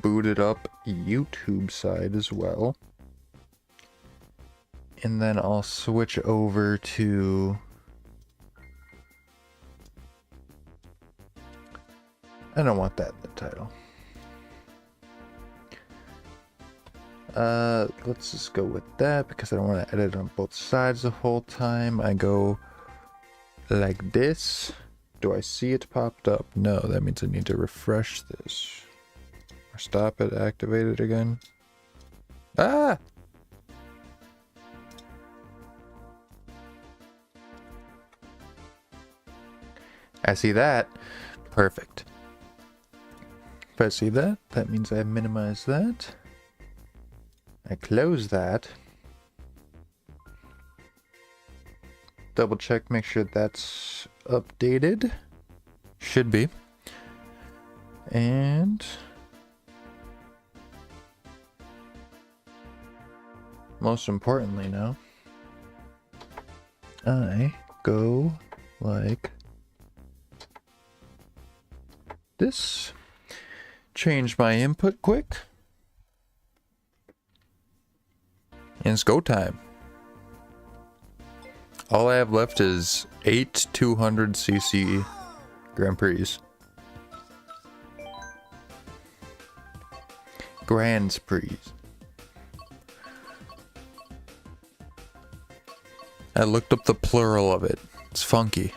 booted up YouTube side as well. And then I'll switch over to... I don't want that in the title. Let's just go with that because I don't want to edit on both sides the whole time. I go like this. Do I see it popped up? No, that means I need to refresh this. Or stop it, activate it again. Ah! I see that. Perfect. If I see that, that means I minimize that. I close that. Double check, make sure that's updated. Should be. And most importantly now, I go like this. Change my input quick. And it's go time. All I have left is 8 200cc Grand Prix. Grand Prix. I looked up the plural of it. It's funky.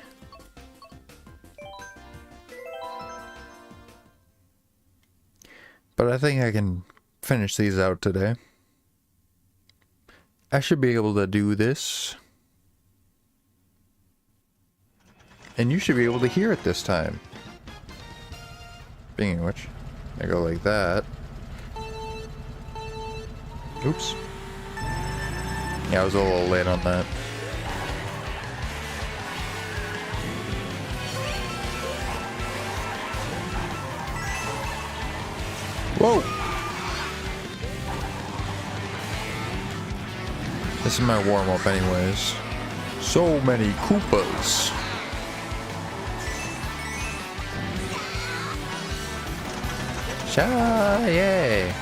But I think I can finish these out today. I should be able to do this. And you should be able to hear it this time. Speaking of which, I go like that. Oops. Yeah, I was a little late on that. Whoa! This is my warm-up anyways. So many Koopas. Yay!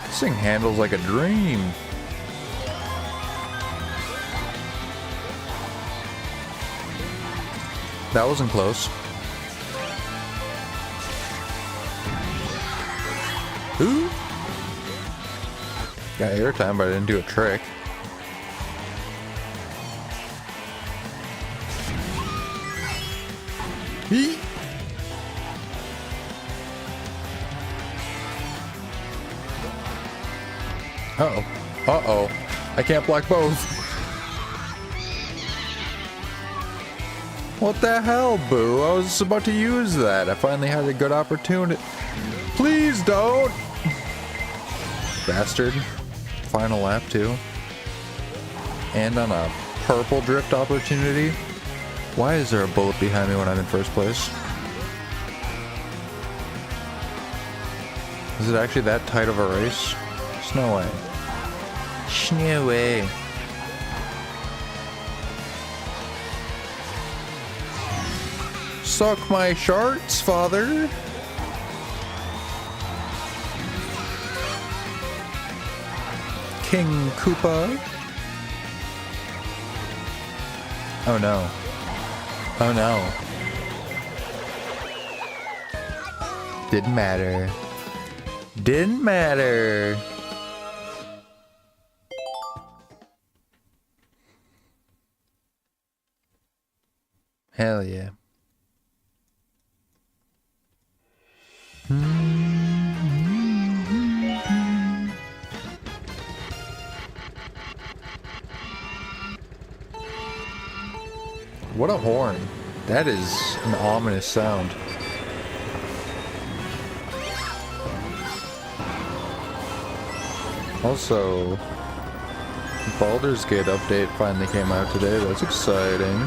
This thing handles like a dream. That wasn't close. Ooh! Got airtime, but I didn't do a trick. Hee! Uh-oh. Uh-oh. I can't block both. What the hell, boo? I was about to use that. I finally had a good opportunity. Please don't! Bastard. Final lap, too. And on a purple drift opportunity. Why is there a bullet behind me when I'm in first place? Is it actually that tight of a race? There's no way. No way. Suck my sharts, father. King Koopa. Oh no. Oh no. Didn't matter. Didn't matter. Hell yeah. What a horn. That is an ominous sound. Also, Baldur's Gate update finally came out today. That's exciting.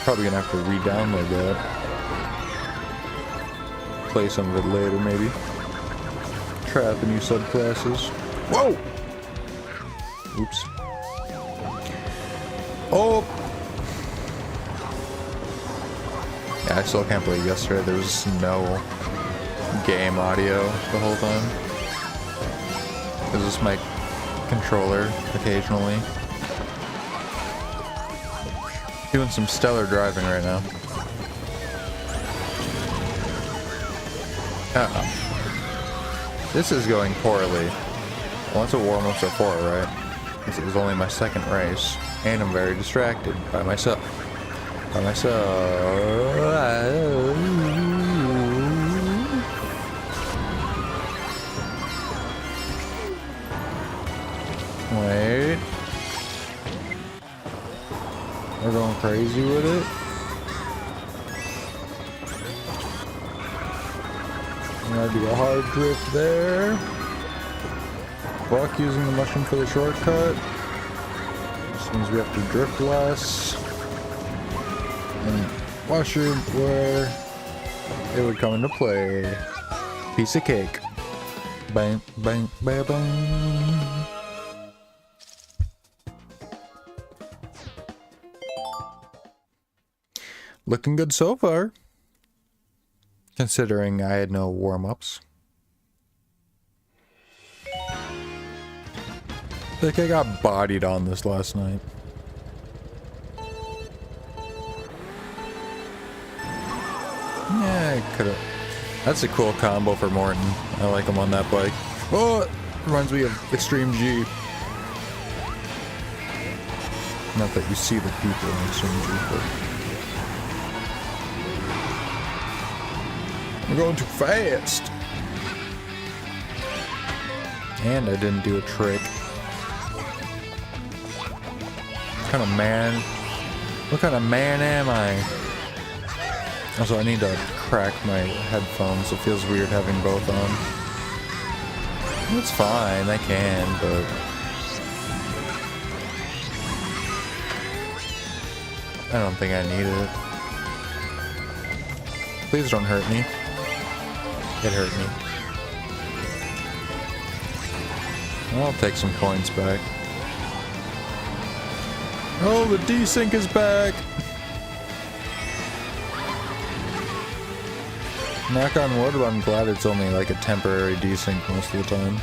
Probably gonna have to re-download that. Play some of it later, maybe. Try out the new subclasses. Whoa! Oops. Oh! Yeah, I still can't believe yesterday there was no game audio the whole time. It was just my controller occasionally. Doing some stellar driving right now. Uh-oh. This is going poorly. Well, that's what warm-ups are for, right? This is only my second race, and I'm very distracted by myself. By myself. Wait. We're going crazy with it. I'm gonna do a hard drift there. Fuck using the mushroom for the shortcut. This means we have to drift less. And mushroom where it would come into play. Piece of cake. Bang, bang, bang, bang. Looking good so far. Considering I had no warm-ups. I think I got bodied on this last night. Yeah, I could've. That's a cool combo for Morton. I like him on that bike. Oh, it reminds me of Extreme G. Not that you see the people in Extreme G, but... I'm going too fast. And I didn't do a trick. What kind of man am I? Also, I need to crack my headphones. It feels weird having both on. It's fine, I can, but... I don't think I need it. Please don't hurt me. It hurt me. I'll take some points back. Oh, the desync is back! Knock on wood, but I'm glad it's only like a temporary desync most of the time.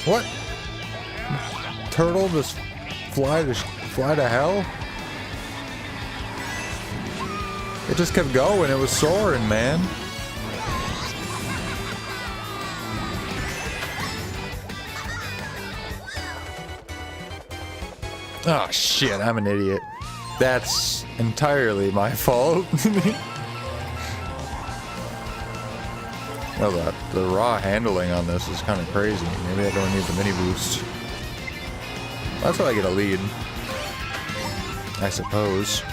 What? Turtle just fly to hell? It just kept going, it was soaring, man. Oh shit, I'm an idiot. That's entirely my fault. Well, the raw handling on this is kind of crazy. Maybe I don't need the mini boost. That's how I get a lead, I suppose.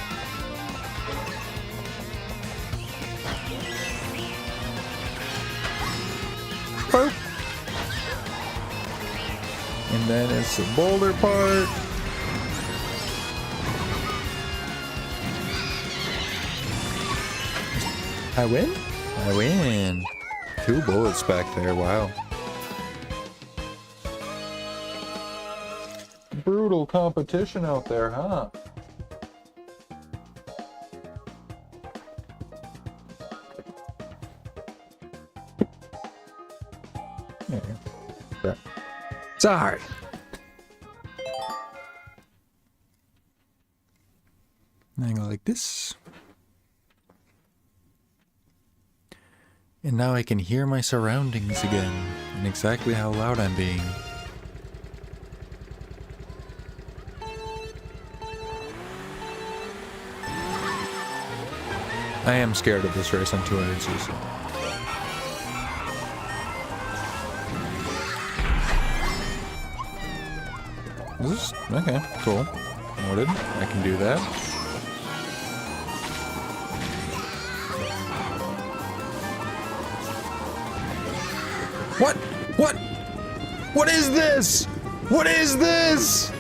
Oh. And then it's the boulder part. I win? I win. 2 bullets back there, wow. Brutal competition out there, huh? Yeah. Sorry. I go like this. And now I can hear my surroundings again, and exactly how loud I'm being. I am scared of this race on 200cc. This is, okay, cool. Noted. I can do that. What? What? What is this? What is this?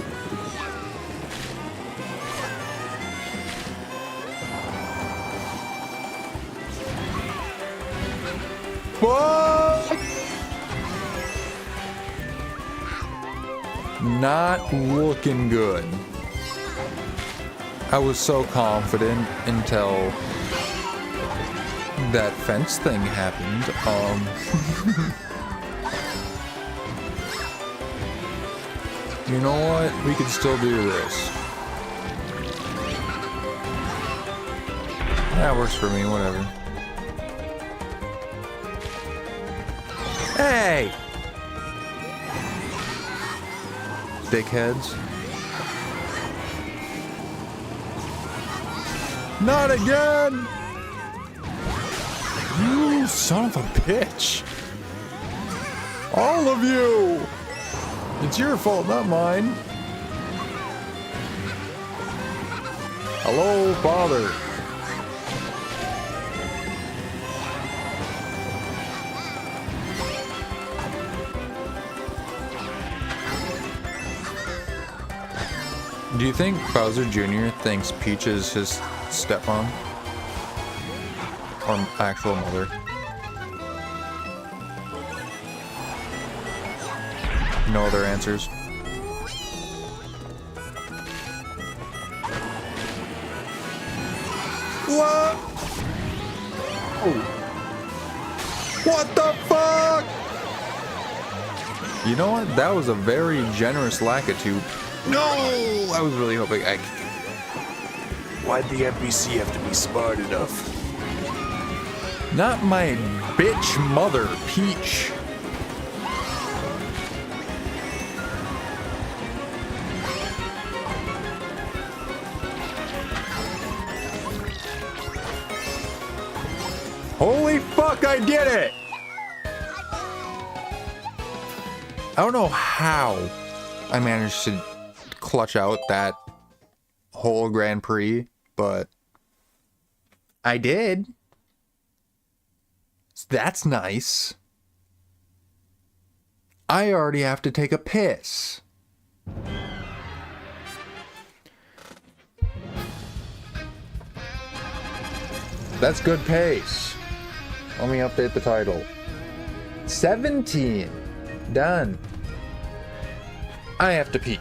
What? Not looking good. I was so confident until that fence thing happened. You know what? We can still do this. That works for me, whatever. Hey! Dickheads. Not again! You son of a bitch! All of you! It's your fault, not mine. Hello, father. Do you think Bowser Jr. thinks Peach is his stepmom? Or actual mother? No other answers? What? Oh. What the fuck? You know what? That was a very generous Lakitu. No! I was really hoping I... Why'd the NPC have to be smart enough? Not my bitch mother, Peach. Holy fuck, I did it! I don't know how I managed to clutch out that whole Grand Prix, but I did. That's nice. I already have to take a piss. That's good pace. Let me update the title. 17. Done. I have to pee.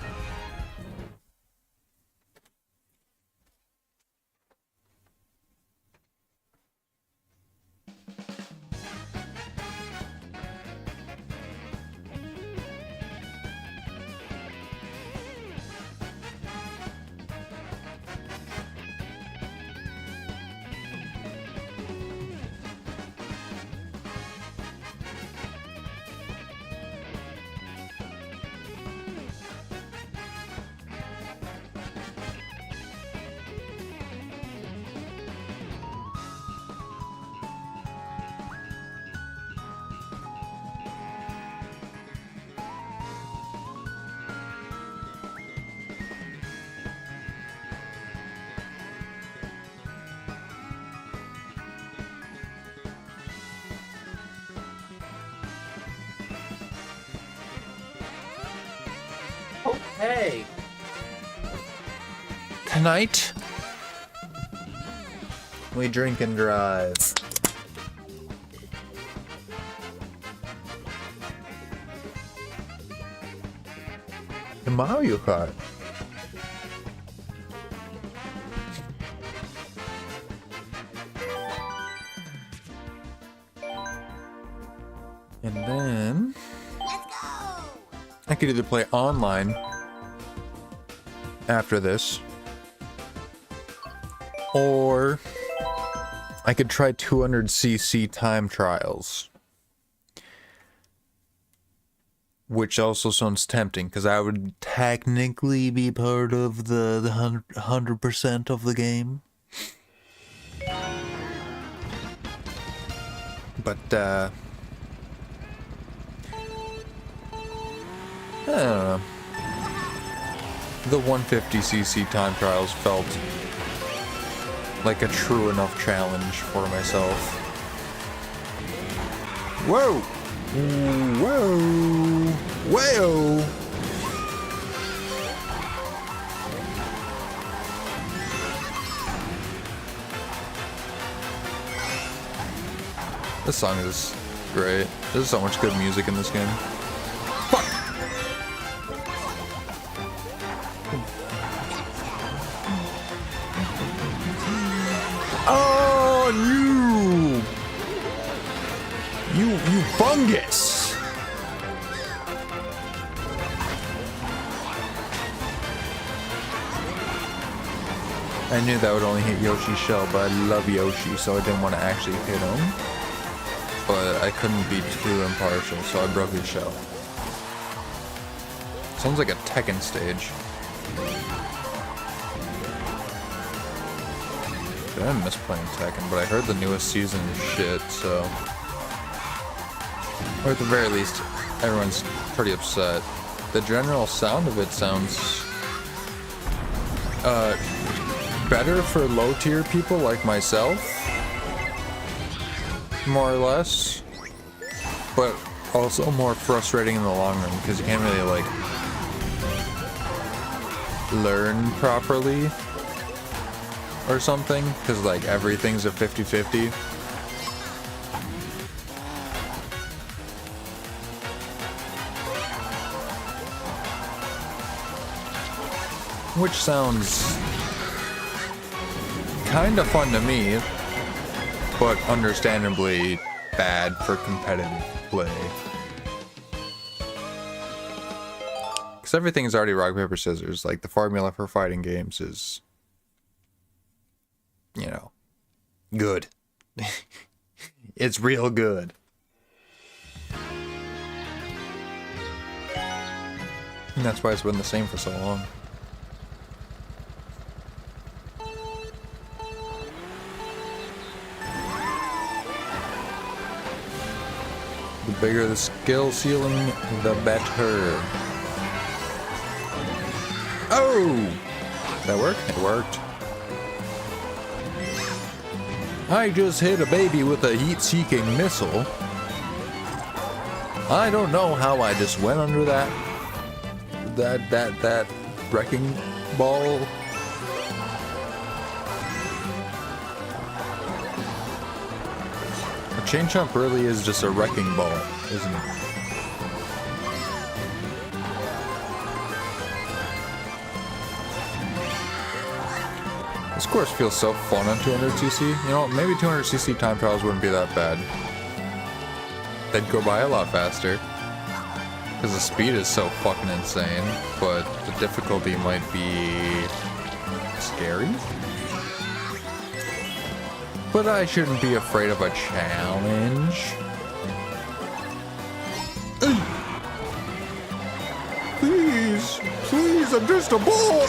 Okay. Tonight, we drink and drive. The Mario Kart. And then I could either play online after this, or I could try 200cc time trials, which also sounds tempting because I would technically be part of the 100% of the game. But I don't know. The 150cc time trials felt like a true enough challenge for myself. Whoa! Whoa! Whoa! This song is great. There's so much good music in this game. Fuck! on you! You fungus! I knew that would only hit Yoshi's shell, but I love Yoshi, so I didn't want to actually hit him. But I couldn't be too impartial, so I broke his shell. Sounds like a Tekken stage. I miss playing Tekken, but I heard the newest season is shit, so... Or at the very least, everyone's pretty upset. The general sound of it sounds... better for low-tier people like myself. More or less. But also more frustrating in the long run, because you can't really, like... learn properly. Or something, because like everything's a 50-50. Which sounds kind of fun to me, but understandably bad for competitive play. Because everything is already rock, paper, scissors. Like the formula for fighting games is... you know, good. It's real good. And that's why it's been the same for so long. The bigger the skill ceiling, the better. Oh! Did that work? It worked. I just hit a baby with a heat-seeking missile. I don't know how I just went under that wrecking ball. A chain jump really is just a wrecking ball, isn't it? This course feels so fun on 200cc. You know, maybe 200cc time trials wouldn't be that bad. They'd go by a lot faster. Because the speed is so fucking insane. But the difficulty might be... scary? But I shouldn't be afraid of a challenge. Please! Please, I'm just a boy!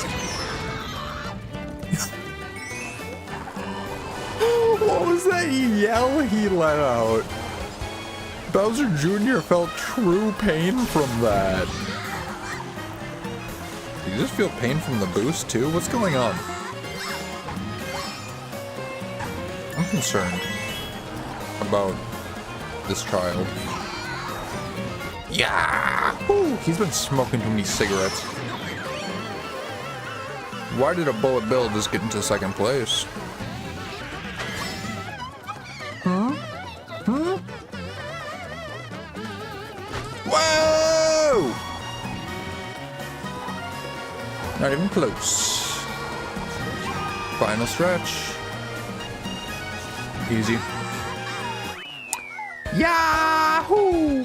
What was that yell he let out? Bowser Jr. felt true pain from that. Do you just feel pain from the boost too? What's going on? I'm concerned about this child. Yeah! Ooh, he's been smoking too many cigarettes. Why did a Bullet Bill just get into second place? Whoa! Not even close. Final stretch. Easy. Yahoo!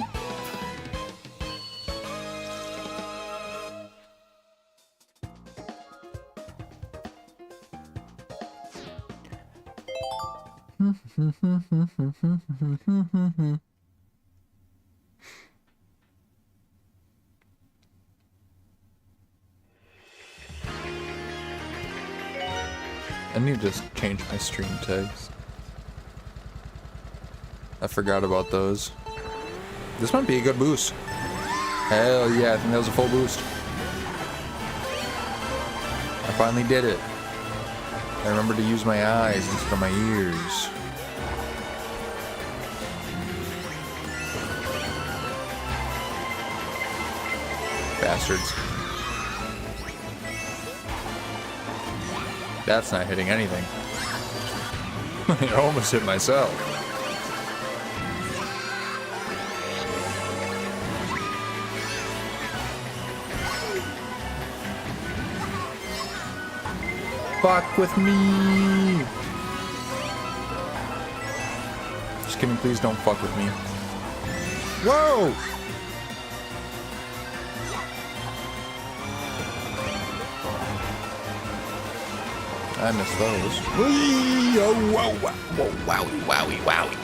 I need to just change my stream tags. I forgot about those. This might be a good boost. Hell yeah, I think that was a full boost. I finally did it. I remember to use my eyes instead of my ears. Bastards. That's not hitting anything. I almost hit myself. Fuck with me. Just kidding, please don't fuck with me. Whoa! I missed those. Whee! Oh, whoa, whoa, wowie, wowie, wowie.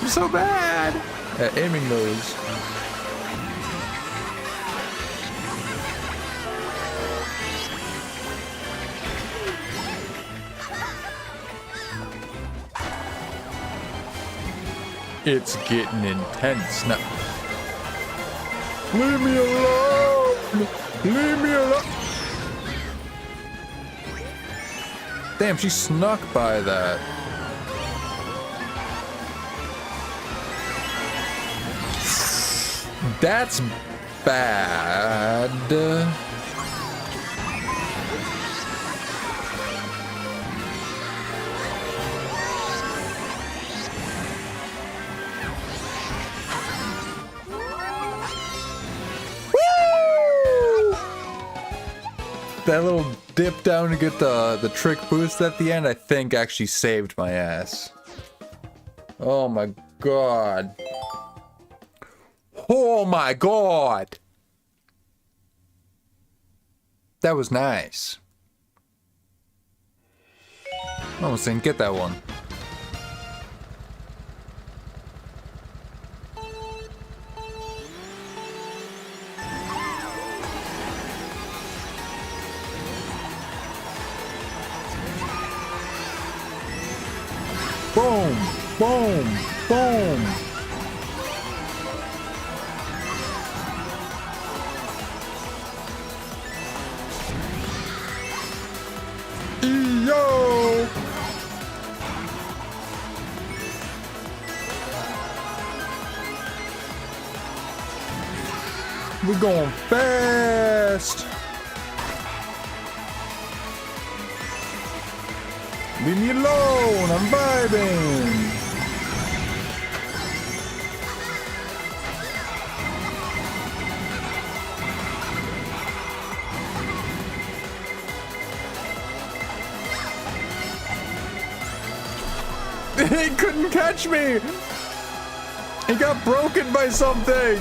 I'm so bad at aiming those. It's getting intense now. Leave me alone! Leave me alone! Damn, she snuck by that. That's bad. That little dip down to get the trick boost at the end, I think actually saved my ass. Oh my god. Oh my god. That was nice. Almost didn't get that one. Boom! Boom! Boom! Yo! We're going fast! Leave me alone, I'm vibing! He couldn't catch me! He got broken by something!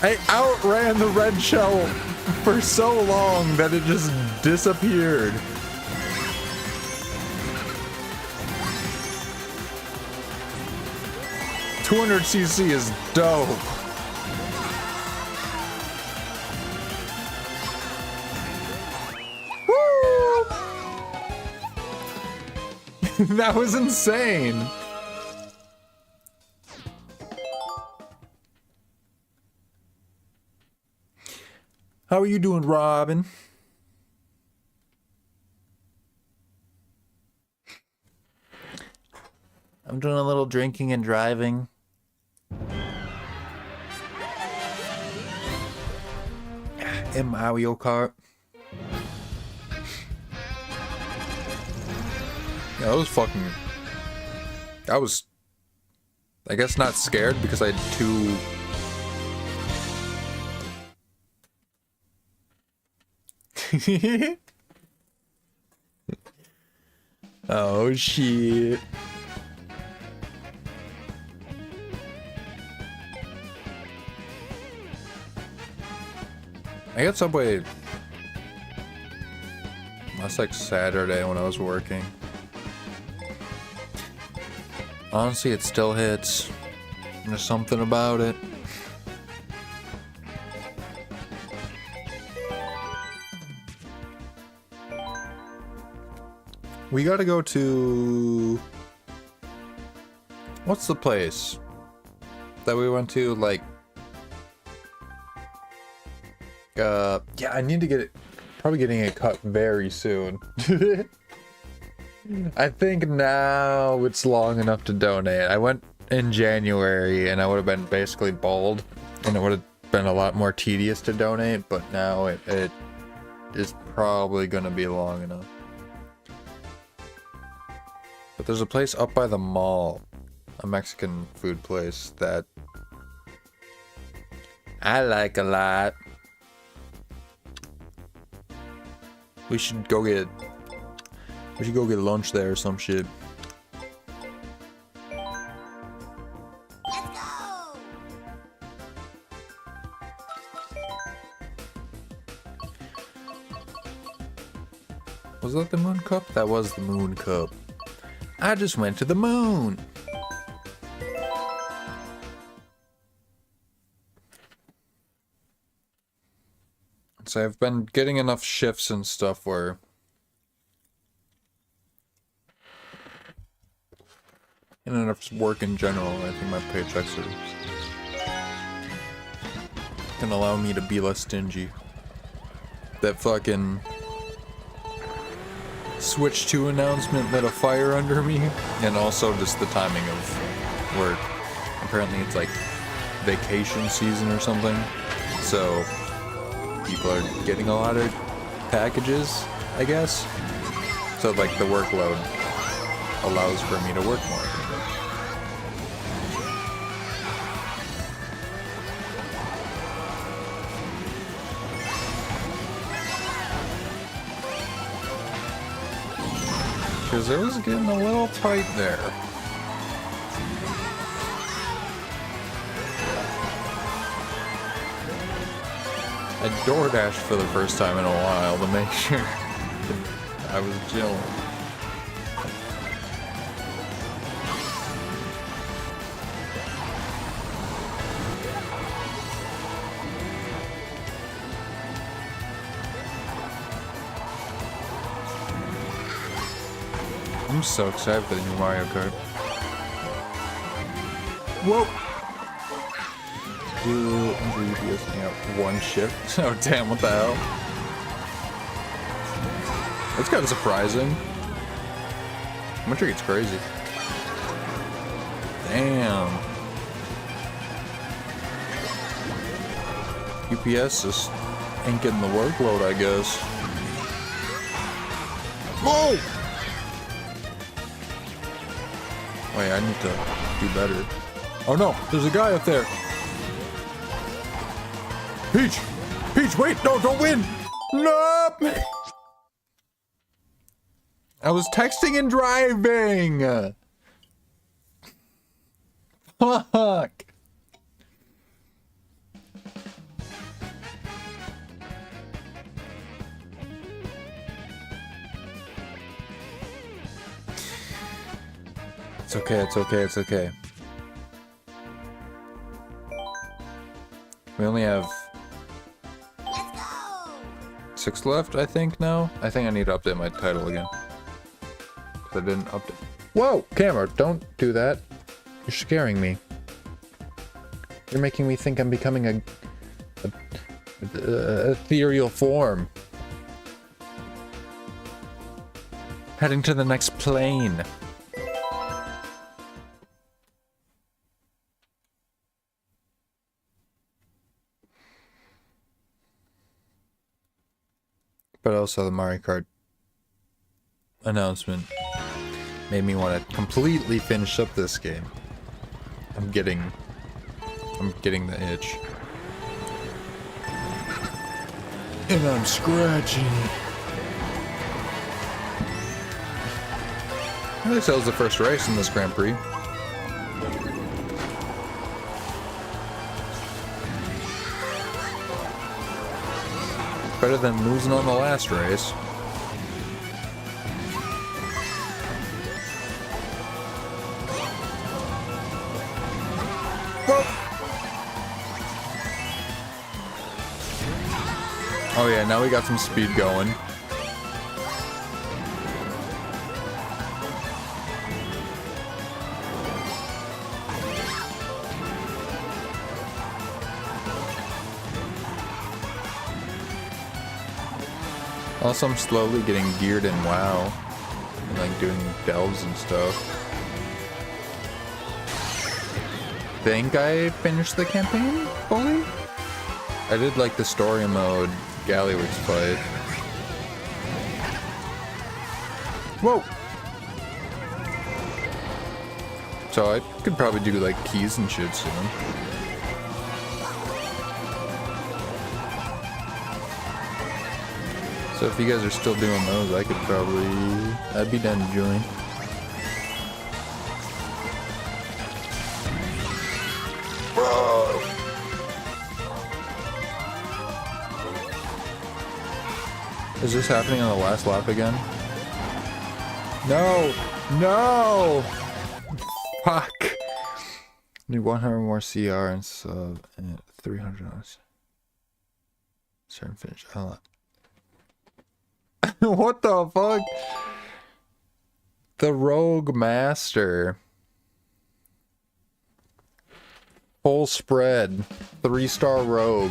I outran the red shell for so long that it just disappeared. $200cc is dope. Woo! That was insane. How are you doing, Robin? I'm doing a little drinking and driving. In Mario Kart. Yeah, I was fucking... I was... I guess not scared because I had two... Oh shit. I got Subway last like Saturday when I was working. Honestly, it still hits. There's something about it. We gotta go to... What's the place that we went to, like... yeah, I need to get it... Probably getting it cut very soon. I think now it's long enough to donate. I went in January and I would have been basically bald. And it would have been a lot more tedious to donate, but now it is probably gonna be long enough. But there's a place up by the mall, a Mexican food place that I like a lot. We should go get lunch there or some shit. Let's go! Was that the moon cup? That was the moon cup. I just went to the moon. So I've been getting enough shifts and stuff where and enough work in general, I think my paychecks are gonna allow me to be less stingy. That fucking Switch 2 announcement lit a fire under me, and also just the timing of work. Apparently it's like vacation season or something, so people are getting a lot of packages, I guess. So like the workload allows for me to work more. Because it was getting a little tight there. I DoorDashed for the first time in a while to make sure I was chilling. I'm so excited for the new Mario Kart. Whoa! One shift. Oh damn, what the hell? That's kind of surprising. I'm sure it's crazy. Damn. UPS just ain't getting the workload, I guess. Whoa! Wait, I need to do better. Oh no, there's a guy up there. Peach! Peach, wait! No, don't win! No! I was texting and driving! Fuck! It's okay, it's okay, it's okay. We only have 6 left, I think, now. I think I need to update my title again. Because I didn't update. Whoa! Camera, don't do that. You're scaring me. You're making me think I'm becoming a ethereal form. Heading to the next plane. But also the Mario Kart announcement made me want to completely finish up this game. I'm getting the itch. And I'm scratching. At least that was the first race in this Grand Prix. Better than losing on the last race. Whoa. Oh yeah, now we got some speed going. Also, I'm slowly getting geared in WoW. And, like, doing delves and stuff. Think I finished the campaign fully? I did, like, the story mode Gallywix fight. Whoa! So I could probably do, like, keys and shit soon. So if you guys are still doing those, I could probably... I'd be down to join. Is this happening on the last lap again? No! No! Fuck! Need 100 more CR and sub and 300 hours. Certain finish. What the fuck? The Rogue Master. Full spread. 3-star Rogue.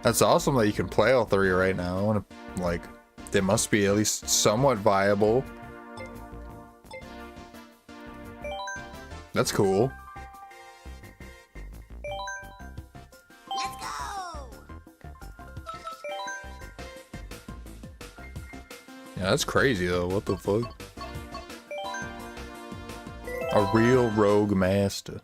That's awesome that you can play all three right now. I want to, like, they must be at least somewhat viable. That's cool. Let's go! Yeah, that's crazy though. What the fuck? A real Rogue Master.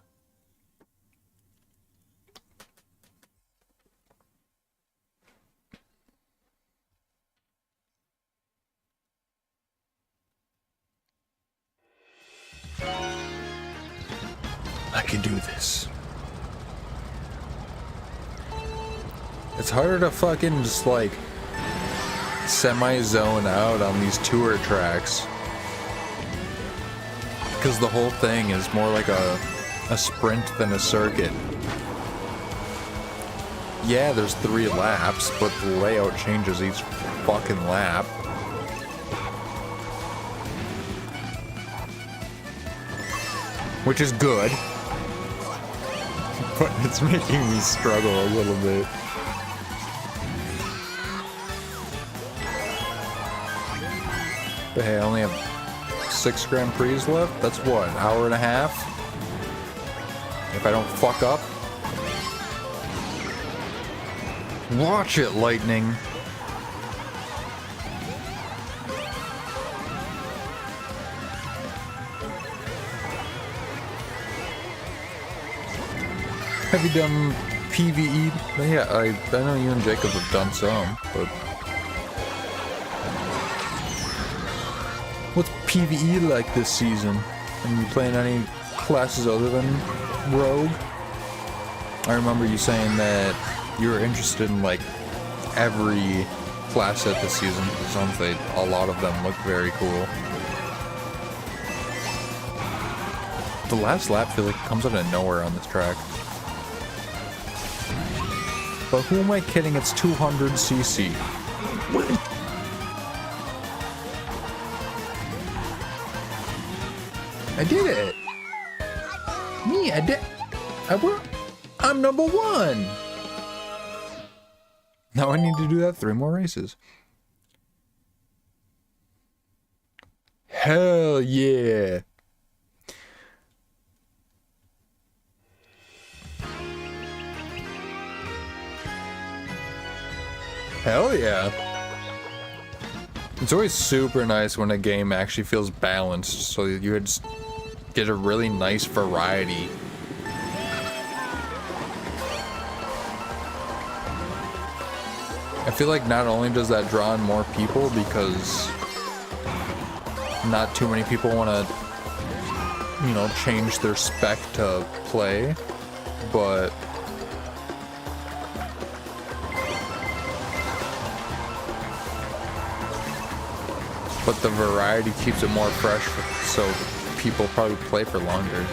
I can do this. It's harder to fucking just like semi-zone out on these tour tracks. Because the whole thing is more like a sprint than a circuit. Yeah, there's 3 laps, but the layout changes each fucking lap. Which is good. But it's making me struggle a little bit. But hey, I only have 6 Grand Prix left. That's what, an hour and a half? If I don't fuck up. Watch it, Lightning. Have you done PvE? Yeah, I know you and Jacob have done some, but... What's PvE like this season? Are you playing any classes other than Rogue? I remember you saying that you were interested in, like, every class set this season. It sounds like a lot of them look very cool. The last lap, I feel like, comes out of nowhere on this track. But who am I kidding? It's 200cc. I did it. Me, I did. I'm number 1. Now I need to do that 3 more races. Hell yeah. Hell yeah. It's always super nice when a game actually feels balanced, so you just get a really nice variety. I feel like not only does that draw in more people because not too many people want to, you know, change their spec to play, but the variety keeps it more fresh, so people probably play for longer.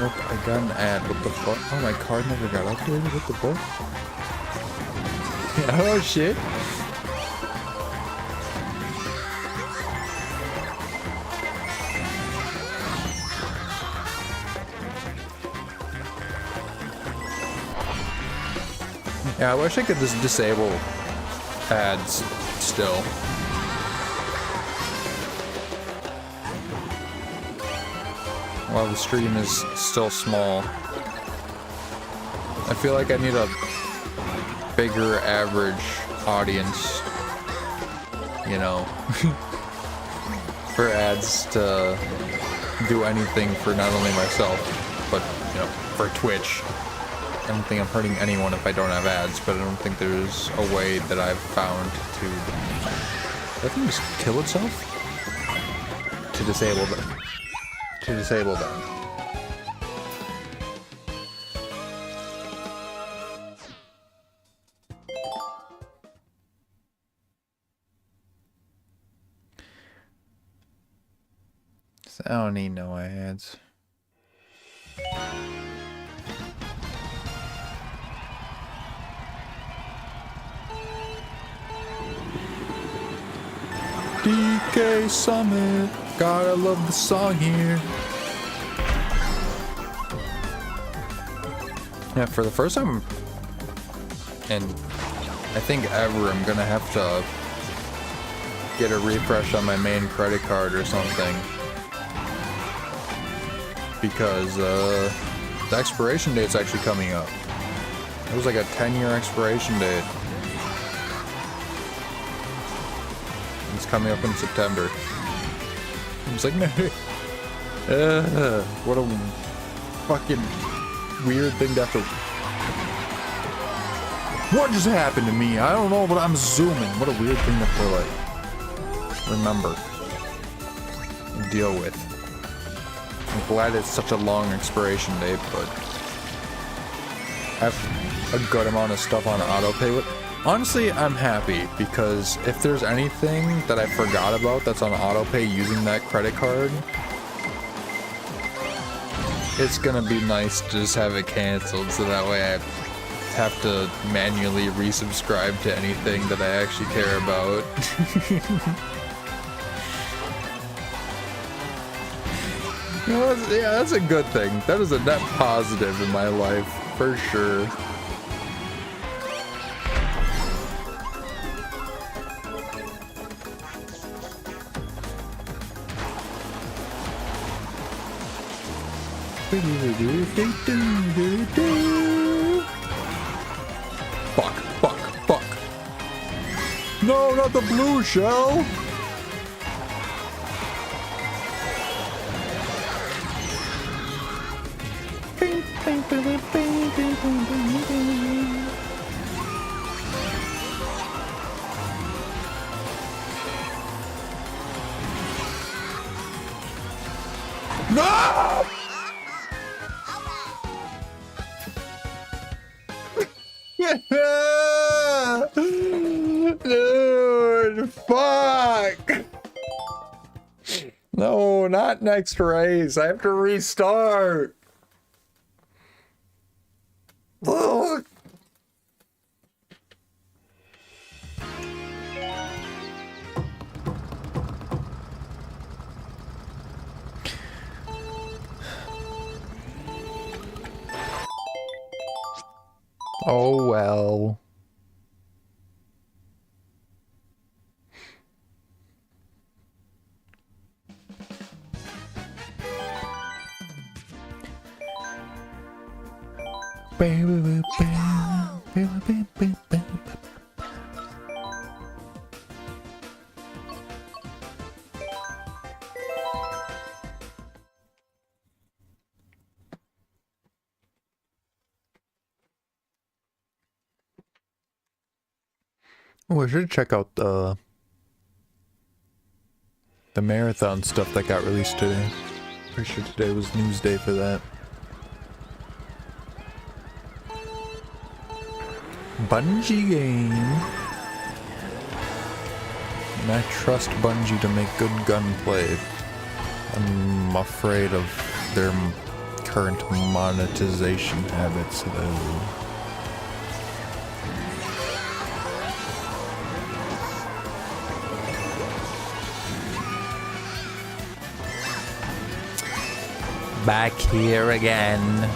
Oh, I got an ad. What the fuck? Oh, my card never got updated. What the fuck? Oh shit. Yeah, I wish I could just disable ads still. While the stream is still small. I feel like I need a bigger average audience, you know, for ads to do anything for not only myself, but, you know, for Twitch don't think I'm hurting anyone if I don't have ads, but I don't think there's a way that I've found to... Does that thing just kill itself? To disable them. To disable them. So I don't need no ads. DK Summit, gotta love the song here. Yeah, for the first time, and I think ever, I'm gonna have to get a refresh on my main credit card or something. Because the expiration date's actually coming up. It was like a 10-year expiration date. It's coming up in September. It's like, what a fucking weird thing to have to... What just happened to me? I don't know, but I'm zooming. What a weird thing to have to, like, remember and deal with. I'm glad it's such a long expiration date, but I have a good amount of stuff on autopay with. Honestly, I'm happy, because if there's anything that I forgot about that's on autopay using that credit card, it's gonna be nice to just have it canceled, so that way I have to manually resubscribe to anything that I actually care about. You know, yeah, that's a good thing. That is a net positive in my life, for sure. Fuck, fuck, fuck. No, not the blue shell. No! Dude, fuck! No, not next race. I have to restart. Look. Oh well. Oh, I should check out the marathon stuff that got released today. Pretty sure today was news day for that. Bungie game. And I trust Bungie to make good gunplay. I'm afraid of their current monetization habits, though. Back here again.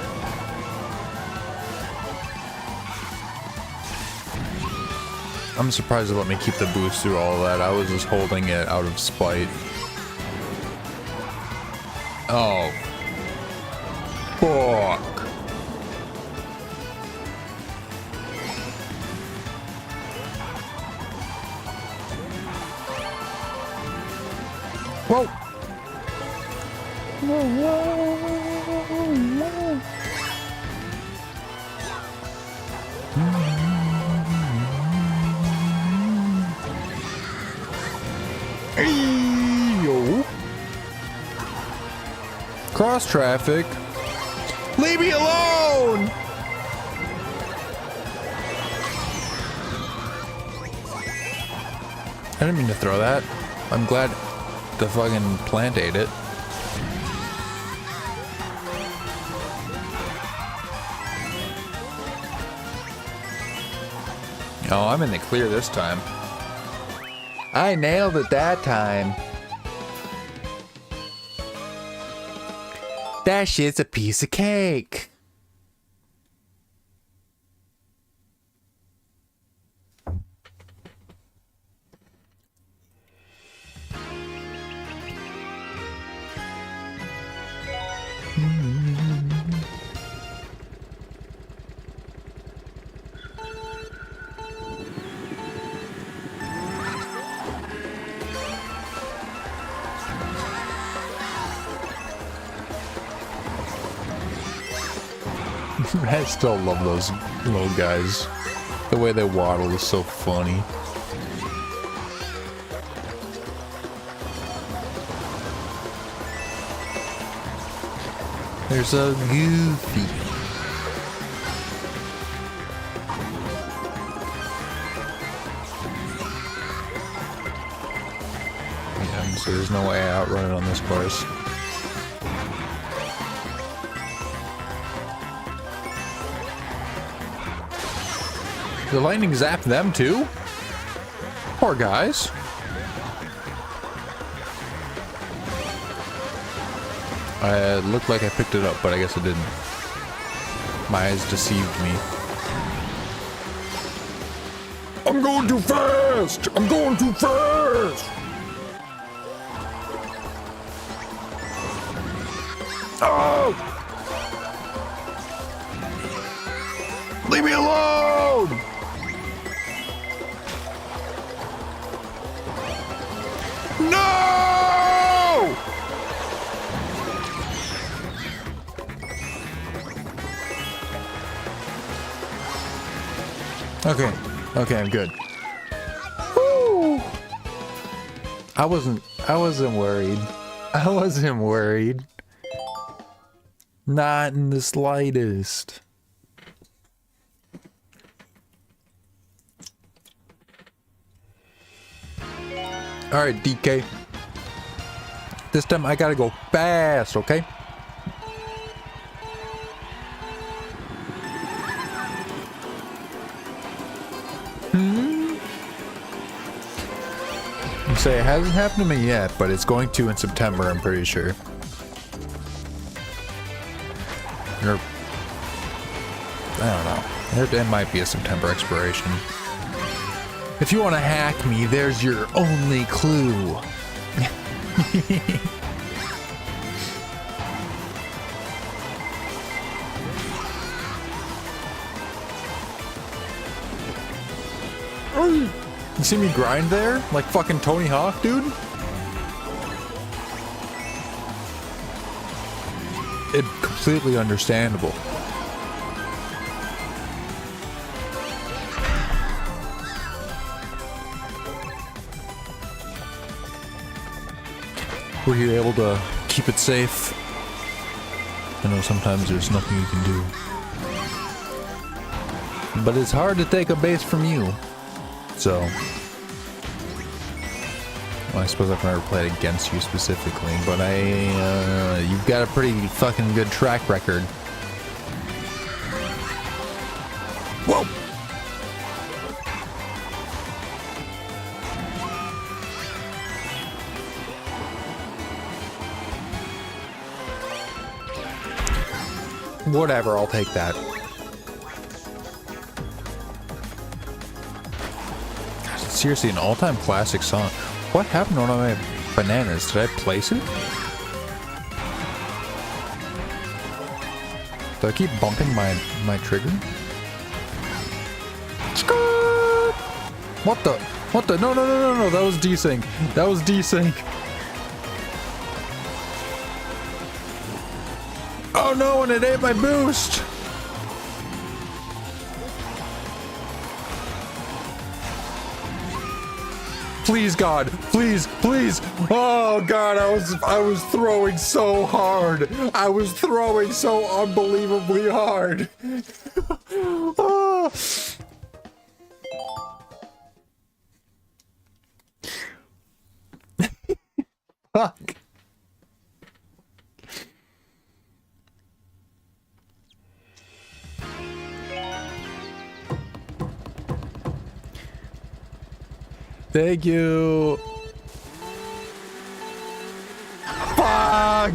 I'm surprised they let me keep the boost through all of that. I was just holding it out of spite. Oh. Fuck. Whoa. cross traffic. Leave me alone! I didn't mean to throw that. I'm glad the fucking plant ate it. Oh, I'm in the clear this time. I nailed it that time. That shit's a piece of cake. I still love those little guys. The way they waddle is so funny. They're so goofy. Yeah, so there's no way I outrun it on this course. The lightning zapped them too? Poor guys. It looked like I picked it up, but I guess it didn't. My eyes deceived me. I'm going too fast! I'm going too fast! Oh! Leave me alone! No! Okay. Okay, I'm good. Woo! I wasn't worried. I wasn't worried. Not in the slightest. Alright, DK. This time I gotta go fast, okay? You say it hasn't happened to me yet, but it's going to in September, I'm pretty sure. Or, I don't know. There might be a September expiration. If you want to hack me, there's your only clue. You see me grind there? Like fucking Tony Hawk, dude? It's completely understandable. Were you able to keep it safe? I know sometimes there's nothing you can do. But it's hard to take a base from you. So, well, I suppose I've never played against you specifically, but you've got a pretty fucking good track record. Whoa! Whatever, I'll take that. Seriously, an all-time classic song. What happened to one of my bananas? Did I place it? Do I keep bumping my trigger? What the? What the? No, no, no, no, no. That was desync. That was desync. Oh no, and it ate my boost. Please, God, please, please. Oh God, I was throwing so hard. I was throwing so unbelievably hard. Oh. Fuck. Thank you. Fuck.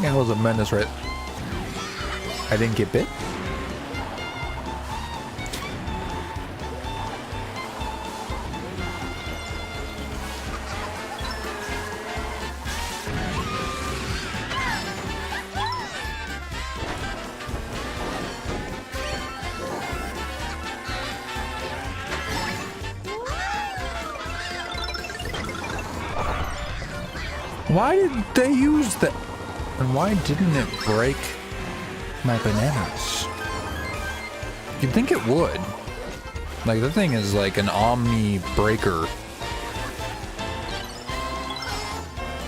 That was a menace, right? I didn't get bit. Why did they use that? And why didn't it break my bananas? You'd think it would. Like, the thing is like an omni breaker.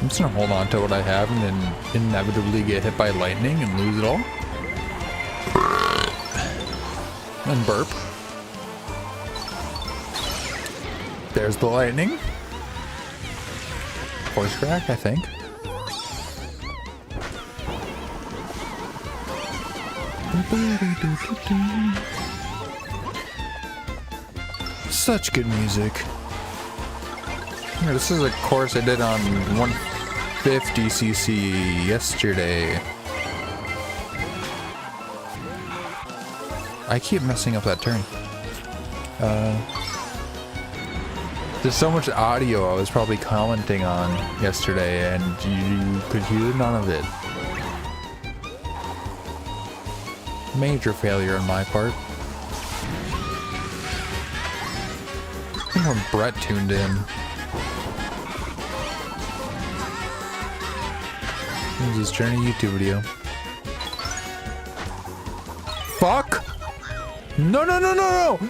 I'm just gonna hold on to what I have and then inevitably get hit by lightning and lose it all. And burp. There's the lightning. Voice crack, I think. Such good music. Here, this is a course I did on 150cc yesterday. I keep messing up that turn. There's so much audio I was probably commenting on yesterday, and you could hear none of it. Major failure on my part. I think when Brett tuned in. This is his journey YouTube video. Fuck! No, no, no, no, no!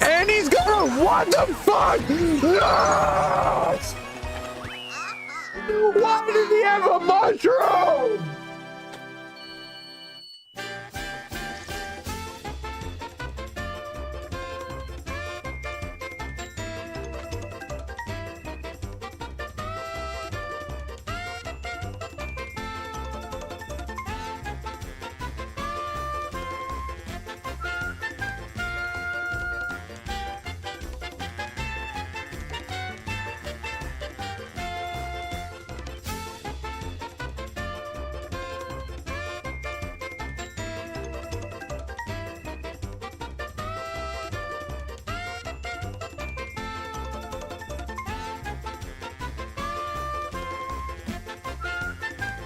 And he's gonna, what the fuck? No! Why did he have a mushroom?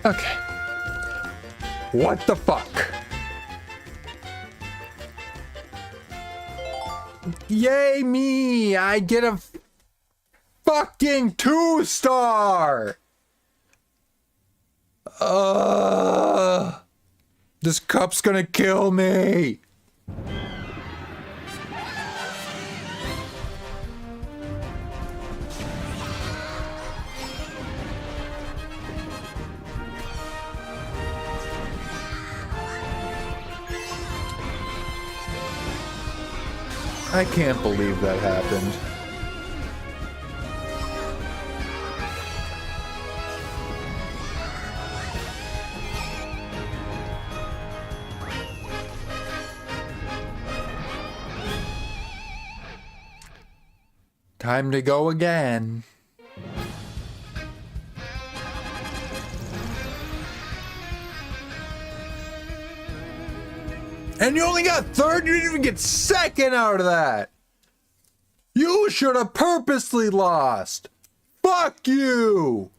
Okay. What the fuck? Yay me! I get a fucking 2-star! This cup's gonna kill me! I can't believe that happened. Time to go again. And you only got third? You didn't even get second out of that! You should have purposely lost! Fuck you!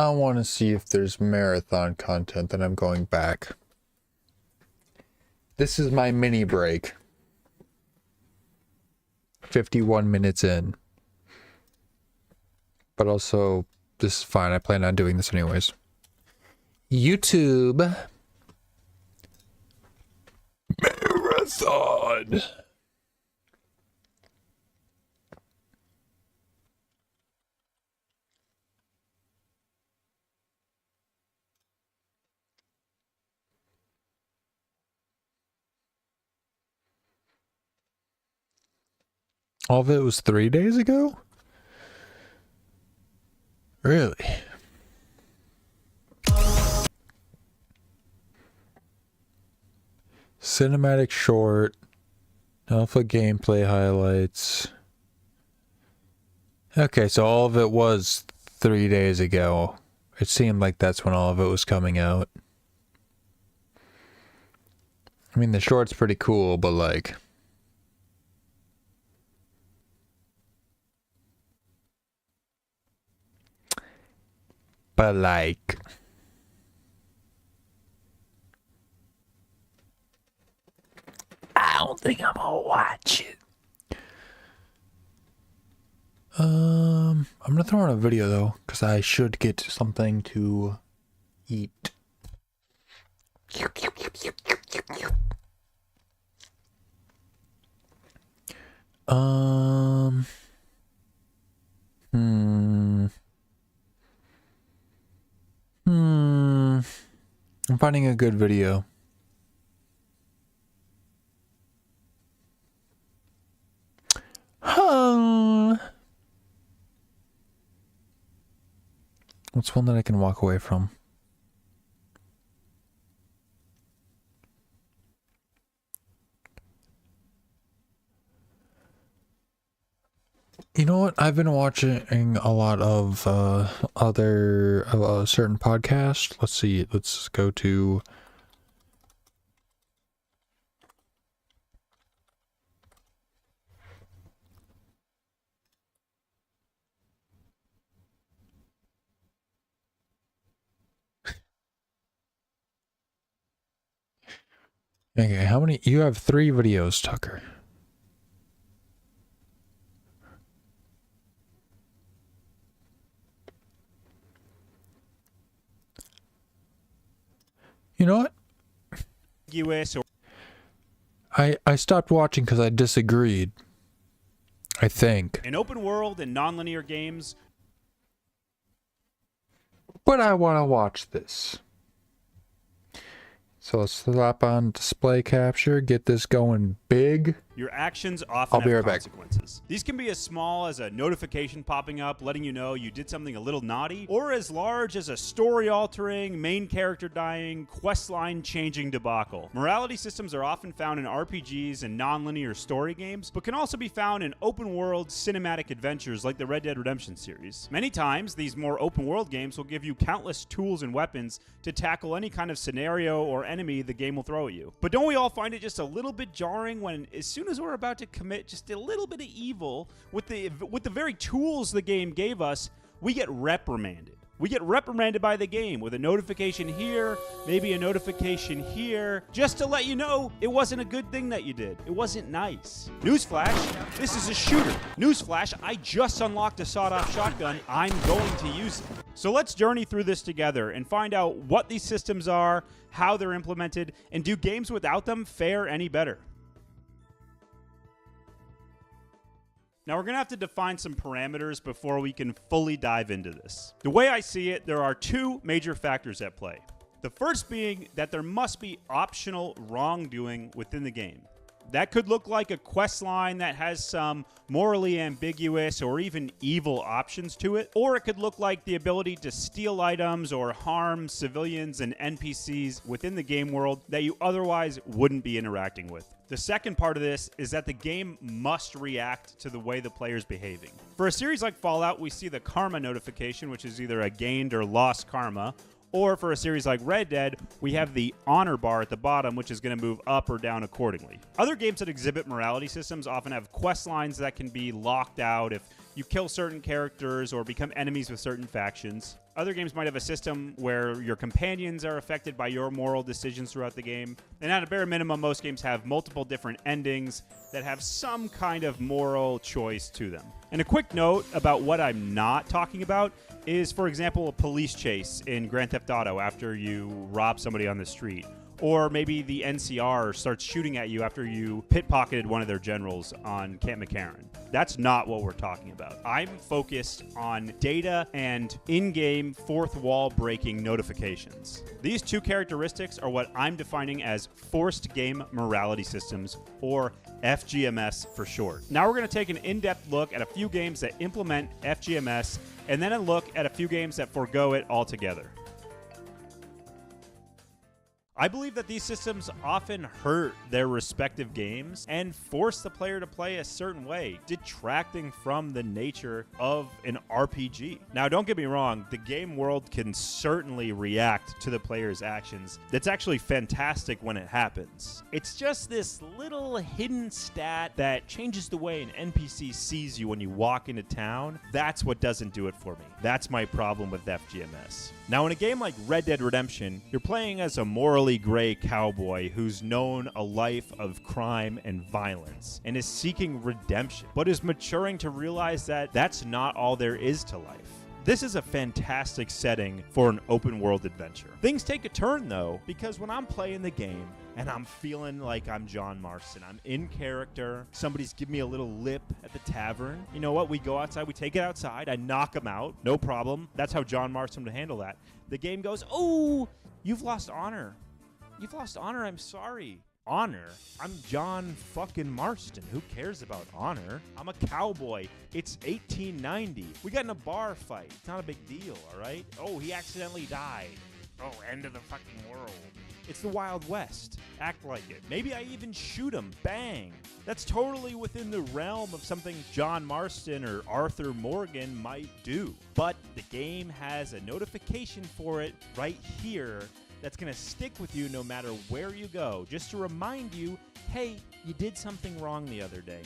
I want to see if there's marathon content, then I'm going back. This is my mini break. 51 minutes in. But also, this is fine. I plan on doing this anyways. YouTube. Marathon. All of it was 3 days ago? Really? Cinematic short, alpha gameplay highlights. Okay, so all of it was 3 days ago. It seemed like that's when all of it was coming out. I mean, the short's pretty cool, but like... But like... I don't think I'm gonna watch it. I'm gonna throw on a video though, because I should get something to eat. I'm finding a good video. What's one that I can walk away from? You know what? I've been watching a lot of other certain podcasts. Let's see. Let's go to... Okay, how many? You have 3 videos, Tucker. You know what? US or I stopped watching because I disagreed. I think. an open world and non-linear games. But I want to watch this. So let's slap on display capture, get this going big. Your actions often I'll be have right back. consequences. These can be as small as a notification popping up letting you know you did something a little naughty, or as large as a story-altering, main character dying, questline changing debacle. Morality systems are often found in RPGs and non-linear story games, but can also be found in open-world cinematic adventures like the Red Dead Redemption series. Many times, these more open-world games will give you countless tools and weapons to tackle any kind of scenario or enemy the game will throw at you. But don't we all find it just a little bit jarring when, as soon as we're about to commit just a little bit of evil with the very tools the game gave us, we get reprimanded. We get reprimanded by the game with a notification here, maybe a notification here, just to let you know it wasn't a good thing that you did. It wasn't nice. Newsflash, this is a shooter. Newsflash, I just unlocked a sawed-off shotgun. I'm going to use it. So let's journey through this together and find out what these systems are, how they're implemented, and do games without them fare any better? Now, we're going to have to define some parameters before we can fully dive into this. The way I see it, there are 2 major factors at play. The first being that there must be optional wrongdoing within the game. That could look like a quest line that has some morally ambiguous or even evil options to it, or it could look like the ability to steal items or harm civilians and NPCs within the game world that you otherwise wouldn't be interacting with. The second part of this is that the game must react to the way the player's behaving. For a series like Fallout, we see the karma notification, which is either a gained or lost karma. Or for a series like Red Dead, we have the honor bar at the bottom, which is going to move up or down accordingly. Other games that exhibit morality systems often have quest lines that can be locked out if you kill certain characters or become enemies with certain factions. Other games might have a system where your companions are affected by your moral decisions throughout the game. And at a bare minimum, most games have multiple different endings that have some kind of moral choice to them. And a quick note about what I'm not talking about is, for example, a police chase in Grand Theft Auto after you rob somebody on the street. Or maybe the NCR starts shooting at you after you pickpocketed one of their generals on Camp McCarran. That's not what we're talking about. I'm focused on data and in-game fourth wall breaking notifications. These two characteristics are what I'm defining as forced game morality systems, or FGMS for short. Now we're going to take an in-depth look at a few games that implement FGMS, and then a look at a few games that forego it altogether. I believe that these systems often hurt their respective games and force the player to play a certain way, detracting from the nature of an RPG. Now, don't get me wrong, the game world can certainly react to the player's actions. That's actually fantastic when it happens. It's just this little hidden stat that changes the way an NPC sees you when you walk into town. That's what doesn't do it for me. That's my problem with FGMS. Now, in a game like Red Dead Redemption, you're playing as a morally gray cowboy who's known a life of crime and violence and is seeking redemption, but is maturing to realize that that's not all there is to life. This is a fantastic setting for an open world adventure. Things take a turn though, because when I'm playing the game and I'm feeling like I'm John Marston, I'm in character, somebody's giving me a little lip at the tavern, you know what, we go outside, we take it outside, I knock them out, no problem. That's how John Marston would handle that. The game goes, oh, you've lost honor. You've lost honor, I'm sorry. Honor? I'm John fucking Marston. Who cares about honor? I'm a cowboy. It's 1890. We got in a bar fight. It's not a big deal, all right? Oh, he accidentally died. Oh, end of the fucking world. It's the Wild West. Act like it. Maybe I even shoot him. Bang. That's totally within the realm of something John Marston or Arthur Morgan might do. But the game has a notification for it right here that's going to stick with you no matter where you go, just to remind you, hey, you did something wrong the other day.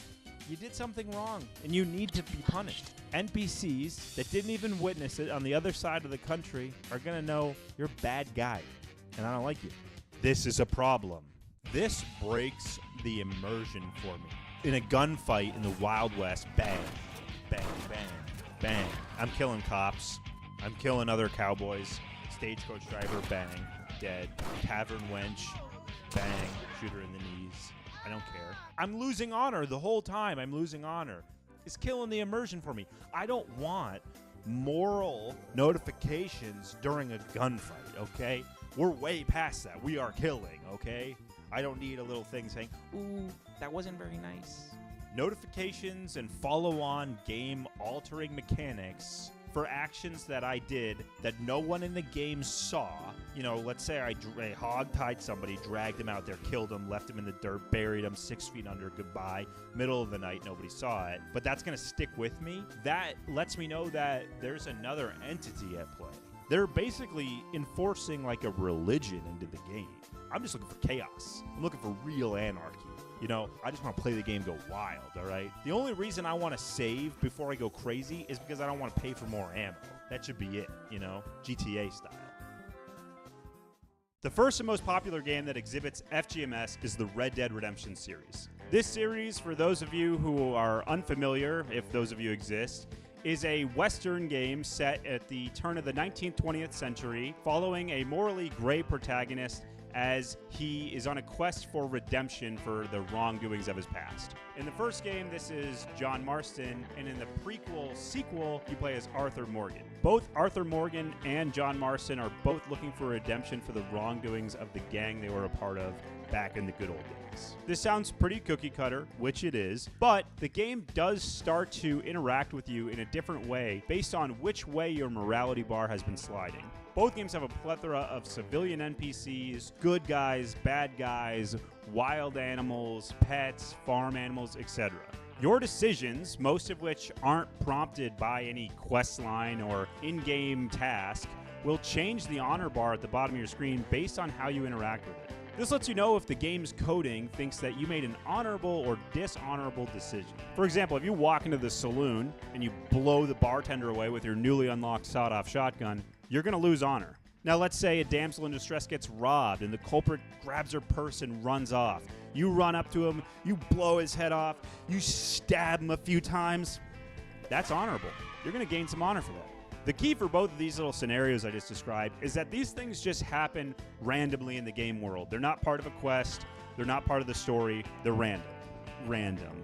You did something wrong, and you need to be punished. NPCs that didn't even witness it on the other side of the country are going to know you're a bad guy, and I don't like you. This is a problem. This breaks the immersion for me. In a gunfight in the Wild West, bang, bang, bang, bang. I'm killing cops. I'm killing other cowboys. Stagecoach driver, bang. Dead. Tavern wench, bang, shoot her in the knees. I don't care. I'm losing honor the whole time. I'm losing honor. It's killing the immersion for me. I don't want moral notifications during a gunfight, okay? We're way past that. We are killing, okay? I don't need a little thing saying, ooh, that wasn't very nice. Notifications and follow-on game-altering mechanics for actions that I did that no one in the game saw. You know, let's say I hog-tied somebody, dragged him out there, killed him, left him in the dirt, buried him 6 feet under, goodbye. Middle of the night, nobody saw it. But that's going to stick with me. That lets me know that there's another entity at play. They're basically enforcing like a religion into the game. I'm just looking for chaos. I'm looking for real anarchy. You know, I just want to play the game go wild, all right? The only reason I want to save before I go crazy is because I don't want to pay for more ammo. That should be it, you know, GTA style. The first and most popular game that exhibits FGMS is the Red Dead Redemption series. This series, for those of you who are unfamiliar, if those of you exist, is a Western game set at the turn of the 19th, 20th century, following a morally gray protagonist as he is on a quest for redemption for the wrongdoings of his past. In the first game, this is John Marston, and in the sequel, you play as Arthur Morgan. Both Arthur Morgan and John Marston are both looking for redemption for the wrongdoings of the gang they were a part of back in the good old days. This sounds pretty cookie cutter, which it is, but the game does start to interact with you in a different way based on which way your morality bar has been sliding. Both games have a plethora of civilian NPCs, good guys, bad guys, wild animals, pets, farm animals, etc. Your decisions, most of which aren't prompted by any quest line or in-game task, will change the honor bar at the bottom of your screen based on how you interact with it. This lets you know if the game's coding thinks that you made an honorable or dishonorable decision. For example, if you walk into the saloon and you blow the bartender away with your newly unlocked sawed-off shotgun, you're going to lose honor. Now, let's say a damsel in distress gets robbed and the culprit grabs her purse and runs off. You run up to him, you blow his head off, you stab him a few times. That's honorable. You're going to gain some honor for that. The key for both of these little scenarios I just described is that these things just happen randomly in the game world. They're not part of a quest. They're not part of the story. They're random. Random.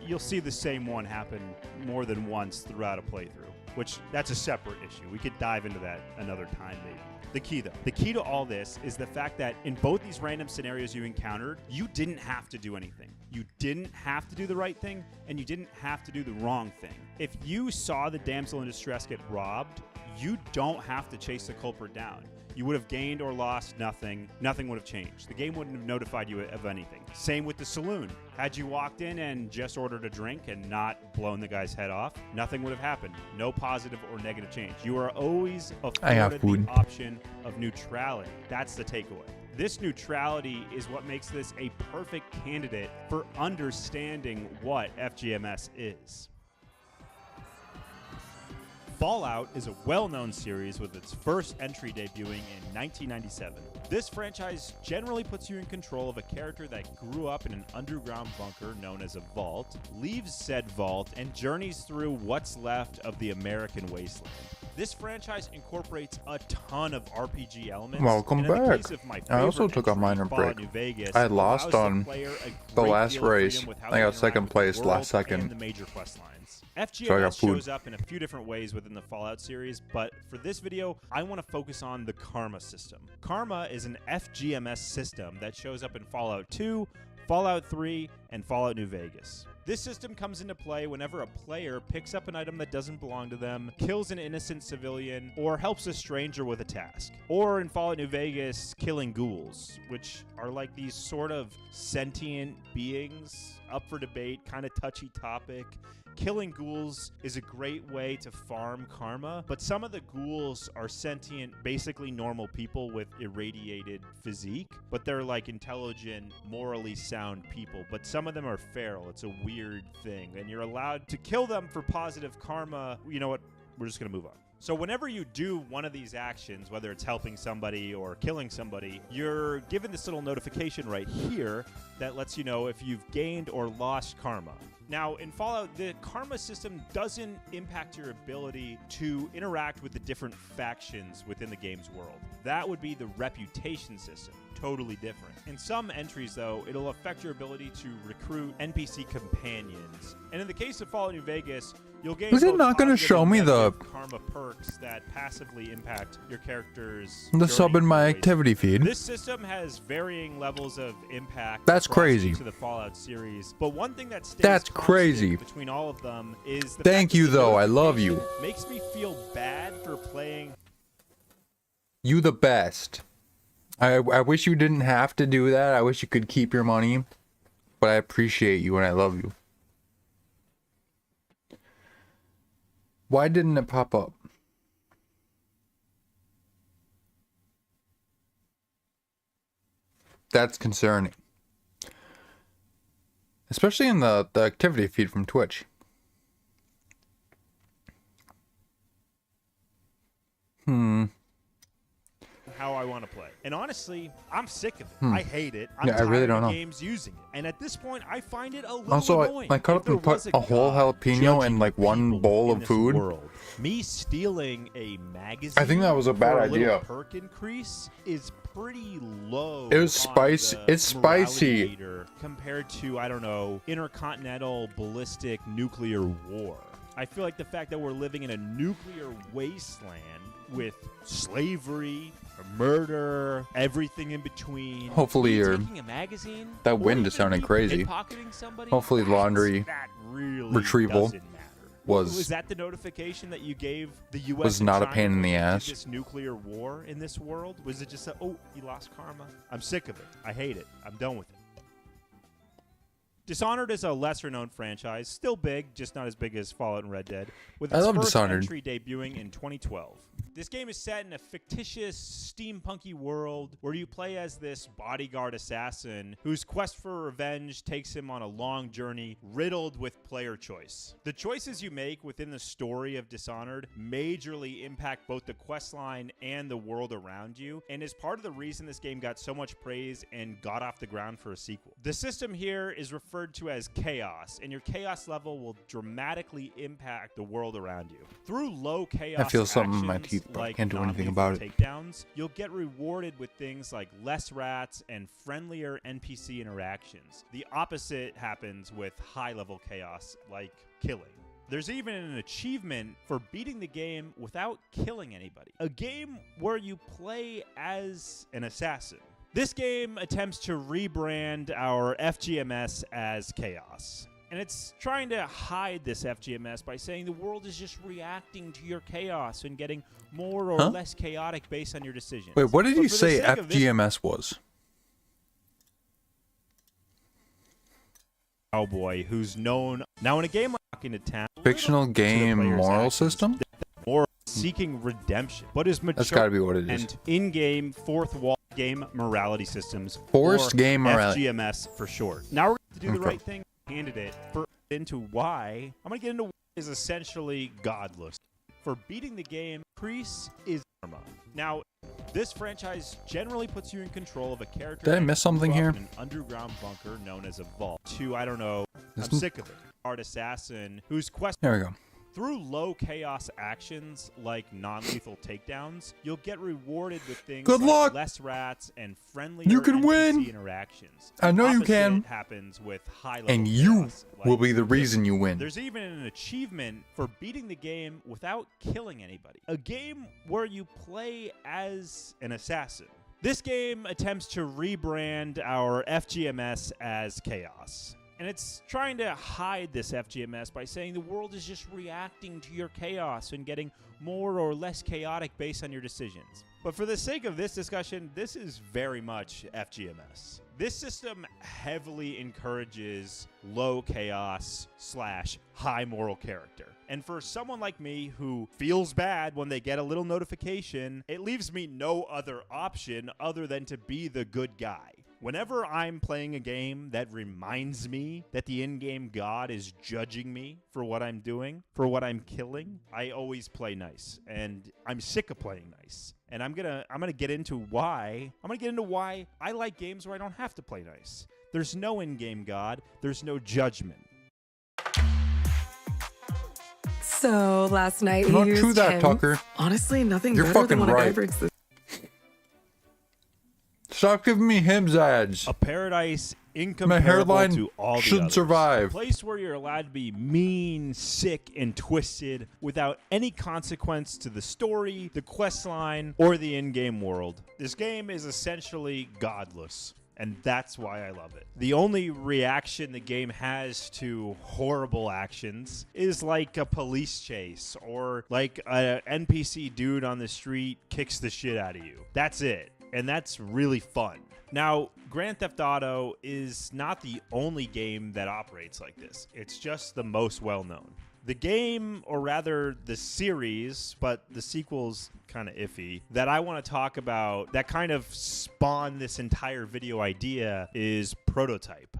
You'll see the same one happen more than once throughout a playthrough, which that's a separate issue. We could dive into that another time maybe. The key to all this is the fact that in both these random scenarios you encountered, you didn't have to do anything. You didn't have to do the right thing, and you didn't have to do the wrong thing. If you saw the damsel in distress get robbed, you don't have to chase the culprit down. You would have gained or lost nothing. Nothing would have changed. The game wouldn't have notified you of anything. Same with the saloon. Had you walked in and just ordered a drink and not blown the guy's head off, nothing would have happened. No positive or negative change. You are always afforded the option of neutrality. That's the takeaway. This neutrality is what makes this a perfect candidate for understanding what FGMS is. Fallout is a well-known series with its first entry debuting in 1997. This franchise generally puts you in control of a character that grew up in an underground bunker known as a vault, leaves said vault, and journeys through what's left of the American wasteland. This franchise incorporates a ton of RPG elements. Welcome back. I also took a minor break. I lost on the last race. I got second place last second. The major quest lines. FGMS shows up in a few different ways within the Fallout series, but for this video, I want to focus on the Karma system. Karma is an FGMS system that shows up in Fallout 2, Fallout 3, and Fallout New Vegas. This system comes into play whenever a player picks up an item that doesn't belong to them, kills an innocent civilian, or helps a stranger with a task. Or in Fallout New Vegas, killing ghouls, which are like these sort of sentient beings, up for debate, kind of touchy topic. Killing ghouls is a great way to farm karma, but some of the ghouls are sentient, basically normal people with irradiated physique, but they're like intelligent, morally sound people, but some of them are feral. It's a weird thing, and you're allowed to kill them for positive karma. You know what? We're just going to move on. So whenever you do one of these actions, whether it's helping somebody or killing somebody, you're given this little notification right here that lets you know if you've gained or lost karma. Now, in Fallout, the karma system doesn't impact your ability to interact with the different factions within the game's world. That would be the reputation system. Totally different. In some entries, though, it'll affect your ability to recruit NPC companions. And in the case of Fallout New Vegas, you'll gain Is it not going to show me the karma perks that passively impact your character's sub in my activity feed? This system has varying levels of impact. That's crazy. To the Fallout series, but one thing that stays That's crazy between all of them is the Thank you though. I love you. Makes me feel bad for playing. You the best. I wish you didn't have to do that. I wish you could keep your money, but I appreciate you and I love you. Why didn't it pop up? That's concerning. Especially in the activity feed from Twitch. How I want to play. And honestly, I'm sick of it. I hate it. I'm I really tired don't of know. games using it. And at this point, I find it a little Also, annoying. I cut up and put a whole jalapeno in like one bowl of food. Me stealing a magazine, I think that was a bad for a little idea. perk increase is pretty low. It was spicy. It's spicy meter compared to, I don't know, intercontinental ballistic nuclear war. I feel like the fact that we're living in a nuclear wasteland with slavery, murder, everything in between. Hopefully you're... Taking a magazine, That wind is sounding crazy. Somebody, Hopefully laundry that really retrieval doesn't matter. Was that the notification that you gave the U.S. was not a pain in the ass. This nuclear war in this world? Was it just oh, you lost karma? I'm sick of it. I hate it. I'm done with it. Dishonored is a lesser-known franchise, still big, just not as big as Fallout and Red Dead, with its first entry debuting in 2012. This game is set in a fictitious, steampunky world where you play as this bodyguard assassin whose quest for revenge takes him on a long journey riddled with player choice. The choices you make within the story of Dishonored majorly impact both the questline and the world around you, and is part of the reason this game got so much praise and got off the ground for a sequel. The system here is referred to as chaos, and your chaos level will dramatically impact the world around you. Through low chaos I feel something in my actions teeth, but I like can't do anything non-lethal about it. takedowns, you'll get rewarded with things like less rats and friendlier NPC interactions. The opposite happens with high-level chaos, like killing. There's even an achievement for beating the game without killing anybody. A game where you play as an assassin. This game attempts to rebrand our FGMS as chaos. And it's trying to hide this FGMS by saying the world is just reacting to your chaos and getting more or less chaotic based on your decisions. Wait, what did But you for the say sake of this FGMS was? cowboy who's known now in a game like Walking to Town, Fictional game player's moral actions. system? more seeking redemption, but is mature That's gotta be what it is. and in-game fourth wall game morality systems, Forced or game morality. FGMS for short. Now we're going to do the Okay. right thing, handed it for into why. I'm going to get into why is essentially godless. For beating the game, Prix is karma. Now, this franchise generally puts you in control of a character. Did I that miss grew something up here? in an underground bunker known as a vault. I don't know. I'm Isn't- sick of it. Art assassin whose quest. There we go. Through low chaos actions like non-lethal takedowns, you'll get rewarded with things Good like luck! less rats and friendlier You can NPC win! interactions. I know you Opposite can. happens with high-level And you chaos, like will be the killing. reason you win. There's even an achievement for beating the game without killing anybody. A game where you play as an assassin. This game attempts to rebrand our FGMS as chaos. And it's trying to hide this FGMS by saying the world is just reacting to your chaos and getting more or less chaotic based on your decisions. But for the sake of this discussion, this is very much FGMS. This system heavily encourages low chaos / high moral character. And for someone like me who feels bad when they get a little notification, it leaves me no other option other than to be the good guy. Whenever I'm playing a game that reminds me that the in-game god is judging me for what I'm doing, for what I'm killing, I always play nice. And I'm sick of playing nice. And I'm gonna get into why. I'm gonna get into why I like games where I don't have to play nice. There's no in-game god. There's no judgment. So last night Not he true used that, him. Tucker. Honestly, nothing You're better fucking than when a guy right. breaks the Stop giving me Hims ads. A paradise My incomparable hairline to all the should others. survive. A place where you're allowed to be mean, sick, and twisted without any consequence to the story, the quest line, or the in-game world. This game is essentially godless. And that's why I love it. The only reaction the game has to horrible actions is like a police chase or like an NPC dude on the street kicks the shit out of you. That's it. And that's really fun. Now, Grand Theft Auto is not the only game that operates like this. It's just the most well-known. The game, or rather the series, but the sequel's kind of iffy, that I want to talk about that kind of spawned this entire video idea is Prototype.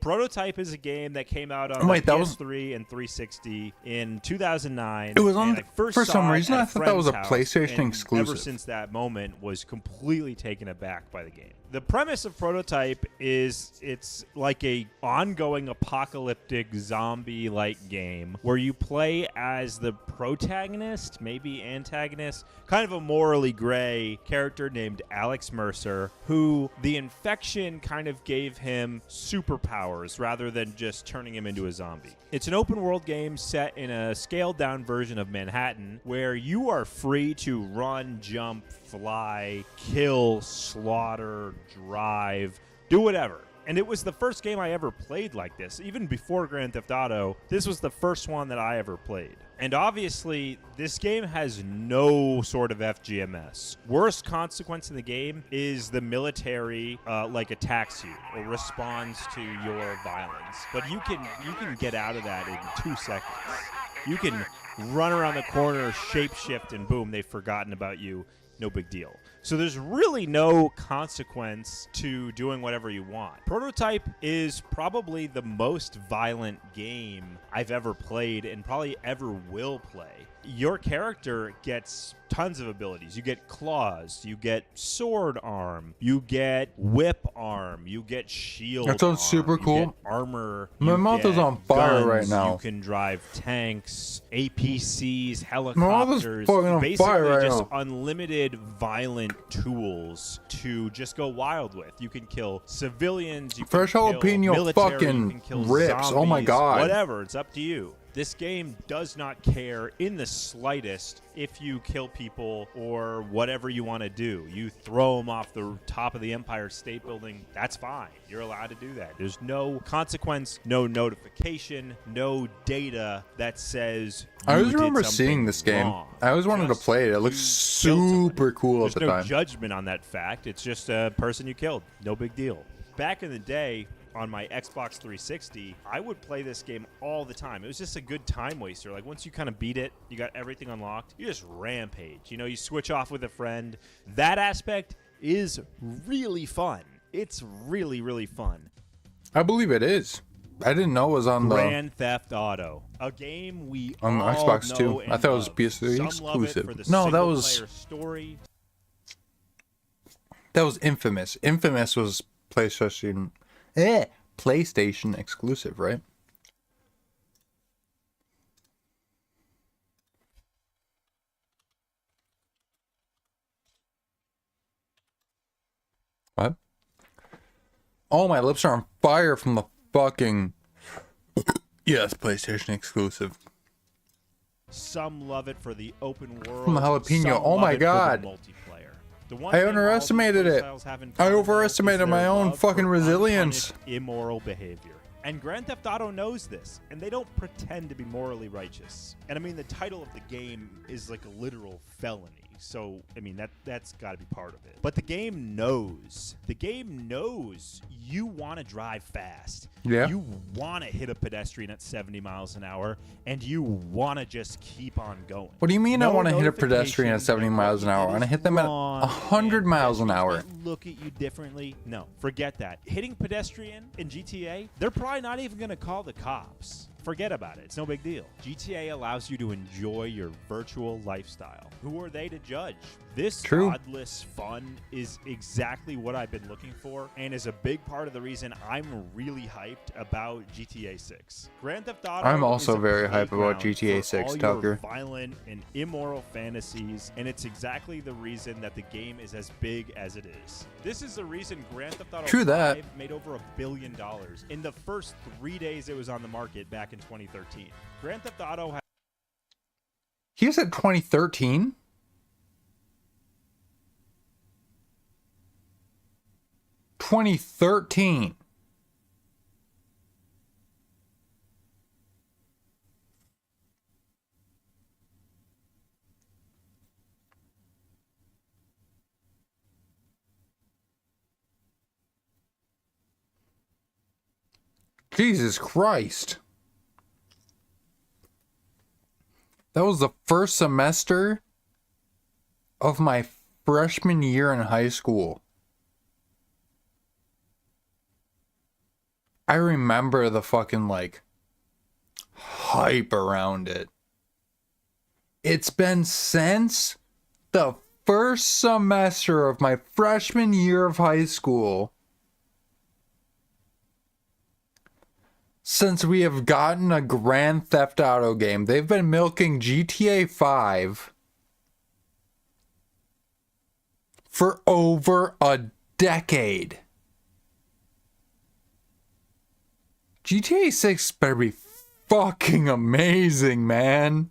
Prototype is a game that came out on Wait, the that was- PS3 and 360 in 2009. It was on and the- I first for some saw it reason, at I thought that was a friend's house, PlayStation and exclusive. Ever since that moment, was completely taken aback by the game. The premise of Prototype is it's like a ongoing apocalyptic zombie-like game where you play as the protagonist, maybe antagonist, kind of a morally gray character named Alex Mercer, who the infection kind of gave him superpowers rather than just turning him into a zombie. It's an open-world game set in a scaled-down version of Manhattan where you are free to run, jump, fly, kill, slaughter, drive, do whatever. And it was the first game I ever played like this. Even before Grand Theft Auto, this was the first one that I ever played. And obviously, this game has no sort of FGMS. Worst consequence in the game is the military attacks you or responds to your violence. But you can get out of that in 2 seconds. You can run around the corner, shapeshift, and boom, they've forgotten about you. No big deal. So there's really no consequence to doing whatever you want. Prototype is probably the most violent game I've ever played and probably ever will play. Your character gets tons of abilities. You get claws, you get sword arm, you get whip arm, you get shield That sounds super cool. You get armor. My you mouth get is on fire guns, right now. You can drive tanks, APCs, mouth is helicopters. fucking on Basically fire right just now. unlimited violent tools to just go wild with. You can kill civilians, you Fresh can kill jalapeno military, fucking you can kill rips. Oh my zombies, God. whatever, it's up to you. This game does not care in the slightest if you kill people or whatever you want to do. You throw them off the top of the Empire State Building, that's fine. You're allowed to do that. There's no consequence, no notification, no data that says I you always remember did seeing something this game. wrong. I always wanted to Just play it. It looks you killed somebody. super cool There's at the no time. judgment on that fact. It's just a person you killed. No big deal. Back in the day, on my Xbox 360, I would play this game all the time. It was just a good time waster. Like, once you kind of beat it, you got everything unlocked, you just rampage. You know, you switch off with a friend. That aspect is really fun. It's really, really fun. I believe it is. I didn't know it was on the Grand Theft Auto, a game we on the all Xbox know too. and I thought it was love. PS3 Some love it exclusive. for the No, that single-player was story. Infamous. Infamous was PlayStation exclusive, right? What? Oh, my lips are on fire from the fucking... Yes, PlayStation exclusive. Some love it for the open world. From the jalapeno. Some Oh love my it for the God. multiplayer. The one I thing all these underestimated it. playstyles have in I common, though, overestimated is my their own love fucking for resilience. unpunished, immoral behavior. And Grand Theft Auto knows this, and they don't pretend to be morally righteous. And I mean, the title of the game is like a literal felony. So, I mean, that's got to be part of it. But the game knows. The game knows you want to drive fast. Yeah. You want to hit a pedestrian at 70 miles an hour, and you want to just keep on going. What do you mean I No want to hit a pedestrian at 70 notification, miles an hour? I want to hit them at wrong, 100 and miles an hour. pedestrians might look at you differently. No, forget that. Hitting pedestrian in GTA, they're probably not even going to call the cops. Forget about it. It's no big deal. GTA allows you to enjoy your virtual lifestyle. Who are they to judge? This True. godless fun is exactly what I've been looking for and is a big part of the reason I'm really hyped about GTA 6. Grand Theft Auto I'm also is a very hyped about playground GTA for 6, all Tucker. your violent and immoral fantasies, and it's exactly the reason that the game is as big as it is. This is the reason Grand Theft Auto True that. 5 made over $1 billion in the first 3 days it was on the market back in 2013. Grand Theft Auto has He said 2013? "2013. Jesus Christ. That was the first semester of my freshman year in high school. I remember the fucking, like, hype around it. It's been since the first semester of my freshman year of high school since we have gotten a Grand Theft Auto game. They've been milking GTA 5 for over a decade. GTA 6 better be fucking amazing, man.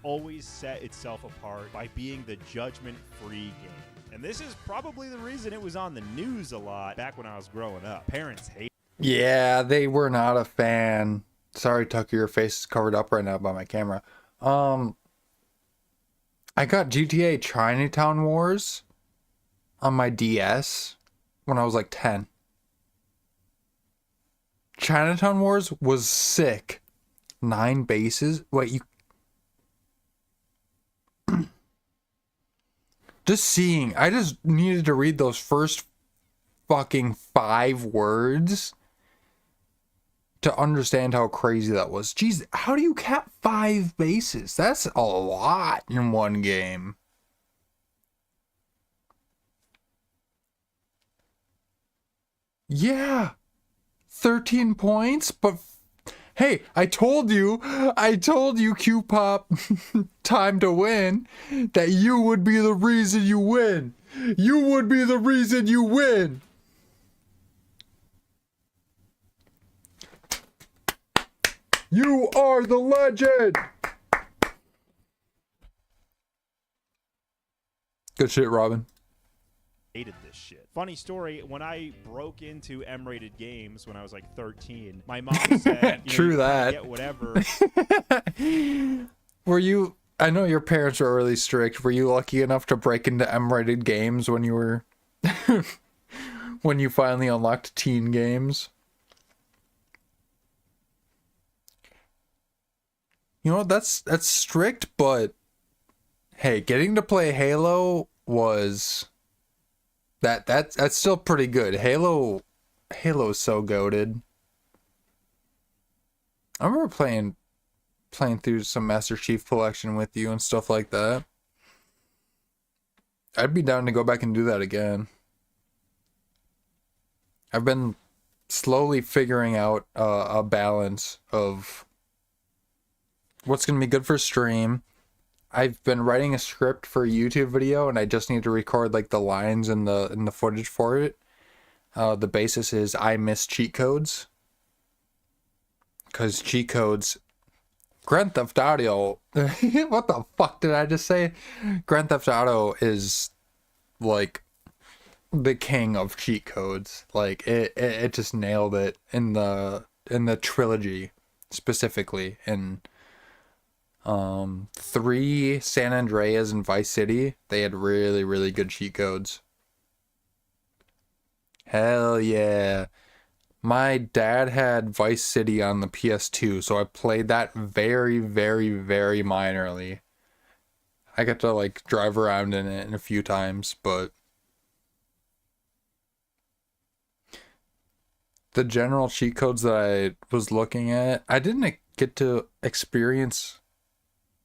always set itself apart by being the judgment-free game. And this is probably the reason it was on the news a lot back when I was growing up. Parents hate Yeah, they were not a fan. Sorry, Tucker, your face is covered up right now by my camera. I got GTA Chinatown Wars on my DS when I was like 10. Chinatown Wars was sick. 9 bases? Wait, you... Just seeing, I just needed to read those first fucking 5 words to understand how crazy that was. Jeez, how do you cap 5 bases? That's a lot in one game. Yeah. 13 points, but hey, I told you, Q-Pop, time to win, that you would be the reason you win. You would be the reason you win. You are the legend. Good shit, Robin. Hated this shit. Funny story, when I broke into M-rated games when I was like 13, my mom said, True you that. get whatever. Were you, I know your parents were really strict. Were you lucky enough to break into M-rated games when you were, when you finally unlocked teen games? You know, that's strict, but hey, getting to play Halo was that's still pretty good. Halo's so goated. I remember playing through some Master Chief Collection with you and stuff like that. I'd be down to go back and do that again. I've been slowly figuring out a balance of what's going to be good for stream. I've been writing a script for a YouTube video, and I just need to record like the lines and the footage for it. The basis is I miss cheat codes, because cheat codes. Grand Theft Auto. What the fuck did I just say? Grand Theft Auto is like the king of cheat codes. Like it just nailed it in the trilogy specifically. And 3, San Andreas and Vice City, they had really, really good cheat codes. Hell yeah. My dad had Vice City on the PS2, so I played that very, very, very minorly. I got to like drive around in it a few times, but the general cheat codes that I was looking at, I didn't get to experience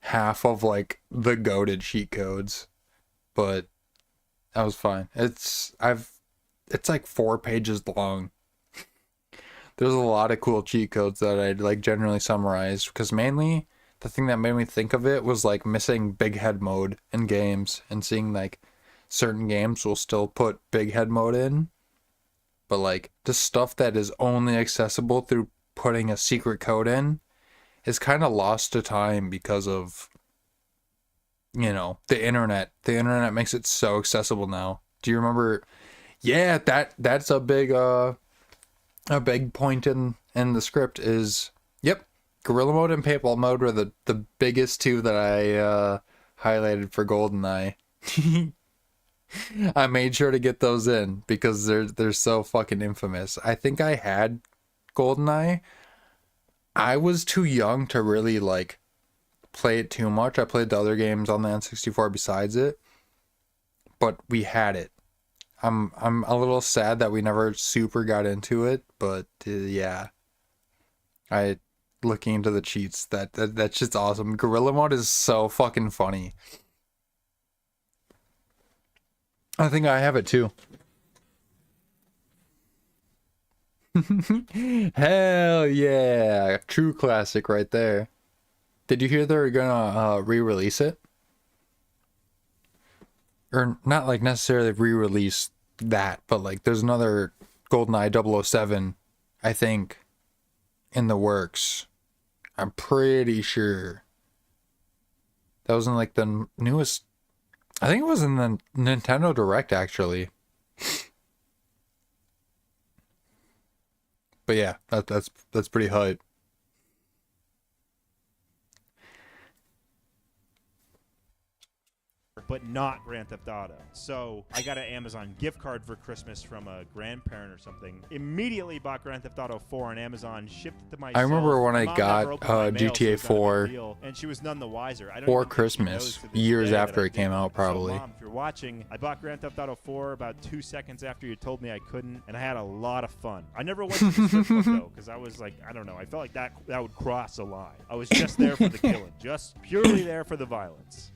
half of like the goated cheat codes, but that was fine. It's like 4 pages long. There's a lot of cool cheat codes that I'd like generally summarize, because mainly the thing that made me think of it was like missing big head mode in games, and seeing like certain games will still put big head mode in, but like the stuff that is only accessible through putting a secret code in is kind of lost to time because of, you know, the internet. The internet makes it so accessible now. Do you remember? Yeah, that's a big point in the script is, yep, Gorilla Mode and Paintball Mode were the biggest 2 that I highlighted for GoldenEye. I made sure to get those in because they're so fucking infamous. I think I had GoldenEye. I was too young to really like play it too much. I played the other games on the N64 besides it, but we had it. I'm a little sad that we never super got into it, but yeah. Looking into the cheats, that's just awesome. Gorilla Mode is so fucking funny. I think I have it too. Hell yeah, true classic right there. Did you hear they're gonna re-release it? Or not like necessarily re-release that, but like there's another GoldenEye 007, I think, in the works. I'm pretty sure. That was in like the newest, I think it was in the Nintendo Direct actually. But yeah, that's pretty hype. but not Grand Theft Auto. So I got an Amazon gift card for Christmas from a grandparent or something. Immediately bought Grand Theft Auto 4 on Amazon, shipped it to myself. I remember when I Mom got never opened my mail, so it GTA was not a big 4 deal, and she was none the wiser. I don't for even think she knows Christmas, to this years day that after I it came did. out, probably. So, Mom, if you're watching, I bought Grand Theft Auto 4 about 2 seconds after you told me I couldn't, and I had a lot of fun. I never went to the strip club, though, because I was like, I don't know, I felt like that would cross a line. I was just there for the killing, just purely there for the violence.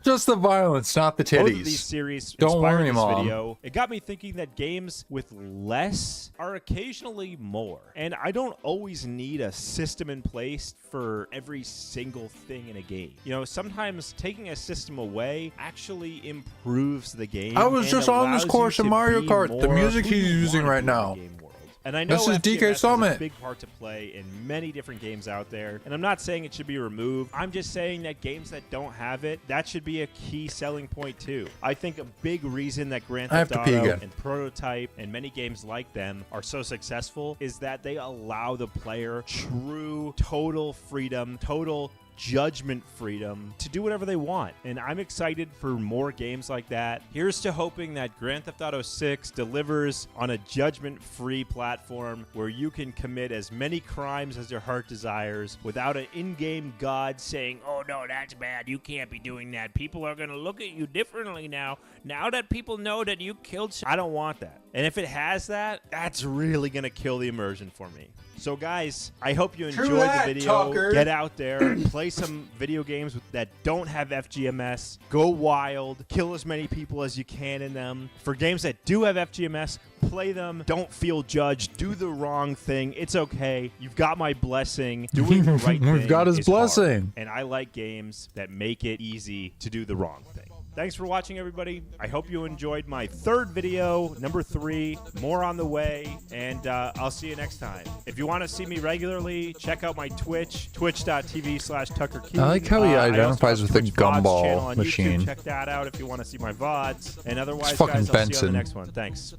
Just the violence, not the titties. Both of these series Don't inspired worry, this Mom. video. It got me thinking that games with less are occasionally more. And I don't always need a system in place for every single thing in a game. You know, sometimes taking a system away actually improves the game. I was and just on this allows course you in to Mario be Kart. The more music who he's you using wanna right be in the now. game world. And I know This is DK FGMS has a Summit. big part to play in many different games out there. And I'm not saying it should be removed. I'm just saying that games that don't have it, that should be a key selling point too. I think a big reason that Grand I have Theft to pee Auto again. and Prototype and many games like them are so successful is that they allow the player true, total freedom, total judgment freedom to do whatever they want. And I'm excited for more games like that. Here's to hoping that Grand Theft Auto 6 delivers on a judgment-free platform where you can commit as many crimes as your heart desires without an in-game god saying, oh no, that's bad, you can't be doing that, people are going to look at you differently now that people know that you killed I don't want that. And if it has that, that's really going to kill the immersion for me. So guys, I hope you enjoyed the video. Tucker. Get out there, play some video games that don't have FGMS. Go wild, kill as many people as you can in them. For games that do have FGMS, play them. Don't feel judged. Do the wrong thing. It's okay. You've got my blessing. Doing the right thing. We've got his is hard. blessing. And I like games that make it easy to do the wrong thing. Thanks for watching, everybody. I hope you enjoyed my third video, number 3. More on the way, and I'll see you next time. If you want to see me regularly, check out my Twitch, twitch.tv/TuckerKey. I like how he I also identifies have with the Twitch VODs gumball channel on machine. YouTube. Check that out if you want to see my VODs. And otherwise, It's fucking guys, I'll see you on Benson. the next one. Thanks.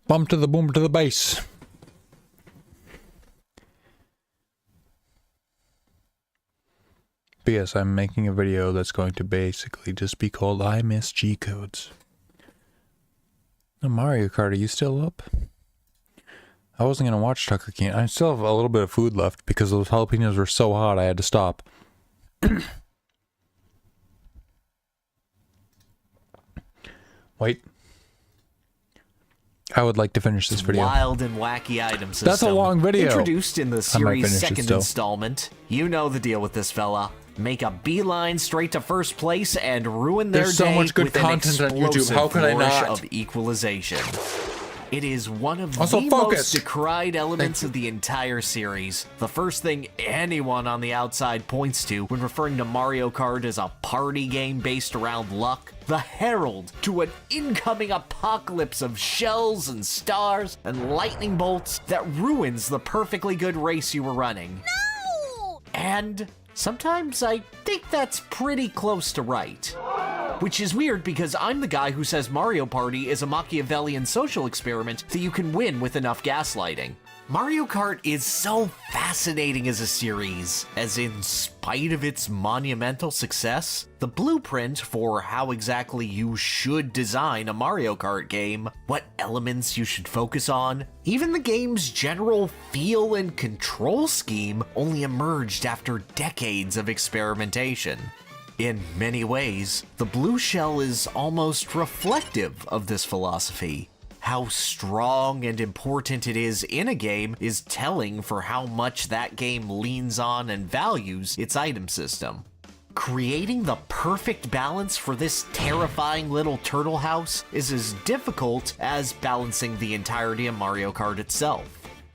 Bump to the boom to the bass. But yes, I'm making a video that's going to basically just be called I Miss G Codes. Now, Mario Kart, are you still up? I wasn't going to watch Tucker Keen. I still have a little bit of food left because those jalapenos were so hot I had to stop. Wait. I would like to finish this video. Wild and wacky item system. That's a long video. Introduced in the I might series' finish it second still. installment. You know the deal with this fella. Make a beeline straight to first place and ruin their There's so day much good with an content on YouTube. explosive How could I flourish not? of equalization. It is one of Also, the focus. most decried elements of the entire series. The first thing anyone on the outside points to when referring to Mario Kart as a party game based around luck, the herald to an incoming apocalypse of shells and stars and lightning bolts that ruins the perfectly good race you were running. No! And sometimes I think that's pretty close to right. Which is weird because I'm the guy who says Mario Party is a Machiavellian social experiment that you can win with enough gaslighting. Mario Kart is so fascinating as a series, as in spite of its monumental success, the blueprint for how exactly you should design a Mario Kart game, what elements you should focus on, even the game's general feel and control scheme only emerged after decades of experimentation. In many ways, the blue shell is almost reflective of this philosophy. How strong and important it is in a game is telling for how much that game leans on and values its item system. Creating the perfect balance for this terrifying little turtle house is as difficult as balancing the entirety of Mario Kart itself.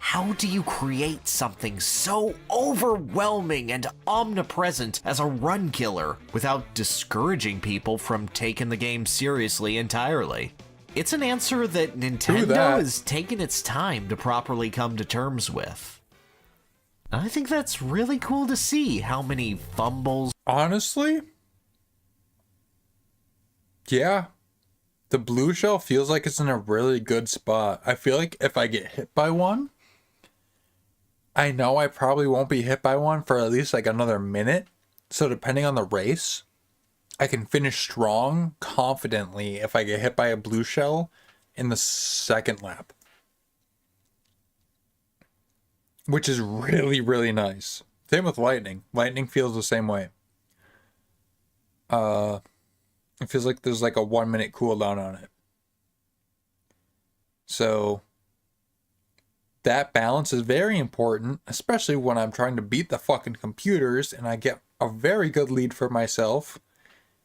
How do you create something so overwhelming and omnipresent as a run killer without discouraging people from taking the game seriously entirely? It's an answer that Nintendo has taken its time to properly come to terms with. I think that's really cool to see how many fumbles. Honestly? Yeah. The blue shell feels like it's in a really good spot. I feel like if I get hit by one, I know I probably won't be hit by one for at least like another minute. So depending on the race, I can finish strong confidently if I get hit by a blue shell in the second lap. Which is really, really nice. Same with lightning. Lightning feels the same way. It feels like there's like a 1 minute cooldown on it. So that balance is very important, especially when I'm trying to beat the fucking computers and I get a very good lead for myself.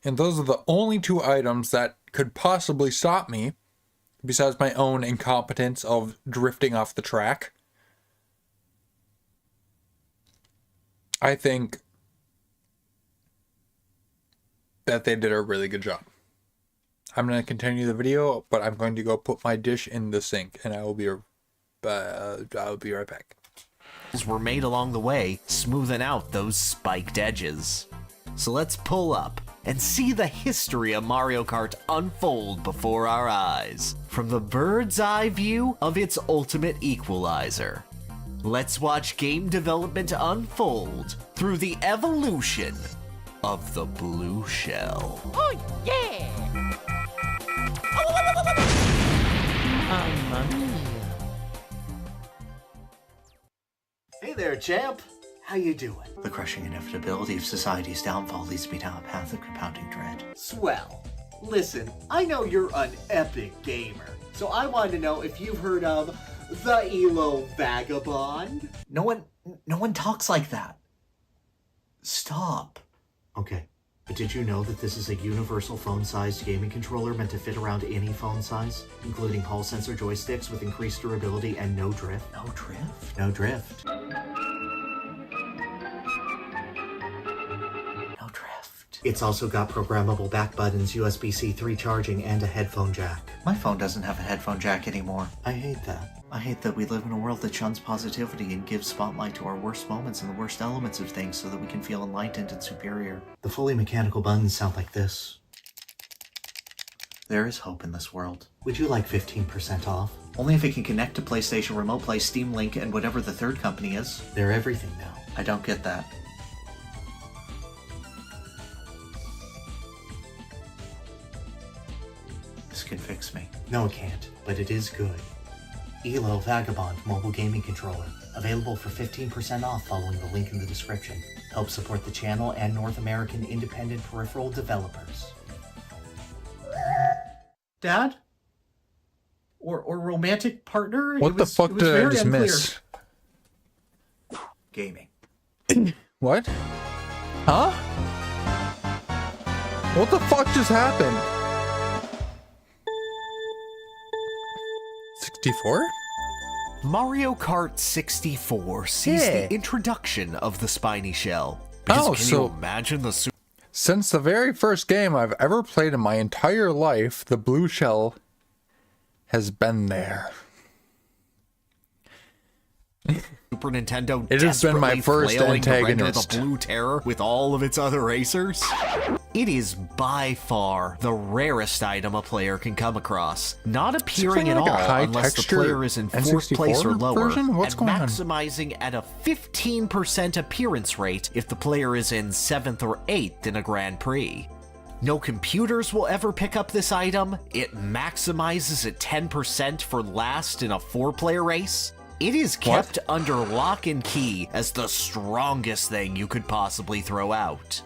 And those are the only two items that could possibly stop me, besides my own incompetence of drifting off the track. I think that they did a really good job. I'm going to continue the video, but I'm going to go put my dish in the sink, and I'll be right back. Were made along the way, smoothing out those spiked edges. So let's pull up and see the history of Mario Kart unfold before our eyes, from the bird's eye view of its ultimate equalizer. Let's watch game development unfold through the evolution of the blue shell. Oh, yeah! Hey there, champ. How you doing? The crushing inevitability of society's downfall leads me down a path of compounding dread. Swell. Listen, I know you're an epic gamer, so I wanted to know if you've heard of the Elo Vagabond. No one talks like that. Stop. Okay, but did you know that this is a universal phone-sized gaming controller meant to fit around any phone size, including Hall sensor joysticks with increased durability and no drift? No drift? No drift. No drift. It's also got programmable back buttons, USB-C 3 charging, and a headphone jack. My phone doesn't have a headphone jack anymore. I hate that. I hate that we live in a world that shuns positivity and gives spotlight to our worst moments and the worst elements of things so that we can feel enlightened and superior. The fully mechanical buttons sound like this. There is hope in this world. Would you like 15% off? Only if it can connect to PlayStation Remote Play, Steam Link, and whatever the third company is. They're everything now. I don't get that. This can fix me. No, it can't, but it is good. Elo Vagabond Mobile Gaming Controller. Available for 15% off following the link in the description. Help support the channel and North American independent peripheral developers. Dad? Or romantic partner? What the fuck did I just miss? Gaming. What? Huh? What the fuck just happened? 64? Mario Kart 64 sees Yeah. the introduction of the spiny shell. Because can so- you imagine the Since the very first game I've ever played in my entire life, the blue shell has been there. Super Nintendo It has been my desperately first flailing to render antagonist. the Blue Terror with all of its other racers? It is by far the rarest item a player can come across, not appearing at like a all high unless the texture player is in fourth place or N64 lower, version? What's and going on? maximizing at a 15% appearance rate if the player is in 7th or 8th in a Grand Prix. No computers will ever pick up this item. It maximizes at 10% for last in a 4-player race. It is kept under lock and key as the strongest thing you could possibly throw out.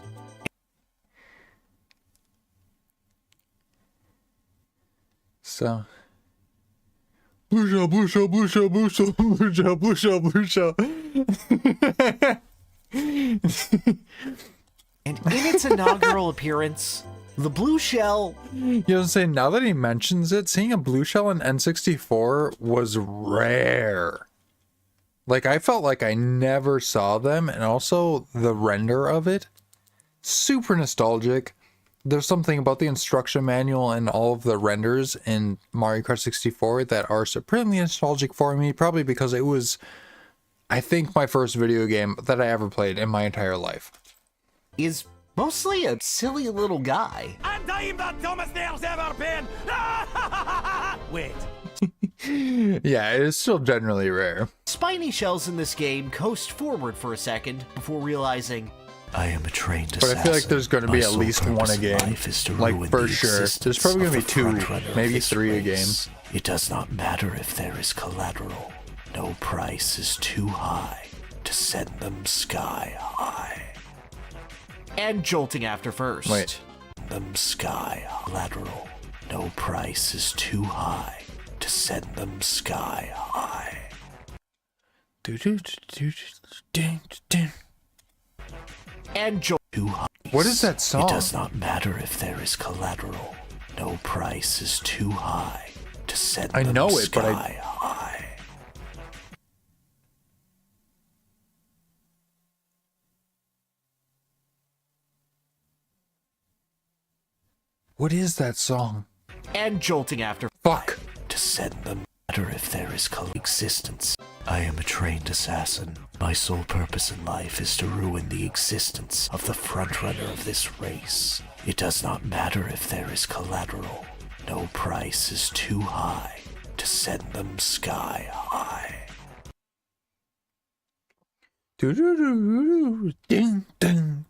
So, blue shell, blue shell, blue shell, blue shell, blue shell, blue shell, blue shell. And in its inaugural appearance, the blue shell... You know what I'm saying? Now that he mentions it, seeing a blue shell in N64 was rare. Like, I felt like I never saw them, and also the render of it, super nostalgic. There's something about the instruction manual and all of the renders in Mario Kart 64 that are supremely nostalgic for me, probably because it was, I think, my first video game that I ever played in my entire life. is mostly a silly little guy. I'm I'm the dumbest there's ever been! Wait. Yeah, it is still generally rare. Spiny shells in this game coast forward for a second before realizing, I am a trained But assassin. I feel like there's going to be My at sole least one purpose a in game. life is to Like, ruin for the sure. There's existence probably of going to the be two, frontrunner of maybe this three a race. game. It does not matter if there is collateral. No price is too high to send them sky high. And jolting after first. Wait. Them sky lateral. No price is too high to send them sky high. And jolt too high. What is that song? It does not matter if there is collateral. No price is too high to send I them know it, but sky high. What is that song? And jolting after Fuck. to send them matter if there is existence. I am a trained assassin. My sole purpose in life is to ruin the existence of the frontrunner of this race. It does not matter if there is collateral. No price is too high to send them sky high. Ding, ding.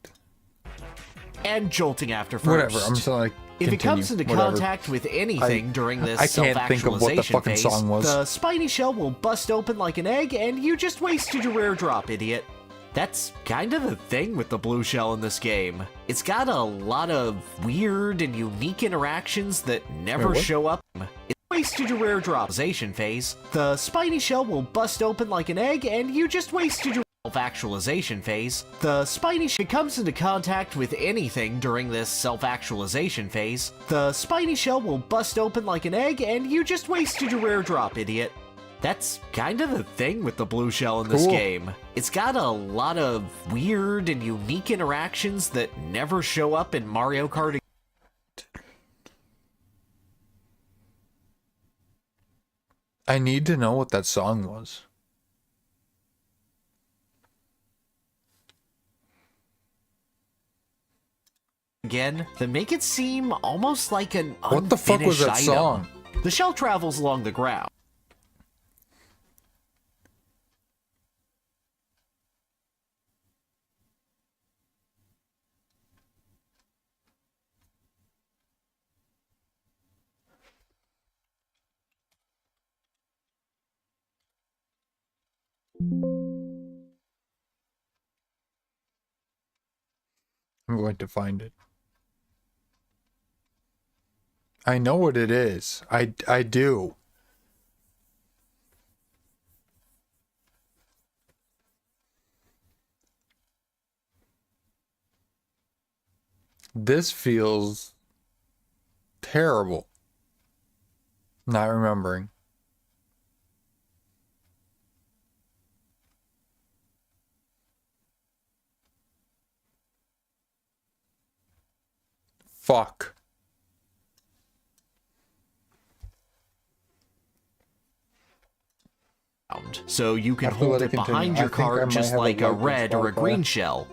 And jolting after first. Whatever, I'm just like. If it comes into Whatever. contact with anything during this I can't think of what the self-actualization fucking phase, song was. the spiny shell will bust open like an egg, and you just wasted your rare drop, idiot. That's kind of the thing with the blue shell in this game. It's got a lot of weird and unique interactions that never Wait, what? show up. It's wasted your rare dropization phase. The spiny shell will bust open like an egg, and you just wasted your self-actualization phase. The spiny shell comes into contact with anything during this self-actualization phase. The spiny shell will bust open like an egg, and you just wasted your rare drop, idiot. That's kind of the thing with the blue shell in this Cool. game. It's got a lot of weird and unique interactions that never show up in Mario Kart. I need to know what that song was. Again, that make it seem almost like an What the fuck was that unfinished song? item. The shell travels along the ground. I'm going to find it. I know what it is. I do. This feels terrible. Not remembering. Fuck. So you can Have to let hold it it continue. behind I your think I cart might just have a like a like red or a Spotify. green shell.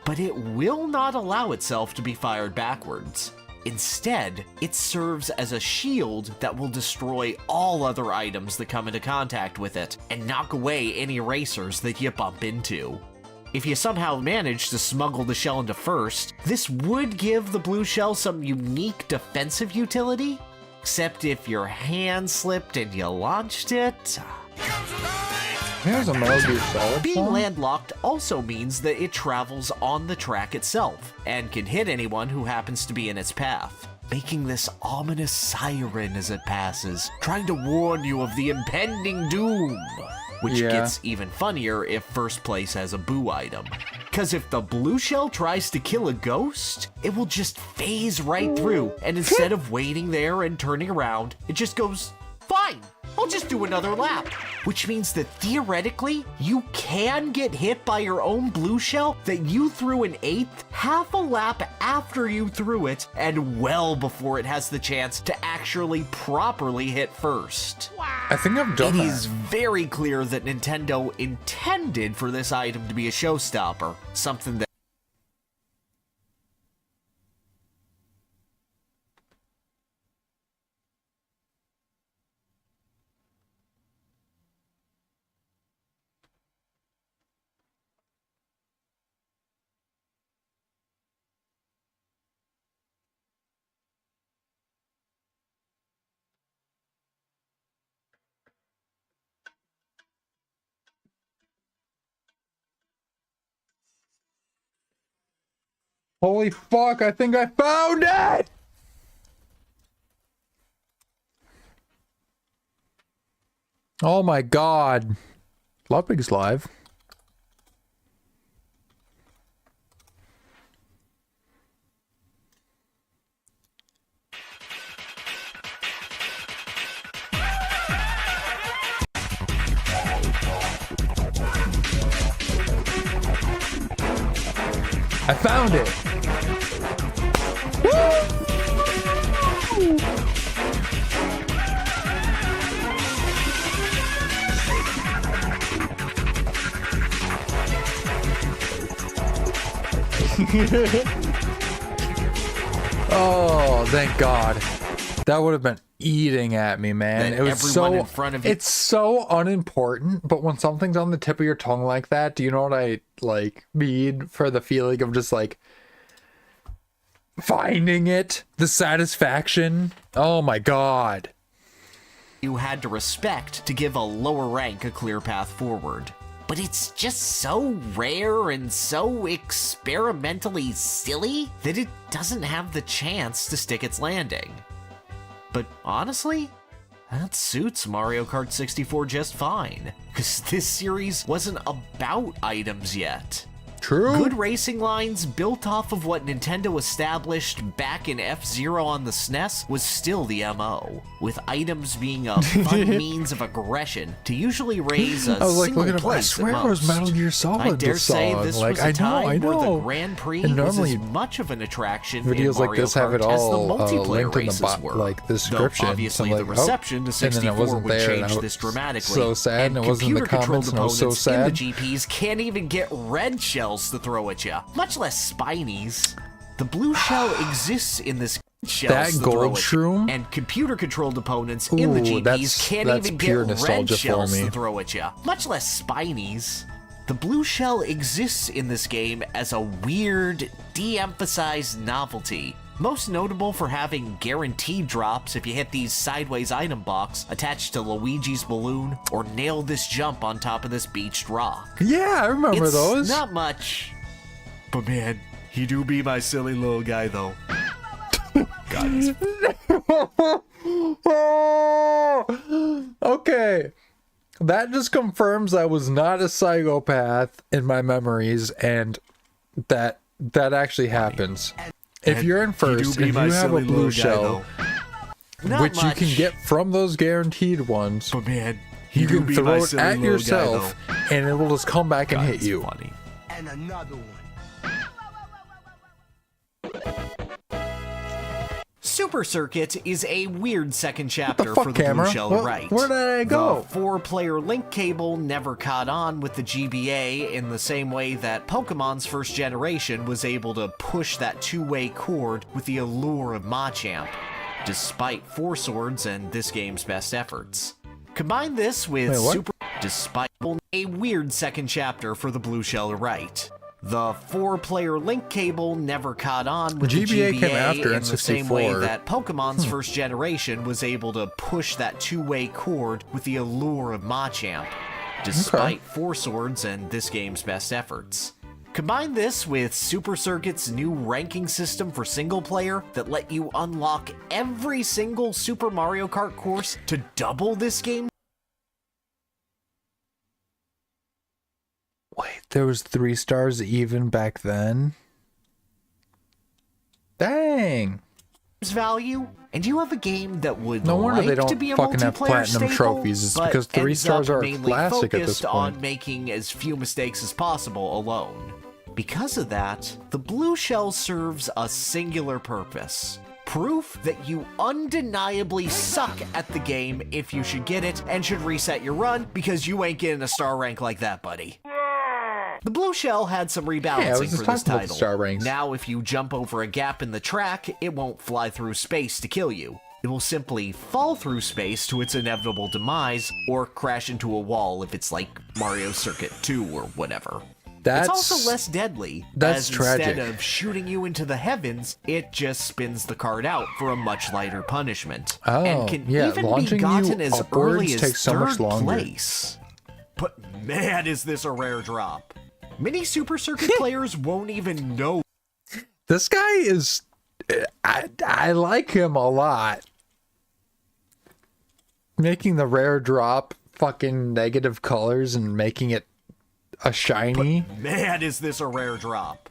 But it will not allow itself to be fired backwards. Instead, it serves as a shield that will destroy all other items that come into contact with it, and knock away any racers that you bump into. If you somehow manage to smuggle the shell into first, this would give the blue shell some unique defensive utility. Except if your hand slipped and you launched it. There's a Metal Gear Solid Being song? landlocked also means that it travels on the track itself, and can hit anyone who happens to be in its path, making this ominous siren as it passes, trying to warn you of the impending doom. Which Yeah. gets even funnier if first place has a boo item. Cause if the blue shell tries to kill a ghost, it will just phase right through, and instead of waiting there and turning around, it just goes, fine, I'll just do another lap. Which means that theoretically, you can get hit by your own blue shell that you threw an eighth half a lap after you threw it, and well before it has the chance to actually properly hit first. I think I've done It that. is very clear that Nintendo intended for this item to be a showstopper, something that Holy fuck, I think I found it! Oh my god. Ludwig's live. I found it! Oh, thank God. That would have been eating at me, man. Then It was everyone so in front of you- it's so unimportant, but when something's on the tip of your tongue like that, do you know what I like mean for the feeling of just like finding it, the satisfaction? Oh my God. You had to respect to give a lower rank a clear path forward. But it's just so rare and so experimentally silly that it doesn't have the chance to stick its landing. But honestly, that suits Mario Kart 64 just fine, because this series wasn't about items yet. True. Good racing lines built off of what Nintendo established back in F-Zero on the SNES was still the MO, with items being a fun means of aggression to usually raise a I was like single looking at, I place swear at it was most. Metal Gear Solid. I dare the say song. this Like, was a time I know. where the Grand Prix And was normally as much of an attraction videos in like Mario this have it Kart as the all multiplayer linked in the races were. like the description. Though obviously So the I'm like, reception to and then it 64 wasn't would there, and change I this was dramatically. so sad, and it wasn't in the computer-controlled comments, and I was so opponents in the sad. GPs can't even get red shells to throw at you, much less spinies. The blue shell exists in this shells That to gold throw at you, shroom? and computer-controlled opponents in the Ooh, GPs can't that's even pure get red nostalgia for shells me. to throw at you, much less spinies. The blue shell exists in this game as a weird, de-emphasized novelty, most notable for having guaranteed drops if you hit these sideways item box attached to Luigi's balloon or nail this jump on top of this beached rock. Yeah, I remember It's those. not much, but man, he do be my silly little guy though. God, he's Okay. That just confirms I was not a psychopath in my memories, and that actually happens. If you're in first and you have a blue shell, Not which you can much, get from those guaranteed ones, but man, he you do can be throw my it silly at little yourself, guy, and it will just come back and though. hit God, you. it's funny. And another one. Super Circuit is a weird second chapter fuck, for the camera? Blue Shell What- right. where did I go? The 4-player link cable never caught on with the GBA in the same way that Pokemon's first generation was able to push that two-way cord with the allure of Machamp, despite Four Swords and this game's best efforts. Combine this with Wait, what? Super... Despite a weird second chapter for the Blue Shell right. The 4-player link cable never caught on with GBA the came GBA after in the same way N64. that Pokemon's first generation was able to push that two-way cord with the allure of Machamp, despite Four Swords and this game's best efforts. Combine this with Super Circuit's new ranking system for single player that let you unlock every single Super Mario Kart course to double this game. Wait, there was 3 stars even back then? Dang. Value, and you have a game that would No wonder like they don't to be a fucking have multiplayer platinum staple, trophies. It's but because 3 ends stars up are a mainly classic at this focused on point. making as few mistakes as possible alone. Because of that, the blue shell serves a singular purpose. Proof that you undeniably suck at the game if you should get it and should reset your run because you ain't getting a star rank like that, buddy. The blue shell had some Yeah, I was rebalancing just for this talking about the title. star ranks. Now if you jump over a gap in the track, it won't fly through space to kill you. It will simply fall through space to its inevitable demise, or crash into a wall if it's like Mario Circuit 2 or whatever. That's It's also less deadly, that's as tragic. instead of shooting you into the heavens, it just spins the card out for a much lighter punishment. Oh, and can yeah, even be launching you gotten as upwards early as takes so much third longer. place. But man, is this a rare drop. Many Super Circuit players won't even know. This guy is... I like him a lot. Making the rare drop fucking negative colors and making it a shiny. Man, is this a rare drop.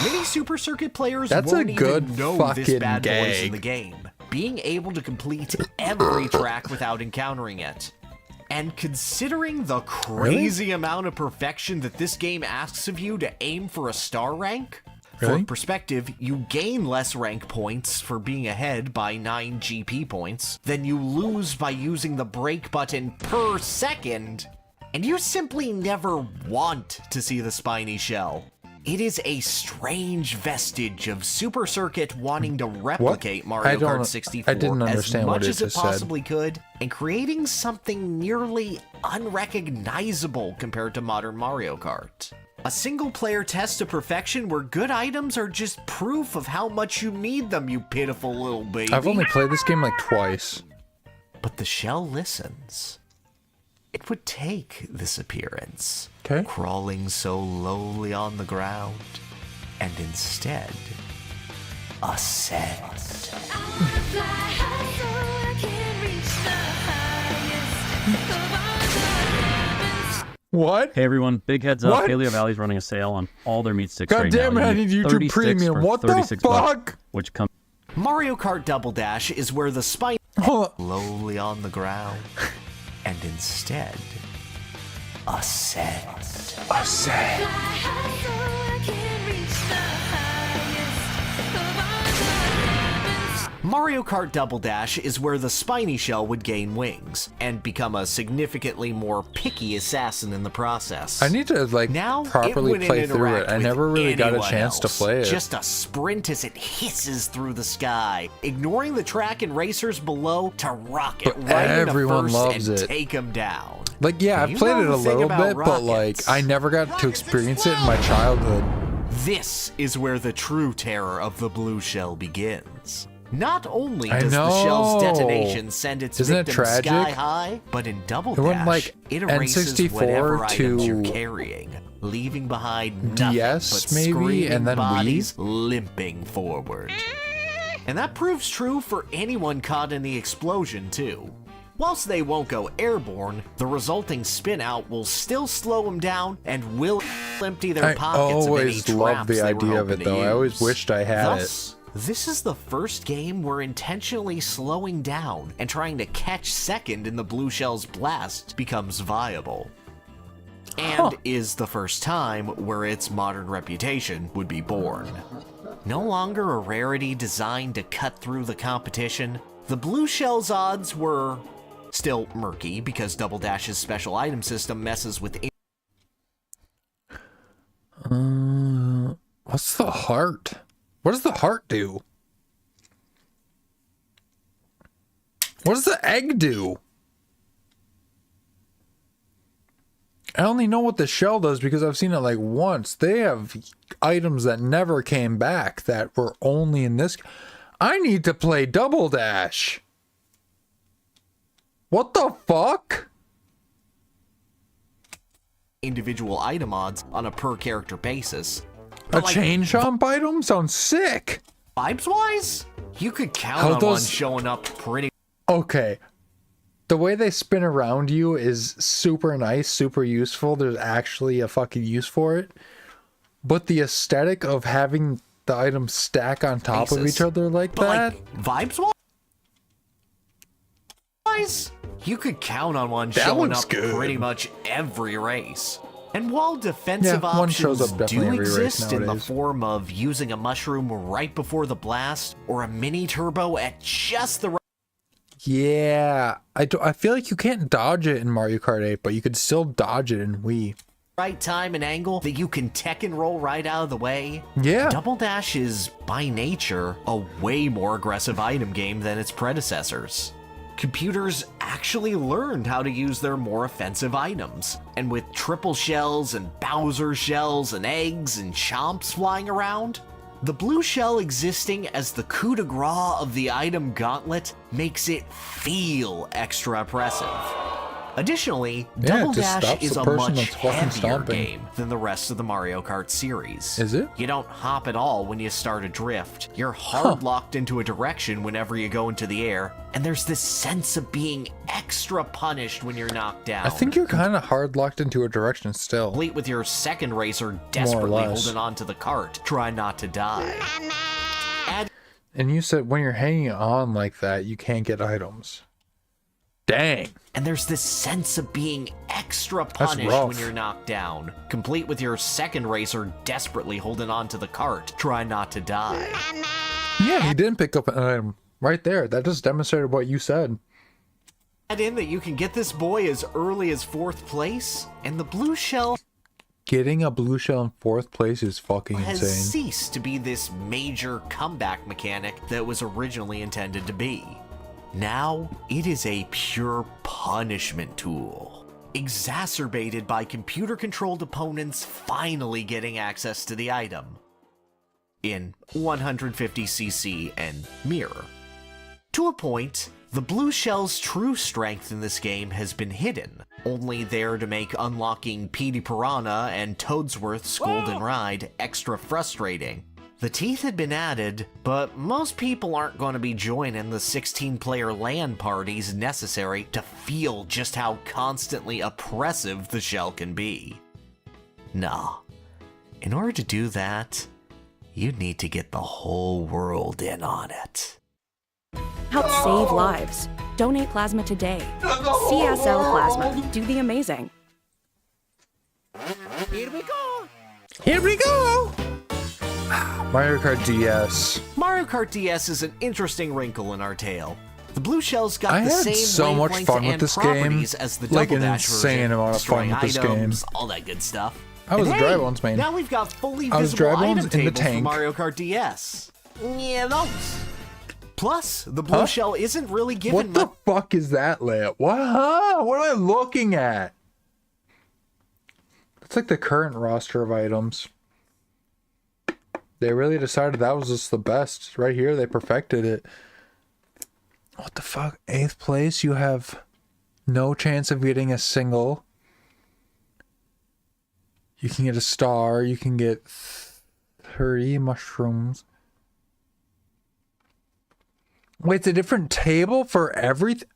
Many Super Circuit players That's won't a good even know this fucking bad boy's in gag. the game. Being able to complete every track without encountering it. And considering the crazy amount of perfection that this game asks of you to aim for a star rank, Really? for perspective, you gain less rank points for being ahead by 9 GP points than you lose by using the break button per second, and you simply never want to see the spiny shell. It is a strange vestige of Super Circuit wanting to replicate Mario Kart 64 I didn't as understand much what it as it just said. possibly could, and creating something nearly unrecognizable compared to modern Mario Kart. A single-player test of perfection where good items are just proof of how much you need them, you pitiful little baby. I've only played this game like twice. But the shell listens. It would take this appearance, Okay. crawling so lowly on the ground, and instead, ascend. What? Hey everyone, big heads up, What? Paleo Valley's running a sale on all their meat sticks God right damn now. it, I You need get YouTube 30 sticks Premium. for What the 36 bucks, fuck? which comes Mario Kart Double Dash is where the spine Hold on. lowly on the ground, and instead, ascend. Ascend. Mario Kart Double Dash is where the spiny shell would gain wings, and become a significantly more picky assassin in the process. I need to like Now properly it wouldn't play through it. interact I with never really got a anyone chance to else. play it. Just a sprint as it hisses through the sky, ignoring the track and racers below to rocket But right everyone into first loves and it. take them down. Like, yeah, You I've played know it a the thing little about bit, but like, rockets. I never got to experience it in my childhood. This is where the true terror of the blue shell begins. Not only I does the shell's know. detonation send its Isn't it victim sky tragic? high, but in Double It went, Dash, like, it erases N64 whatever items you're to carrying, leaving behind nothing DS but maybe, screaming and then Wii? bodies limping forward. And that proves true for anyone caught in the explosion, too. Whilst they won't go airborne, the resulting spin out will still slow them down and will empty their I pockets of any always traps loved the they were idea of hoping it, to though. I always use. wished I had Thus, this is the first game where intentionally slowing down and trying to catch second in the blue shell's blast becomes viable. And is the first time where its modern reputation would be born. No longer a rarity designed to cut through the competition, the blue shell's odds were still murky because Double Dash's special item system messes with What's the heart? What does the heart do? What does the egg do? I only know what the shell does because I've seen it like once. They have items that never came back that were only in this. I need to play Double Dash. What the fuck? individual item odds on a per character basis. A chain chomp item sounds sick. Vibes wise, you could count How on those- one showing up pretty. Okay. The way they spin around you is super nice, super useful. There's actually a fucking use for it. But the aesthetic of having the items stack on top of basis. each other like But that. like vibes wise, you could count on one That showing looks up good. pretty much every race. And while defensive Yeah, one shows options up definitely do every race exist in the nowadays. form of using a mushroom right before the blast or a mini turbo at just the right Yeah, I feel like you can't dodge it in Mario Kart 8, but you could still dodge it in Wii. time and angle that you can tech and roll right out of the way. Yeah. Double Dash is, by nature, a way more aggressive item game than its predecessors. Computers actually learned how to use their more offensive items, and with triple shells and Bowser shells and eggs and chomps flying around, the blue shell existing as the coup de grace of the item gauntlet makes it feel extra oppressive. Additionally, Yeah, Double just Dash stops is the a person much that's fucking heavier stomping. game than the rest of the Mario Kart series. Is it? You don't hop at all when you start a drift. You're hard locked into a direction whenever you go into the air, and there's this sense of being extra punished when you're knocked down. I think you're kind of hard locked into a direction still. Complete with your second racer desperately less. holding on to the cart, try not to die. And you said when you're hanging on like that, you can't get items. Dang. And there's this sense of being extra punished rough. when you're knocked down. Complete with your second racer desperately holding on to the cart, try not to die. Yeah, he didn't pick up an item right there. That just demonstrated what you said. Add in that you can get this boy as early as 4th place, and the blue shell Getting a blue shell in 4th place is fucking has insane. ceased to be this major comeback mechanic that was originally intended to be. Now, it is a pure punishment tool, exacerbated by computer-controlled opponents finally getting access to the item in 150cc and mirror. To a point, the blue shell's true strength in this game has been hidden, only there to make unlocking Petey Piranha and Toadsworth's Golden Ride extra frustrating. The teeth had been added, but most people aren't going to be joining the 16-player LAN parties necessary to feel just how constantly oppressive the shell can be. Nah, in order to do that, you'd need to get the whole world in on it. Help save lives. Donate plasma today. CSL Plasma. Do the amazing. Here we go. Here we go! Mario Kart DS. Mario Kart DS is an interesting wrinkle in our tale. The blue shell's got I the had same so much wavelengths fun with and this game. properties as the Like Double an Dash insane version, amount of fun destroying with this items, game. all that good stuff. I was And a dry bones main. Now we've got fully I was visible dry bones item in the tables for tank. Mario Kart DS. Yeah, those. Plus, the blue shell isn't really given What the fuck is that, Leia? What? Huh? What am I looking at? It's like the current roster of items. They really decided that was just the best. Right here, they perfected it. What the fuck? 8th place, you have no chance of getting a single. You can get a star. You can get 30 mushrooms. Wait, it's a different table for everything?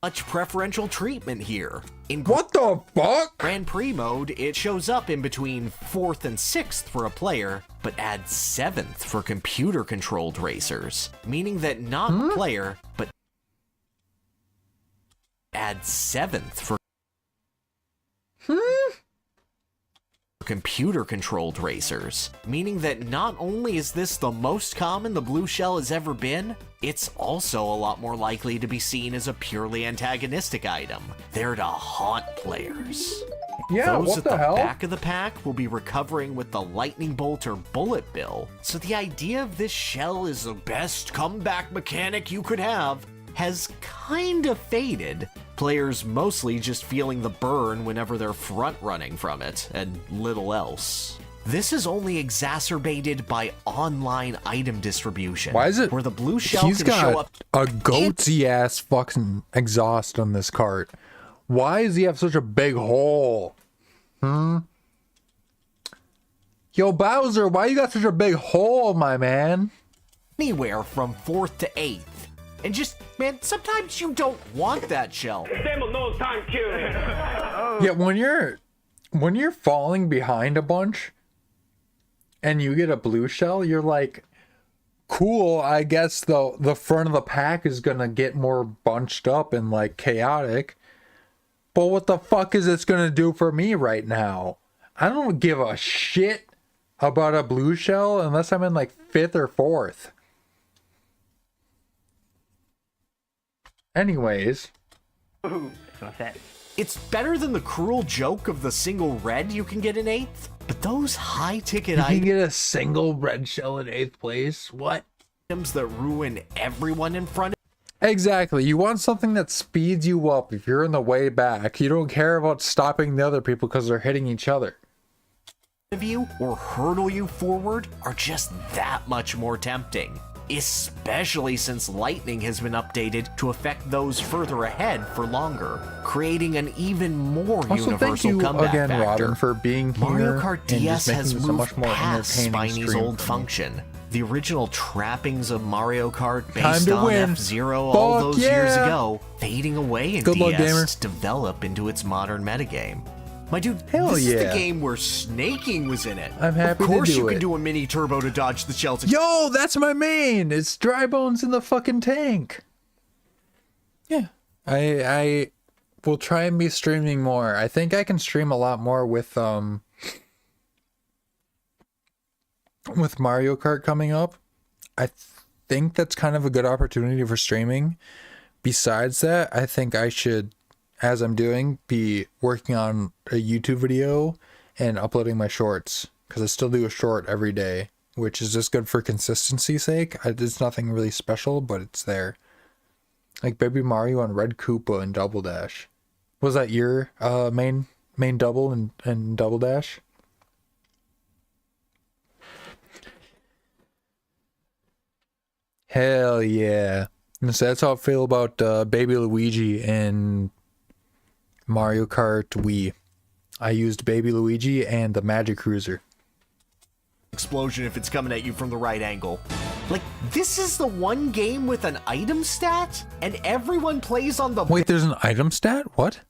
much preferential treatment here. In What the fuck? Grand Prix mode, it shows up in between 4th and 6th for a player, but adds 7th for computer-controlled racers, meaning that not a player, but adds 7th for computer-controlled racers, meaning that not only is this the most common the blue shell has ever been, it's also a lot more likely to be seen as a purely antagonistic item. There to haunt players. Yeah, Those what at the the hell? back of the pack will be recovering with the lightning bolt or bullet bill, so the idea of this shell is the best comeback mechanic you could have has kind of faded. Players mostly just feeling the burn whenever they're front running from it, and little else. This is only exacerbated by online item distribution. Why is it? Where the blue shell He's can show got up a goatsy ass fucking exhaust on this cart. Why does he have such a big hole? Yo, Bowser, why you got such a big hole, my man? anywhere from 4th to 8th. And just, man, sometimes you don't want that shell. Yeah, when you're falling behind a bunch and you get a blue shell, you're like, cool, I guess the front of the pack is gonna get more bunched up and like chaotic. But what the fuck is this gonna do for me right now? I don't give a shit about a blue shell unless I'm in like 5th or 4th. Anyways. It's better than the cruel joke of the single red you can get in 8th, but those high-ticket You can get a single red shell in 8th place? What? items that ruin everyone in front Exactly. You want something that speeds you up if you're in the way back. You don't care about stopping the other people because they're hitting each other. of you or hurdle you forward are just that much more tempting. especially since lightning has been updated to affect those further ahead for longer, creating an even more Also, thank universal you comeback again, factor. Robin, for being here Mario Kart and DS just making has this a moved much more past entertaining Spiney's stream old for me. function. The original trappings of Mario Kart Time based to on win. F-Zero all Fuck those years yeah. ago, fading away in Good luck, gamer. DS to develop into its modern metagame. My dude, Hell this is yeah. the game where snaking was in it. I'm happy Of to course do you can it. do a mini turbo to dodge the shells. Yo, that's my main. It's dry bones in the fucking tank. Yeah, I will try and be streaming more. I think I can stream a lot more with Mario Kart coming up. I think that's kind of a good opportunity for streaming. Besides that, I think I should, as I'm doing, be working on a YouTube video and uploading my shorts, because I still do a short every day, which is just good for consistency's sake. It's nothing really special, but it's there. Like Baby Mario and Red Koopa and Double Dash. Was that your main double and Double Dash? Hell yeah. And so that's how I feel about Baby Luigi and Mario Kart Wii. I used Baby Luigi and the Magic Cruiser. Explosion if it's coming at you from the right angle. Like, this is the one game with an item stat, and everyone plays on the Wait, there's an item stat? What?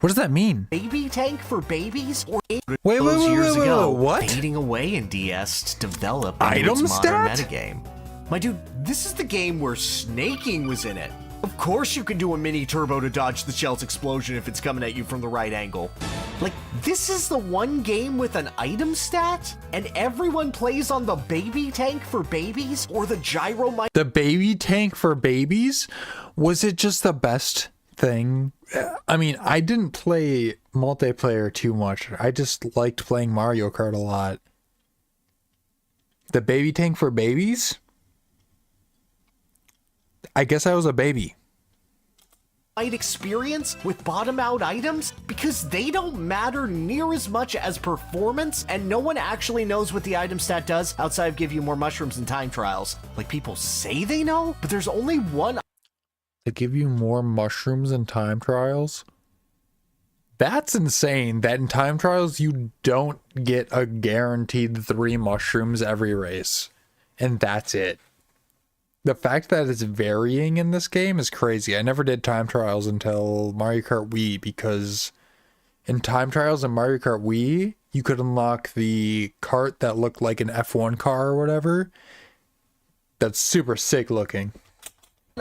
What does that mean? baby tank for babies? Or Wait, those years ago, what? fading away in DS to develop into Item its modern stat? metagame. My dude, this is the game where snaking was in it. Of course you can do a mini turbo to dodge the shell's explosion if it's coming at you from the right angle. Like, this is the one game with an item stat, and everyone plays on the baby tank for babies or the gyro The baby tank for babies? Was it just the best thing? I mean, I didn't play multiplayer too much. I just liked playing Mario Kart a lot. The baby tank for babies? I guess I was a baby. experience with bottom out items because they don't matter near as much as performance, and no one actually knows what the item stat does outside of give you more mushrooms and time trials. Like, people say they know, but there's only one. They give you more mushrooms and time trials? That's insane that in time trials you don't get a guaranteed 3 mushrooms every race. And that's it. The fact that it's varying in this game is crazy. I never did time trials until Mario Kart Wii, because in time trials in Mario Kart Wii, you could unlock the cart that looked like an F1 car or whatever. That's super sick looking.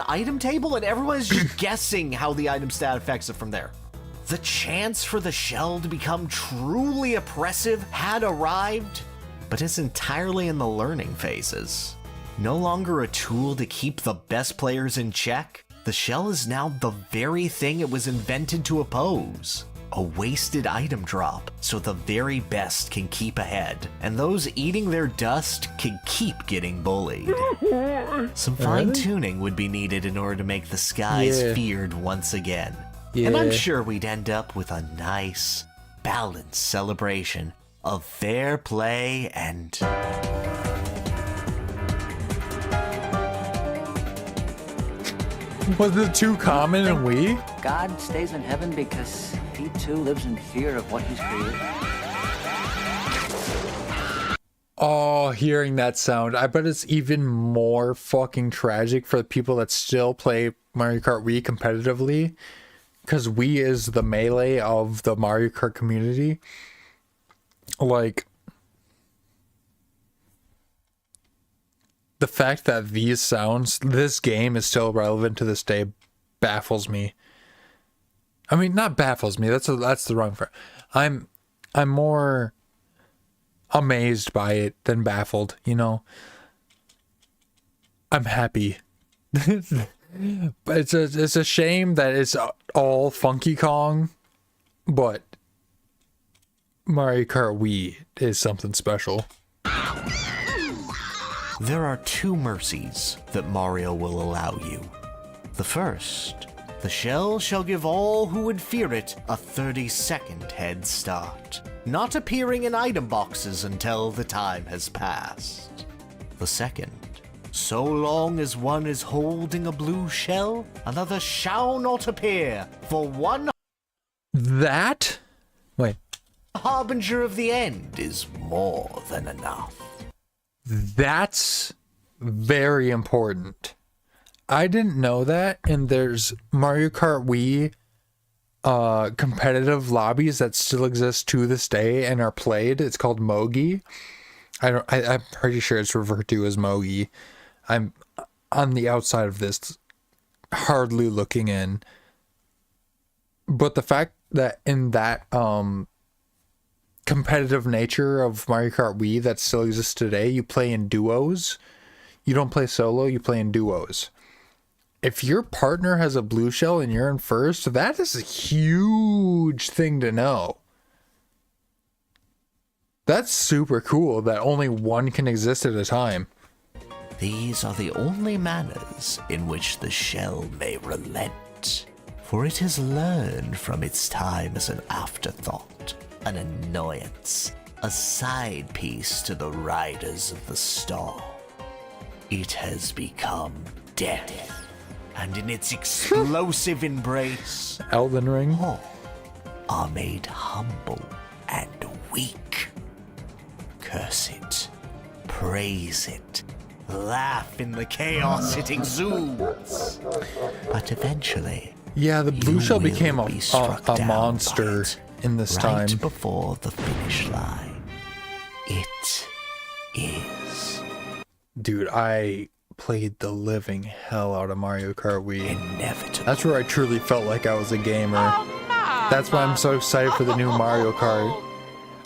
Item table, and everyone's just guessing how the item stat affects it from there. The chance for the shell to become truly oppressive had arrived, but it's entirely in the learning phases. No longer a tool to keep the best players in check, the shell is now the very thing it was invented to oppose. A wasted item drop, so the very best can keep ahead, and those eating their dust can keep getting bullied. Some fine-tuning would be needed in order to make the skies feared once again. And I'm sure we'd end up with a nice, balanced celebration of fair play and... Was it too common in Wii? God stays in heaven because he too lives in fear of what he's created. Oh, hearing that sound, I bet it's even more fucking tragic for the people that still play Mario Kart Wii competitively, because Wii is the melee of the Mario Kart community. Like, the fact that this game is still relevant to this day baffles me. I mean, not baffles me, that's the wrong phrase. I'm more amazed by it than baffled, you know. I'm happy. But it's a shame that it's all Funky Kong, but Mario Kart Wii is something special. There are 2 mercies that Mario will allow you. The first, the shell shall give all who would fear it a 30-second head start, not appearing in item boxes until the time has passed. The second, So long as one is holding a blue shell, another shall not appear. For one That? Wait. harbinger of the end is more than enough. That's very important. I didn't know that, and there's Mario Kart Wii competitive lobbies that still exist to this day and are played. It's called Mogi. I'm pretty sure it's referred to as Mogi. I'm on the outside of this, hardly looking in. But the fact that in that competitive nature of Mario Kart Wii that still exists today, you play in duos. You don't play solo, you play in duos. If your partner has a blue shell and you're in first, that is a huge thing to know. That's super cool that only one can exist at a time. These are the only manners in which the shell may relent, for it has learned from its time as an afterthought, an annoyance, a side piece to the riders of the star. It has become death, and in its explosive embrace, Elden Ring, all are made humble and weak. Curse it, praise it, laugh in the chaos it exudes. But eventually, yeah, the blue you shell will became be struck a down monster by it in this right time. before the finish line. It is Dude, I played the living hell out of Mario Kart Wii. inevitable. That's where I truly felt like I was a gamer. That's why I'm so excited for the new Mario Kart.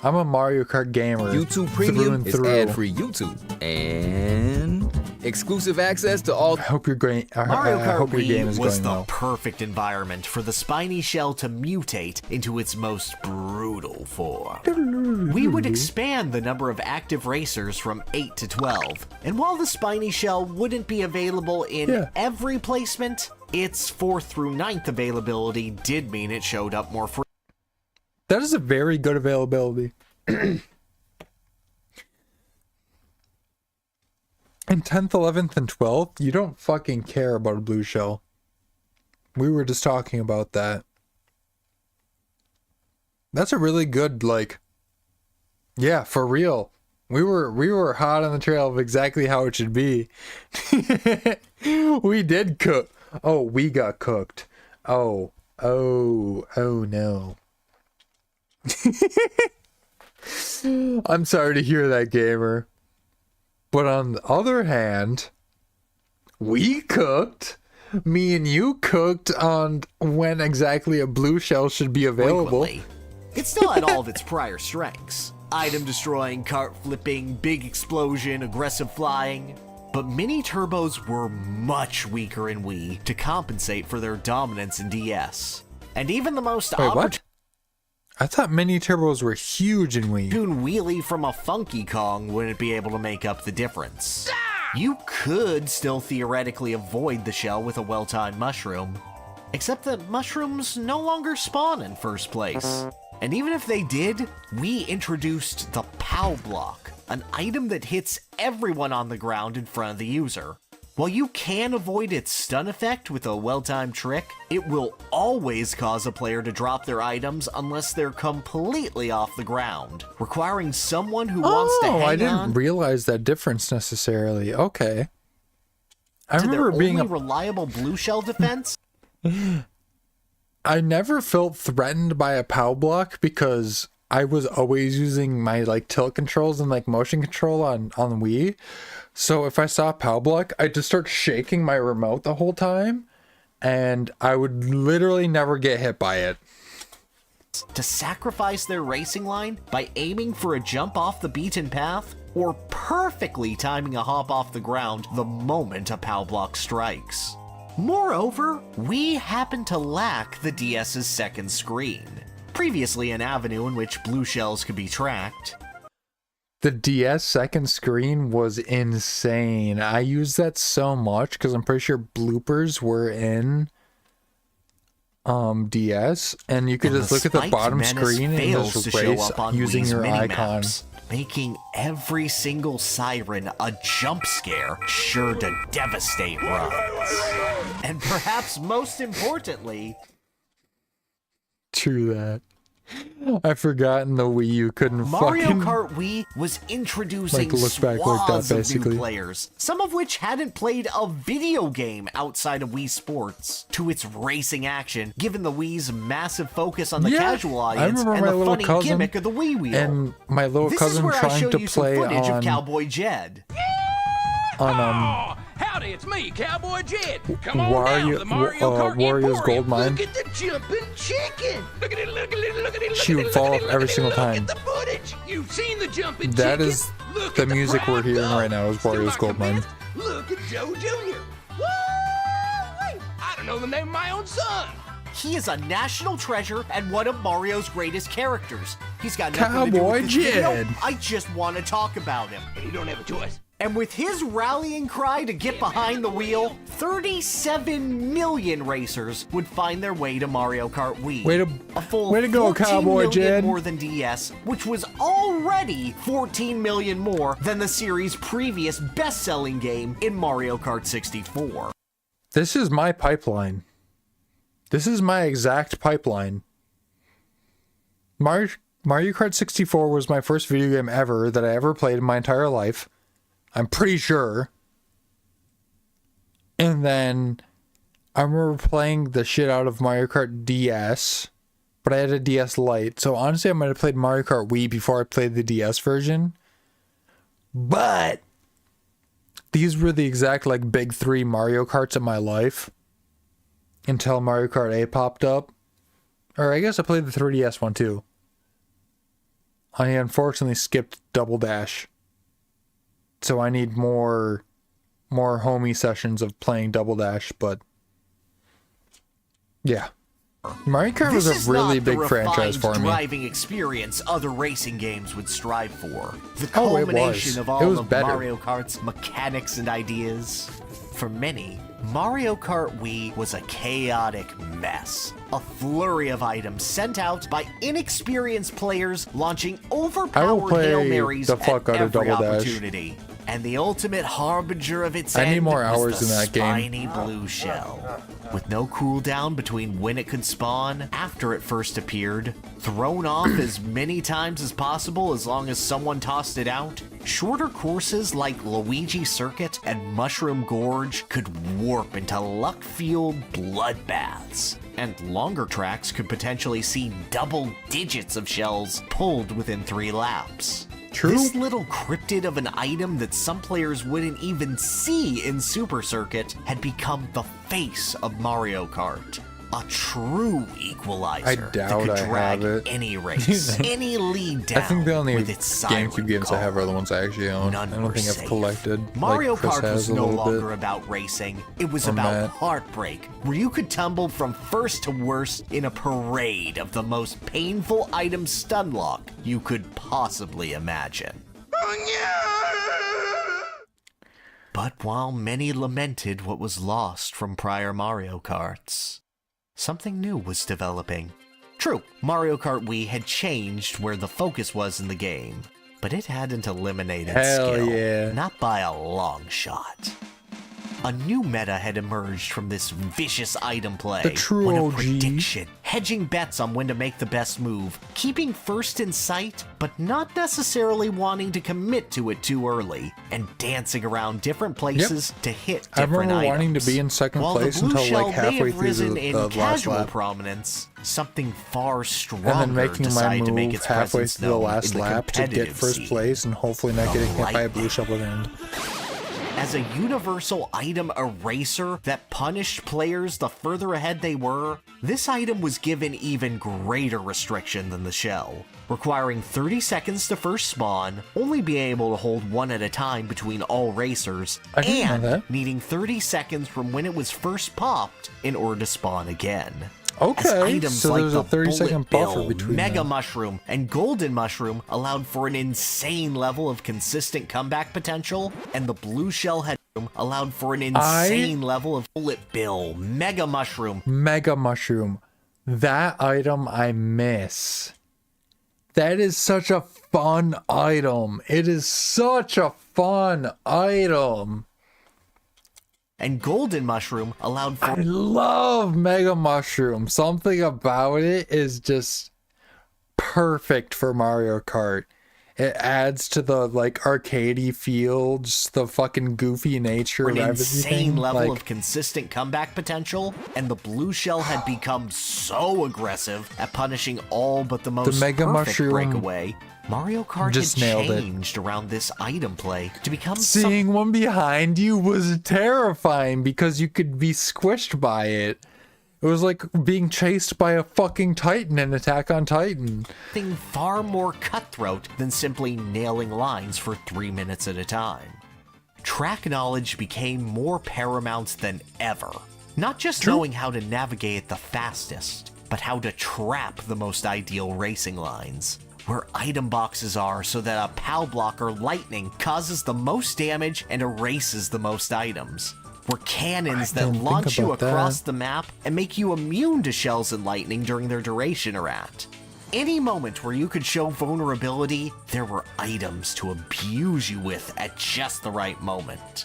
I'm a Mario Kart gamer. YouTube through Premium and is through. ad-free YouTube and exclusive access to all. I hope your game. Mario I Kart hope your game Wii is was going the well. perfect environment for the spiny shell to mutate into its most brutal form. We would expand the number of active racers from 8 to 12, and while the spiny shell wouldn't be available in every placement, its 4th through 9th availability did mean it showed up more frequently. That is a very good availability. In 10th, 11th, and 12th, you don't fucking care about a blue shell. We were just talking about that. That's a really good, like, yeah, for real. We were hot on the trail of exactly how it should be. We did cook. Oh, we got cooked. Oh no. I'm sorry to hear that, gamer. But on the other hand, we cooked. Me and you cooked on when exactly a blue shell should be available. Frequently. It still had all of its prior strengths. Item destroying, cart flipping, big explosion, aggressive flying. But mini turbos were much weaker in Wii to compensate for their dominance in DS. And even the most Wait, what? I thought mini turbos were huge in Wii. opportune wheelie from a Funky Kong wouldn't be able to make up the difference. You could still theoretically avoid the shell with a well-timed mushroom, except that mushrooms no longer spawn in first place. And even if they did, we introduced the POW block, an item that hits everyone on the ground in front of the user. While you can avoid its stun effect with a well-timed trick, it will always cause a player to drop their items unless they're completely off the ground, requiring someone who wants to hang I didn't on realize that difference necessarily. Okay. I to their remember being only reliable blue shell defense. I never felt threatened by a POW block because I was always using my like tilt controls and like motion control on Wii. So if I saw a POW block, I'd just start shaking my remote the whole time and I would literally never get hit by it. To sacrifice their racing line by aiming for a jump off the beaten path or perfectly timing a hop off the ground the moment a POW block strikes. Moreover, we happen to lack the DS's second screen, previously an avenue in which blue shells could be tracked. The DS second screen was insane. I used that so much because I'm pretty sure bloopers were in DS, and you could just look at the bottom screen and just race using your icon. making every single siren a jump scare sure to devastate runs. And perhaps most importantly... True that. I've forgotten the Wii U couldn't Mario fucking... Kart Wii was introducing look back like that, swaths of basically. new players, some of which hadn't played a video game outside of Wii Sports, to its racing action, given the Wii's massive focus on the casual audience and the funny gimmick of the Wii Wheel. And my little This cousin is where I trying show to you some play footage on... of Cowboy Jed. on Howdy, it's me, Cowboy Jed. Come on down to the Mario Kart Wario's Emporium. Gold Mine. Look at the jumping chicken. Look at it, look at it, look at it. She would fall off every single time. Look at the footage. You've seen the jumping That chicken. is Look the at music we're crowd hearing go. right now is Still Wario's like Gold a Mine. mess. Look at Joe Jr. Woo! I don't know the name of my own son. He is a national treasure and one of Mario's greatest characters. He's got nothing to do Cowboy with this video. Jed. I just want to talk about him. And you don't have a choice. And with his rallying cry to get behind the wheel, 37 million racers would find their way to Mario Kart Wii. Way a full to go, 14 Cowboy million Jed. more than DS, which was already 14 million more than the series' previous best-selling game in Mario Kart 64. This is my pipeline. This is my exact pipeline. Mario Kart 64 was my first video game ever that I ever played in my entire life. I'm pretty sure. And then I remember playing the shit out of Mario Kart DS, but I had a DS Lite. So honestly, I might have played Mario Kart Wii before I played the DS version. But these were the exact like big 3 Mario Karts in my life until Mario Kart 8 popped up. Or I guess I played the 3DS one too. I unfortunately skipped Double Dash. So I need more homie sessions of playing Double Dash, but yeah. Mario Kart was a really big franchise for me. Driving experience other racing games would strive for. The Oh, it was. culmination of It all was of better. Mario Kart's mechanics and ideas. For many, Mario Kart Wii was a chaotic mess. A flurry of items sent out by inexperienced players launching overpowered play Hail Marys the at fuck out of every Double Dash. opportunity. And the ultimate harbinger of its I need end more was hours the in that game. spiny blue shell. With no cooldown between when it could spawn after it first appeared, thrown off as many times as possible as long as someone tossed it out, shorter courses like Luigi Circuit and Mushroom Gorge could warp into luck-fueled bloodbaths. And longer tracks could potentially see double digits of shells pulled within 3 laps. True. This little cryptid of an item that some players wouldn't even see in Super Circuit had become the face of Mario Kart. A true equalizer I that doubt could I drag have it. any race, any lead down I think the only with its siren GameCube games I have are the ones I actually own. None I don't were think I've safe. collected. Mario like Chris Kart has was a no little longer bit. about racing. It was Or about Matt. heartbreak, where you could tumble from first to worst in a parade of the most painful item stun lock you could possibly imagine. But while many lamented what was lost from prior Mario Karts, something new was developing. True, Mario Kart Wii had changed where the focus was in the game, but it hadn't eliminated Hell skill, yeah. not by a long shot. A new meta had emerged from this vicious item play. The true one of OG. prediction, hedging bets on when to make the best move, keeping first in sight, but not necessarily wanting to commit to it too early, and dancing around different places to hit I different remember items. wanting to be in second While place the blue until shell like may halfway have through risen the in last casual lap. prominence, something far And stronger then making my decided to make move its halfway presence through the known last in the lap to get competitive first scene. place and hopefully not getting hit by a Lightning. blue shell at the end. As a universal item eraser that punished players the further ahead they were, this item was given even greater restriction than the shell, requiring 30 seconds to first spawn, only being able to hold one at a time between all racers, I didn't know and that. needing 30 seconds from when it was first popped in order to spawn again. Okay, As items so like there's the a 30-second Bullet buffer Bill, between Mega them. Mushroom, and Golden Mushroom allowed for an insane level of consistent comeback potential, and the Blue Shell Headroom allowed for an insane level of Bullet Bill, Mega Mushroom. Mega Mushroom. That item I miss. That is such a fun item. It is such a fun item. And Golden Mushroom allowed for... I love Mega Mushroom. Something about it is just perfect for Mario Kart. It adds to the like arcadey feel, just the fucking goofy nature of an everything. insane level of consistent comeback potential, and the blue shell had become so aggressive at punishing all but the most Mega perfect Mushroom breakaway. Mario Kart just had nailed changed around this item play to become Seeing one behind you was terrifying because you could be squished by it. It was like being chased by a fucking Titan in Attack on Titan. something far more cutthroat than simply nailing lines for 3 minutes at a time. Track knowledge became more paramount than ever. Not just knowing how to navigate the fastest, but how to trap the most ideal racing lines. Where item boxes are so that a POW block or lightning causes the most damage and erases the most items. Where cannons that launch you across the map and make you immune to shells and lightning during their duration are at. Any moment where you could show vulnerability, there were items to abuse you with at just the right moment.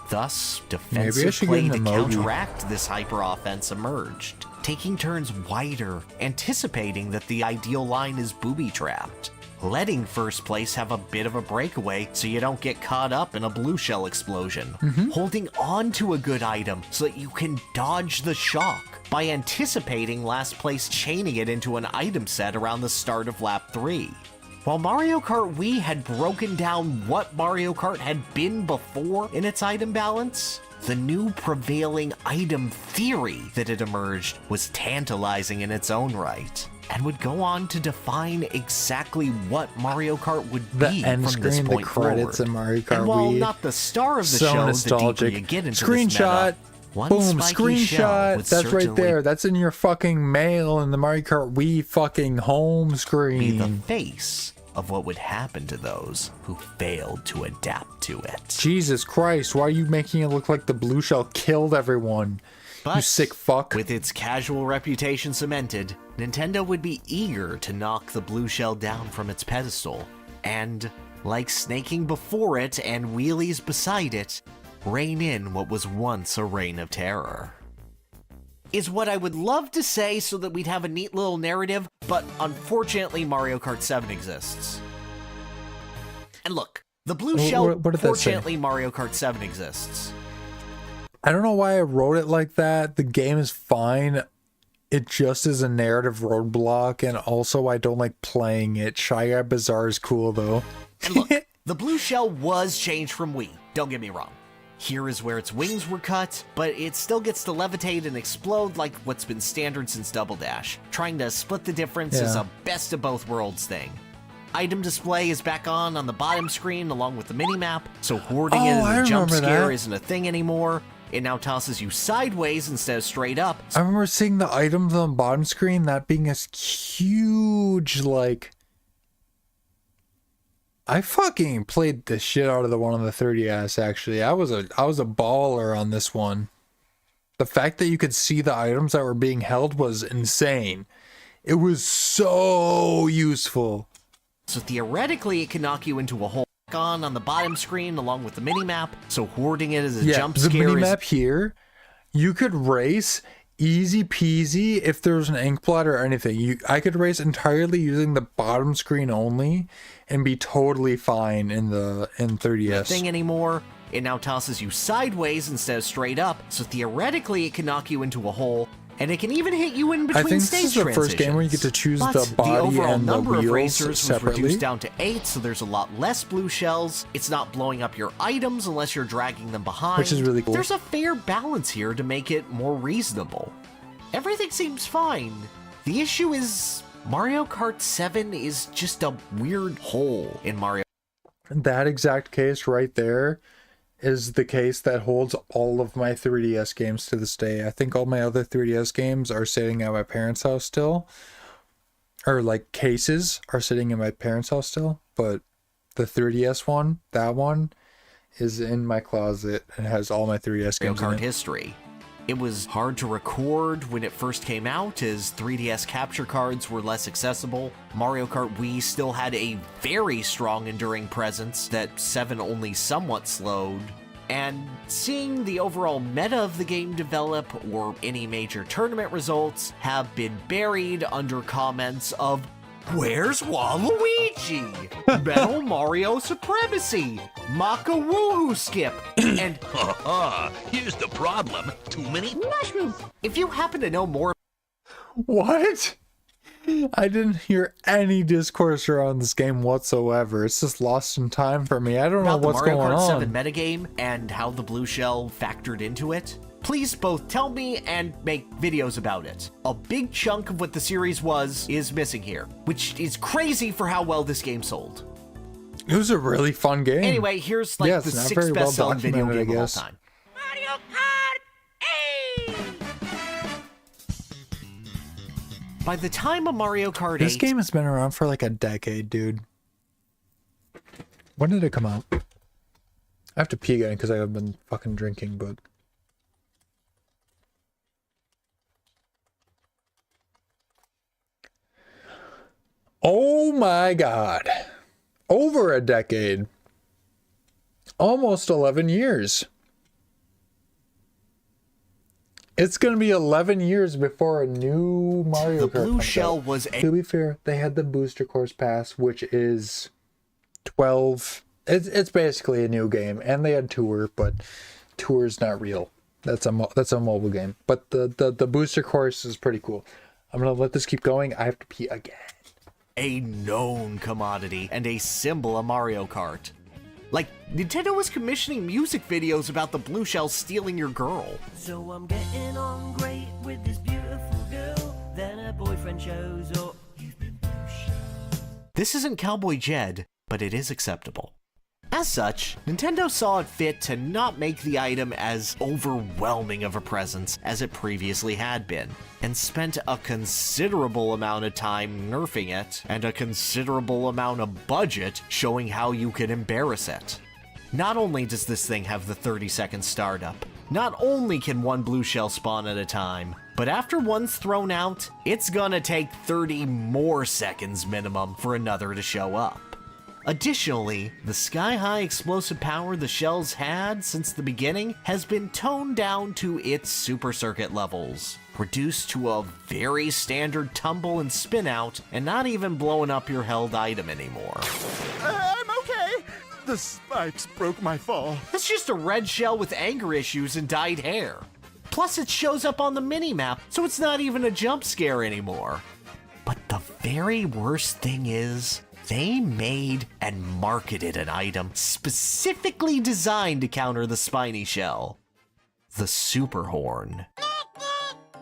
Thus, defensive play to counteract this hyper-offense emerged, taking turns wider, anticipating that the ideal line is booby-trapped, letting first place have a bit of a breakaway so you don't get caught up in a blue shell explosion, holding on to a good item so that you can dodge the shock by anticipating last place chaining it into an item set around the start of lap 3. While Mario Kart Wii had broken down what Mario Kart had been before in its item balance, the new prevailing item theory that had emerged was tantalizing in its own right, and would go on to define exactly what Mario Kart would be the end from this screen, point the credits forward. in Mario Kart And while Wii, not the star of the so show, nostalgic. the deeper you get into Screenshot. this meta, one Boom, spiky shell screenshot. would That's right certainly there. That's in your fucking mail in the Mario Kart Wii fucking home screen. be the face of what would happen to those who failed to adapt to it. Jesus Christ, why are you making it look like the blue shell killed everyone? But you sick fuck. With its casual reputation cemented, Nintendo would be eager to knock the blue shell down from its pedestal, and, like snaking before it and wheelies beside it, rein in what was once a reign of terror. Is what I would love to say so that we'd have a neat little narrative, but unfortunately Mario Kart 7 exists. And look, the blue shell, what did that say? fortunately Mario Kart 7 exists. I don't know why I wrote it like that. The game is fine. It just is a narrative roadblock, and also I don't like playing it. Shy Guy Bazaar is cool though. And look, the blue shell was changed from Wii, don't get me wrong. Here is where its wings were cut, but it still gets to levitate and explode like what's been standard since Double Dash. Trying to split the difference is a best of both worlds thing. Item display is back on the bottom screen along with the minimap, so hoarding it as a jump scare isn't a thing anymore. It now tosses you sideways instead of straight up. I remember seeing the items on the bottom screen, that being a huge, like... I fucking played the shit out of the one on the 3DS, actually. I was a baller on this one. The fact that you could see the items that were being held was insane. It was so useful. So theoretically, it can knock you into a hole on the bottom screen along with the minimap. So hoarding it as a jump scare the minimap here, you could race easy peasy if there's an ink blot or anything. I could race entirely using the bottom screen only and be totally fine in 3DS. Thing anymore. It now tosses you sideways instead of straight up, so theoretically it can knock you into a hole, and it can even hit you in between I think stage this is the first game where you get to choose the body overall and the number of wheels racers separately. was reduced down to 8, so there's a lot less blue shells. It's not blowing up your items unless you're dragging them behind. Which is really cool. There's a fair balance here to make it more reasonable. Everything seems fine. The issue is Mario Kart 7 is just a weird hole in Mario. That exact case right there is the case that holds all of my 3DS games to this day. I think all my other 3DS games are sitting at my parents' house still. Or like cases are sitting in my parents' house still. But the 3DS one, that one, is in my closet and has all my 3DS games Mario Kart in it. history. It was hard to record when it first came out, as 3DS capture cards were less accessible. Mario Kart Wii still had a very strong enduring presence that 7 only somewhat slowed. And seeing the overall meta of the game develop, or any major tournament results, have been buried under comments of, "Where's Waluigi? Metal Mario Supremacy? Maka Woohoo Skip?" And here's the problem. Too many mushrooms. If you happen to know more... What? I didn't hear any discourse around this game whatsoever. It's just lost in time for me. I don't know what's going on. About the Mario Kart 7 metagame and how the blue shell factored into it, please both tell me and make videos about it. A big chunk of what the series was is missing here, which is crazy for how well this game sold. It was a really fun game. Anyway, here's like the 6th best-selling video game of all time. Mario Kart 8! By the time of Mario Kart 8... This game has been around for like a decade, dude. When did it come out? I have to pee again because I have been fucking drinking, but... Oh my god. Over a decade. Almost 11 years. It's gonna be 11 years before a new Mario Kart The blue shell was to be fair, they had the booster course pass, which is 12. It's basically a new game, and they had tour, but tour's not real. That's a mobile game. But the booster course is pretty cool. I'm gonna let this keep going. I have to pee again. A known commodity and a symbol of Mario Kart. Like, Nintendo was commissioning music videos about the blue shell stealing your girl. So I'm getting on great with this beautiful girl. Then her boyfriend shows up. You've been blue shell. This isn't Cowboy Jed, but it is acceptable. As such, Nintendo saw it fit to not make the item as overwhelming of a presence as it previously had been, and spent a considerable amount of time nerfing it, and a considerable amount of budget showing how you can embarrass it. Not only does this thing have the 30-second startup, not only can one blue shell spawn at a time, but after one's thrown out, it's gonna take 30 more seconds minimum for another to show up. Additionally, the sky-high explosive power the shells had since the beginning has been toned down to its super circuit levels, reduced to a very standard tumble and spin out, and not even blowing up your held item anymore. I'm okay. The spikes broke my fall. It's just a red shell with anger issues and dyed hair. Plus it shows up on the mini-map, so it's not even a jump scare anymore. But the very worst thing is, they made and marketed an item specifically designed to counter the spiny shell. The Super Horn.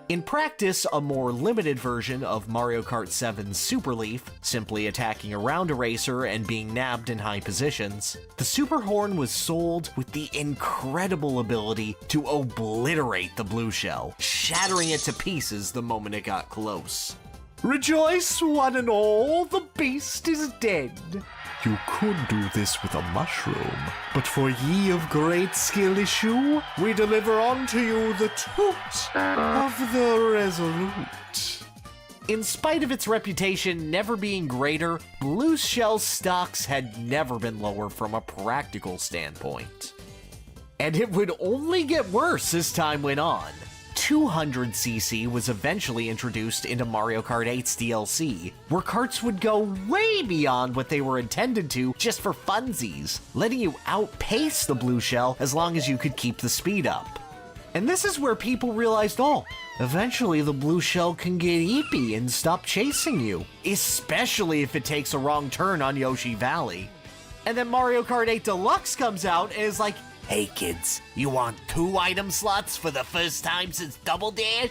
In practice, a more limited version of Mario Kart 7's Super Leaf, simply attacking around a racer and being nabbed in high positions, the Super Horn was sold with the incredible ability to obliterate the blue shell, shattering it to pieces the moment it got close. Rejoice, one and all, the beast is dead. You could do this with a mushroom, but for ye of great skill issue, we deliver unto you the toot of the resolute. In spite of its reputation never being greater, blue shell stocks had never been lower from a practical standpoint. And it would only get worse as time went on. 200cc was eventually introduced into Mario Kart 8's DLC, where karts would go way beyond what they were intended to just for funsies, letting you outpace the blue shell as long as you could keep the speed up. And this is where people realized, oh, eventually the blue shell can get eepy and stop chasing you, especially if it takes a wrong turn on Yoshi Valley. And then Mario Kart 8 Deluxe comes out and is like, hey kids, you want 2 item slots for the first time since Double Dash?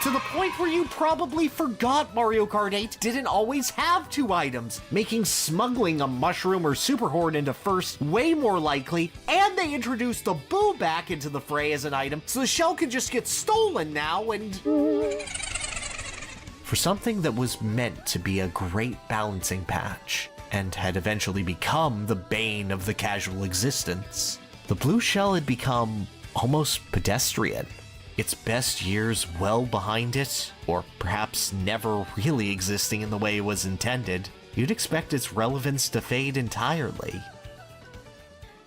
To the point where you probably forgot Mario Kart 8 didn't always have 2 items, making smuggling a mushroom or super horn into first way more likely, and they introduced the boo back into the fray as an item, so the shell can just get stolen now and... For something that was meant to be a great balancing patch, and had eventually become the bane of the casual existence, the blue shell had become almost pedestrian. its best years well behind it, or perhaps never really existing in the way it was intended, you'd expect its relevance to fade entirely.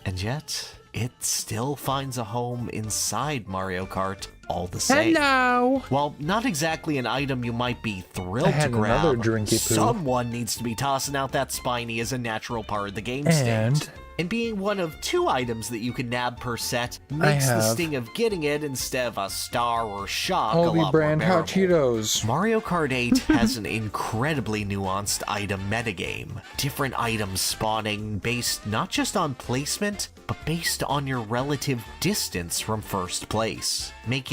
And yet, it still finds a home inside Mario Kart all the same. Hello! While not exactly an item you might be I thrilled to had grab, another drinky poo. someone needs to be tossing out that spiny as a natural part of the game state. And being one of 2 items that you can nab per set makes the sting of getting it instead of a star or shock a Aldi lot brand more hot bearable. Cheetos. Mario Kart 8 has an incredibly nuanced item metagame. Different items spawning based not just on placement, but based on your relative distance from first place, making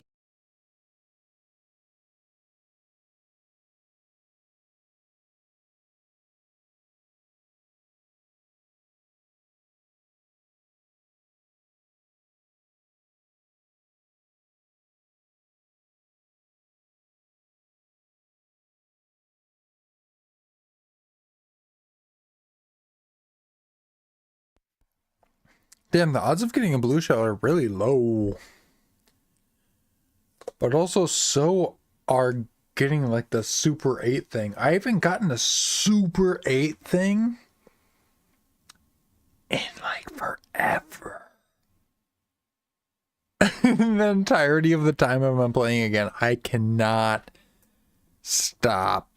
Damn, the odds of getting a blue shell are really low. But also so are getting like the Super 8 thing. I haven't gotten a Super 8 thing in like forever. The entirety of the time I'm playing again, I cannot stop.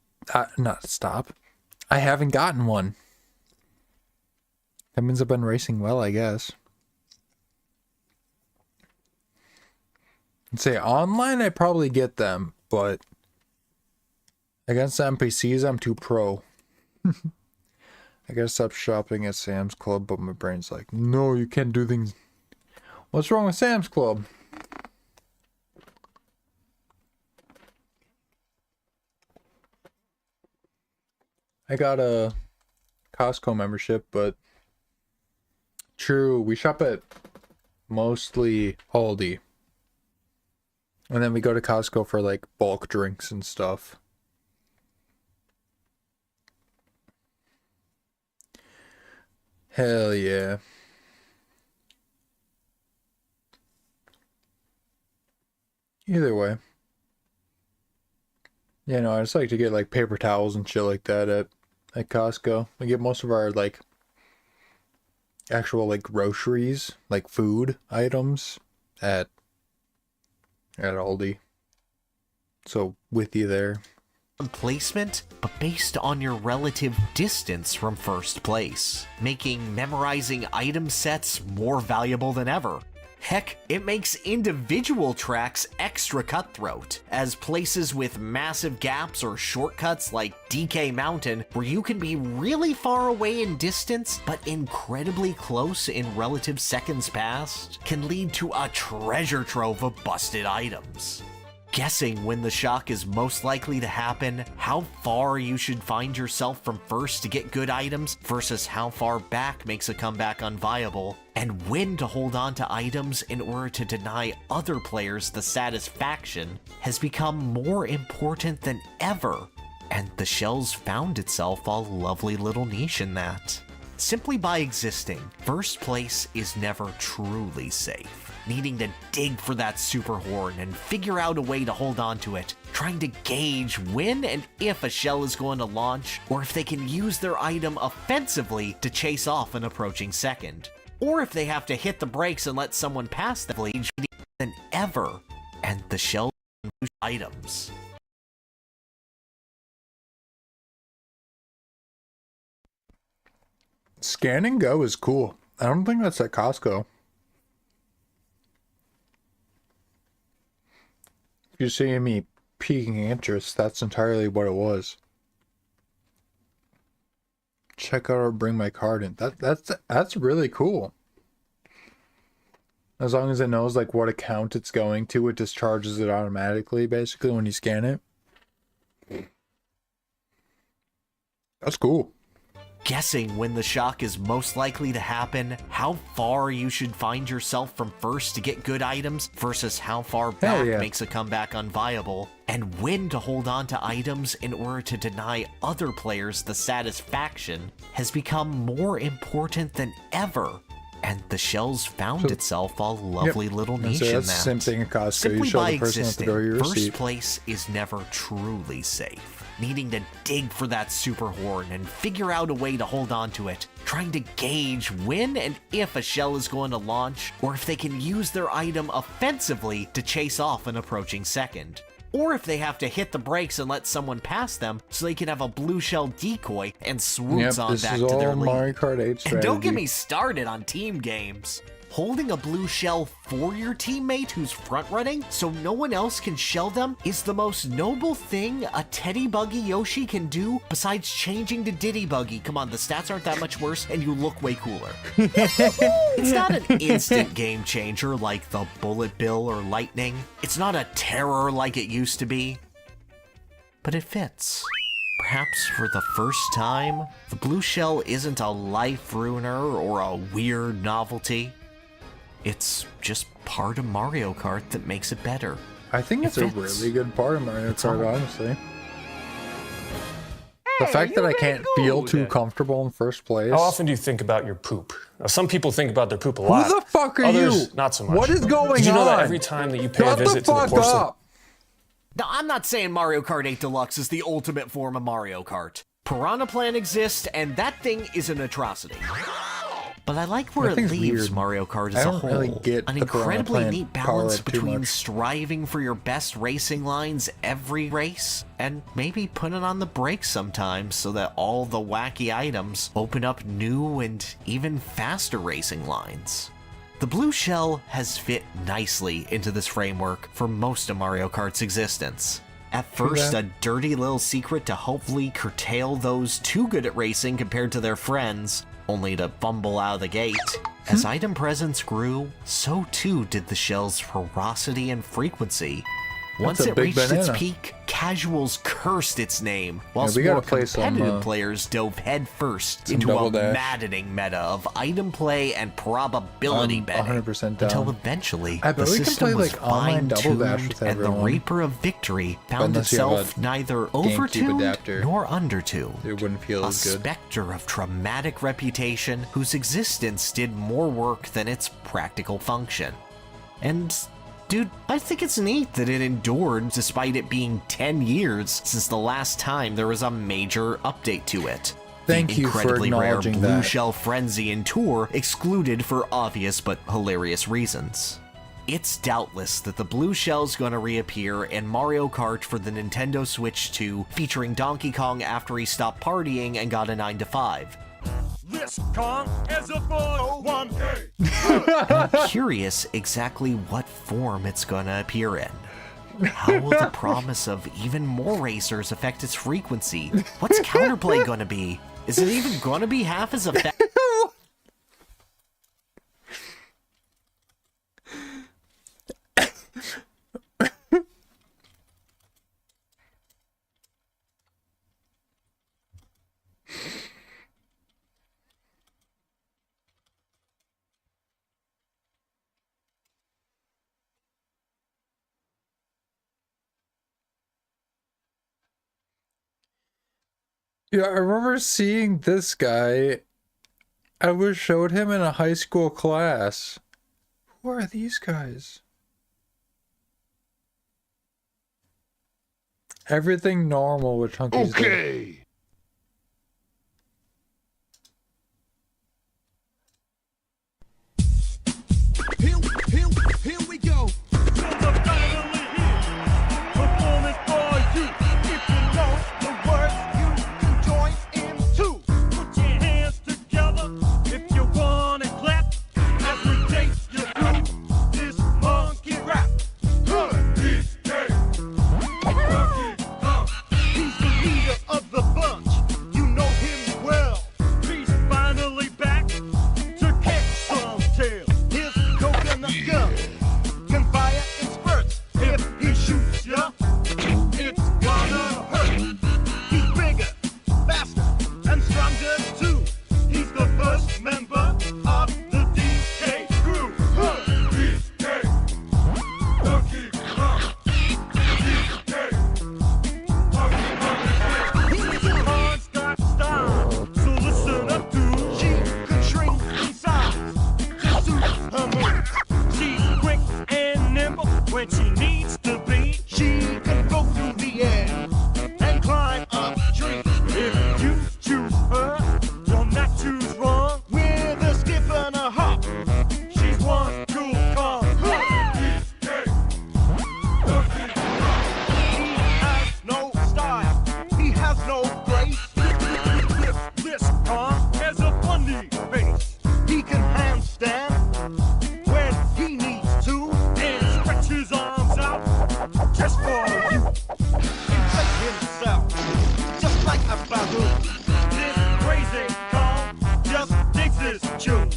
Not stop. I haven't gotten one. That means I've been racing well, I guess. I'd say online, I probably get them, but against NPCs, I'm too pro. I gotta stop shopping at Sam's Club, but my brain's like, no, you can't do things. What's wrong with Sam's Club? I got a Costco membership, but true, we shop at mostly Aldi. And then we go to Costco for like bulk drinks and stuff. Hell yeah. Either way. Yeah, no, I just like to get like paper towels and shit like that at Costco. We get most of our like actual like groceries, like food items at Aldi. So with you there. Placement, but based on your relative distance from first place, making memorizing item sets more valuable than ever. Heck, it makes individual tracks extra cutthroat, as places with massive gaps or shortcuts like DK Mountain, where you can be really far away in distance, but incredibly close in relative seconds passed, can lead to a treasure trove of busted items. Guessing when the shock is most likely to happen, how far you should find yourself from first to get good items versus how far back makes a comeback unviable, and when to hold on to items in order to deny other players the satisfaction has become more important than ever, and the shell's found itself a lovely little niche in that. Simply by existing, first place is never truly safe. Needing to dig for that super horn and figure out a way to hold on to it, trying to gauge when and if a shell is going to launch, or if they can use their item offensively to chase off an approaching second, or if they have to hit the brakes and let someone pass the lead than ever, and the shell lose items. Scan and Go is cool. I don't think that's at Costco. If you see me piquing interest, that's entirely what it was. Check out or bring my card in. That's really cool. As long as it knows like what account it's going to, it discharges it automatically basically when you scan it. That's cool. Guessing when the shock is most likely to happen, how far you should find yourself from first to get good items versus how far back makes a comeback unviable, and when to hold on to items in order to deny other players the satisfaction has become more important than ever, and the shells found itself a lovely little niche in that's that. the same thing in Costco. Simply You show by the person at the existing, door your first receipt. place is never truly safe. Needing to dig for that super horn and figure out a way to hold on to it. Trying to gauge when and if a shell is going to launch, or if they can use their item offensively to chase off an approaching second. Or if they have to hit the brakes and let someone pass them so they can have a blue shell decoy and swoops on back to their lead. Mario Kart 8 strategy. And don't get me started on team games. Holding a blue shell for your teammate who's front running so no one else can shell them is the most noble thing a Teddy Buggy Yoshi can do besides changing to Diddy Buggy. Come on, the stats aren't that much worse and you look way cooler. It's not an instant game changer like the Bullet Bill or Lightning. It's not a terror like it used to be. But it fits. Perhaps for the first time, the blue shell isn't a life ruiner or a weird novelty. It's just part of Mario Kart that makes it better. I think it's a really good part of Mario Kart, honestly. The fact that I can't feel too comfortable in first place. How often do you think about your poop? Now, some people think about their poop a lot. Who the fuck are Others, you? not so much. What is going on? Did you know that every time that you pay a visit to the porcelain... Now, I'm not saying Mario Kart 8 Deluxe is the ultimate form of Mario Kart. Piranha Plant exists, and that thing is an atrocity. But I like where it leaves Mario Kart as a whole. An incredibly neat balance between striving for your best racing lines every race, and maybe putting on the brakes sometimes so that all the wacky items open up new and even faster racing lines. The blue shell has fit nicely into this framework for most of Mario Kart's existence. At first, a dirty little secret to hopefully curtail those too good at racing compared to their friends, only to fumble out of the gate. As item presence grew, so too did the shell's ferocity and frequency. Once it reached its peak, casuals cursed its name, whilst more competitive players dove headfirst into a maddening meta of item play and probability betting, 100% until eventually I bet the we can system play was like online double dash fine-tuned with and the everyone. Reaper of Victory found Unless you have itself a neither GameCube overtuned adapter, nor undertuned. it wouldn't feel A as good. specter of traumatic reputation whose existence did more work than its practical function. And dude, I think it's neat that it endured despite it being 10 years since the last time there was a major update to it. Thank the you for incredibly rare acknowledging Blue that. Shell Frenzy and Tour excluded for obvious but hilarious reasons. It's doubtless that the blue shell's gonna reappear in Mario Kart for the Nintendo Switch 2, featuring Donkey Kong after he stopped partying and got a 9-to-5. This Kong is a 4-1. I'm curious exactly what form it's gonna appear in. How will the promise of even more racers affect its frequency? What's counterplay gonna be? Is it even gonna be half as effective? Yeah, I remember seeing this guy. I was showed him in a high school class. Who are these guys? Everything normal with Chunky's Okay. Here we go. Performing for you. If you know the words, you can join in too. Put your hands together if you wanna clap. As we take you through this monkey rap. He's the leader of the when she needs to be. She can go through the air and climb up trees. If you choose her, you'll not choose wrong. With a skip and a hop, she's one cool car. He has no style, he has no grace. This car has a funny face. He can handstand when he needs to and stretch his arms out just for you. Inflate himself just like a baboon. This crazy car just digs his tune.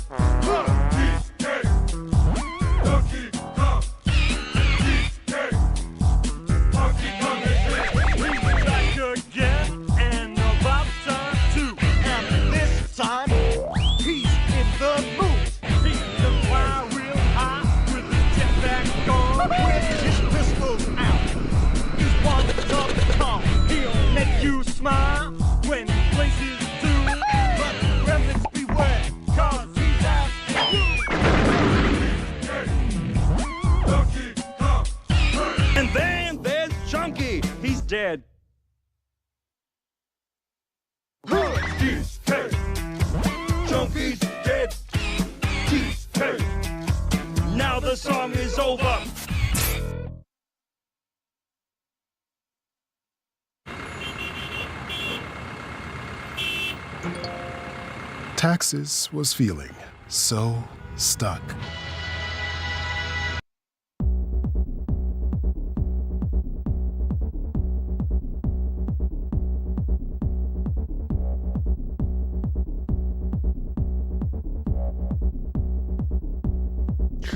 Back again and about time too. And this time he's in the mood. He can fly real high with his jetpack on, with his pistols out. He's one tough car. He'll make you smile when he places two. But remnants beware, 'cause he's after you. And then there's Chunky. He's dead. Cheesecake. Chunky's dead. Cheesecake. Now the song is over. Taxes was feeling so stuck.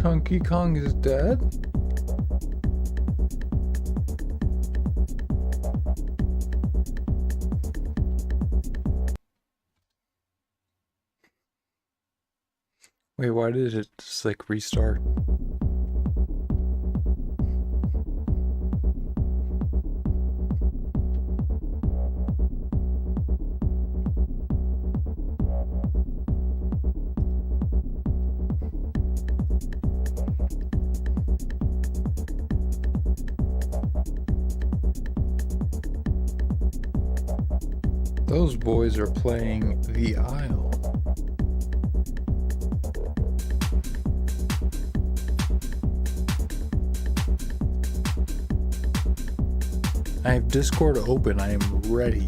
Chunky Kong is dead? Wait, why did it just like restart? Those boys are playing The Isle. I have Discord open. I am ready.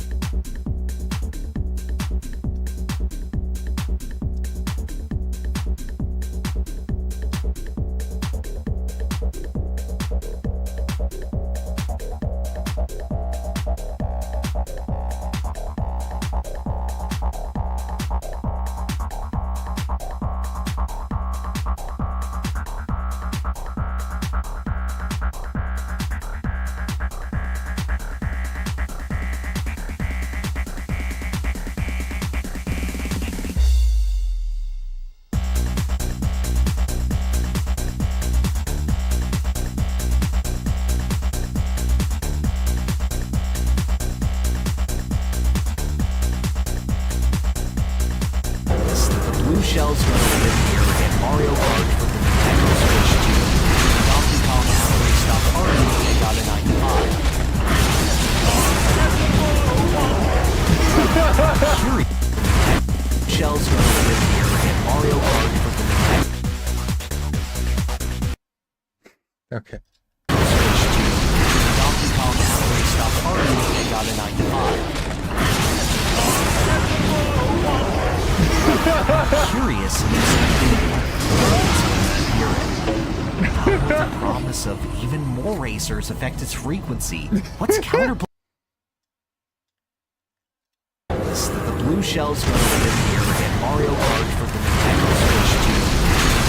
Shells from the here and Mario Kart for the Nintendo Switch 2. Donkey Kong Alley Stop Party got a 95. Shells from the here and Mario Kart for the Nintendo Okay. Switch 2. Donkey Kong Alley Stop Party got a 95. Curious is how will the promise of even more racers affect its frequency? What's counterplay? The blue shells from the here and Mario Kart for the Nintendo Switch 2.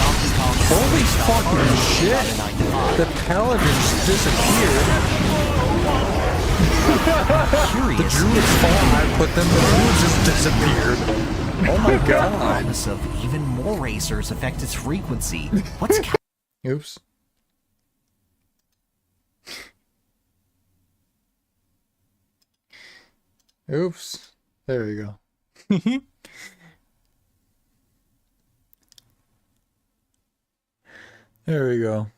Donkey Kong. Holy fucking shit! The paladins disappeared. The druids fought, but then the druids just disappeared. Oh my god. The promise of even more racers affect its frequency. What's Oops. Oops. There you go. There we go.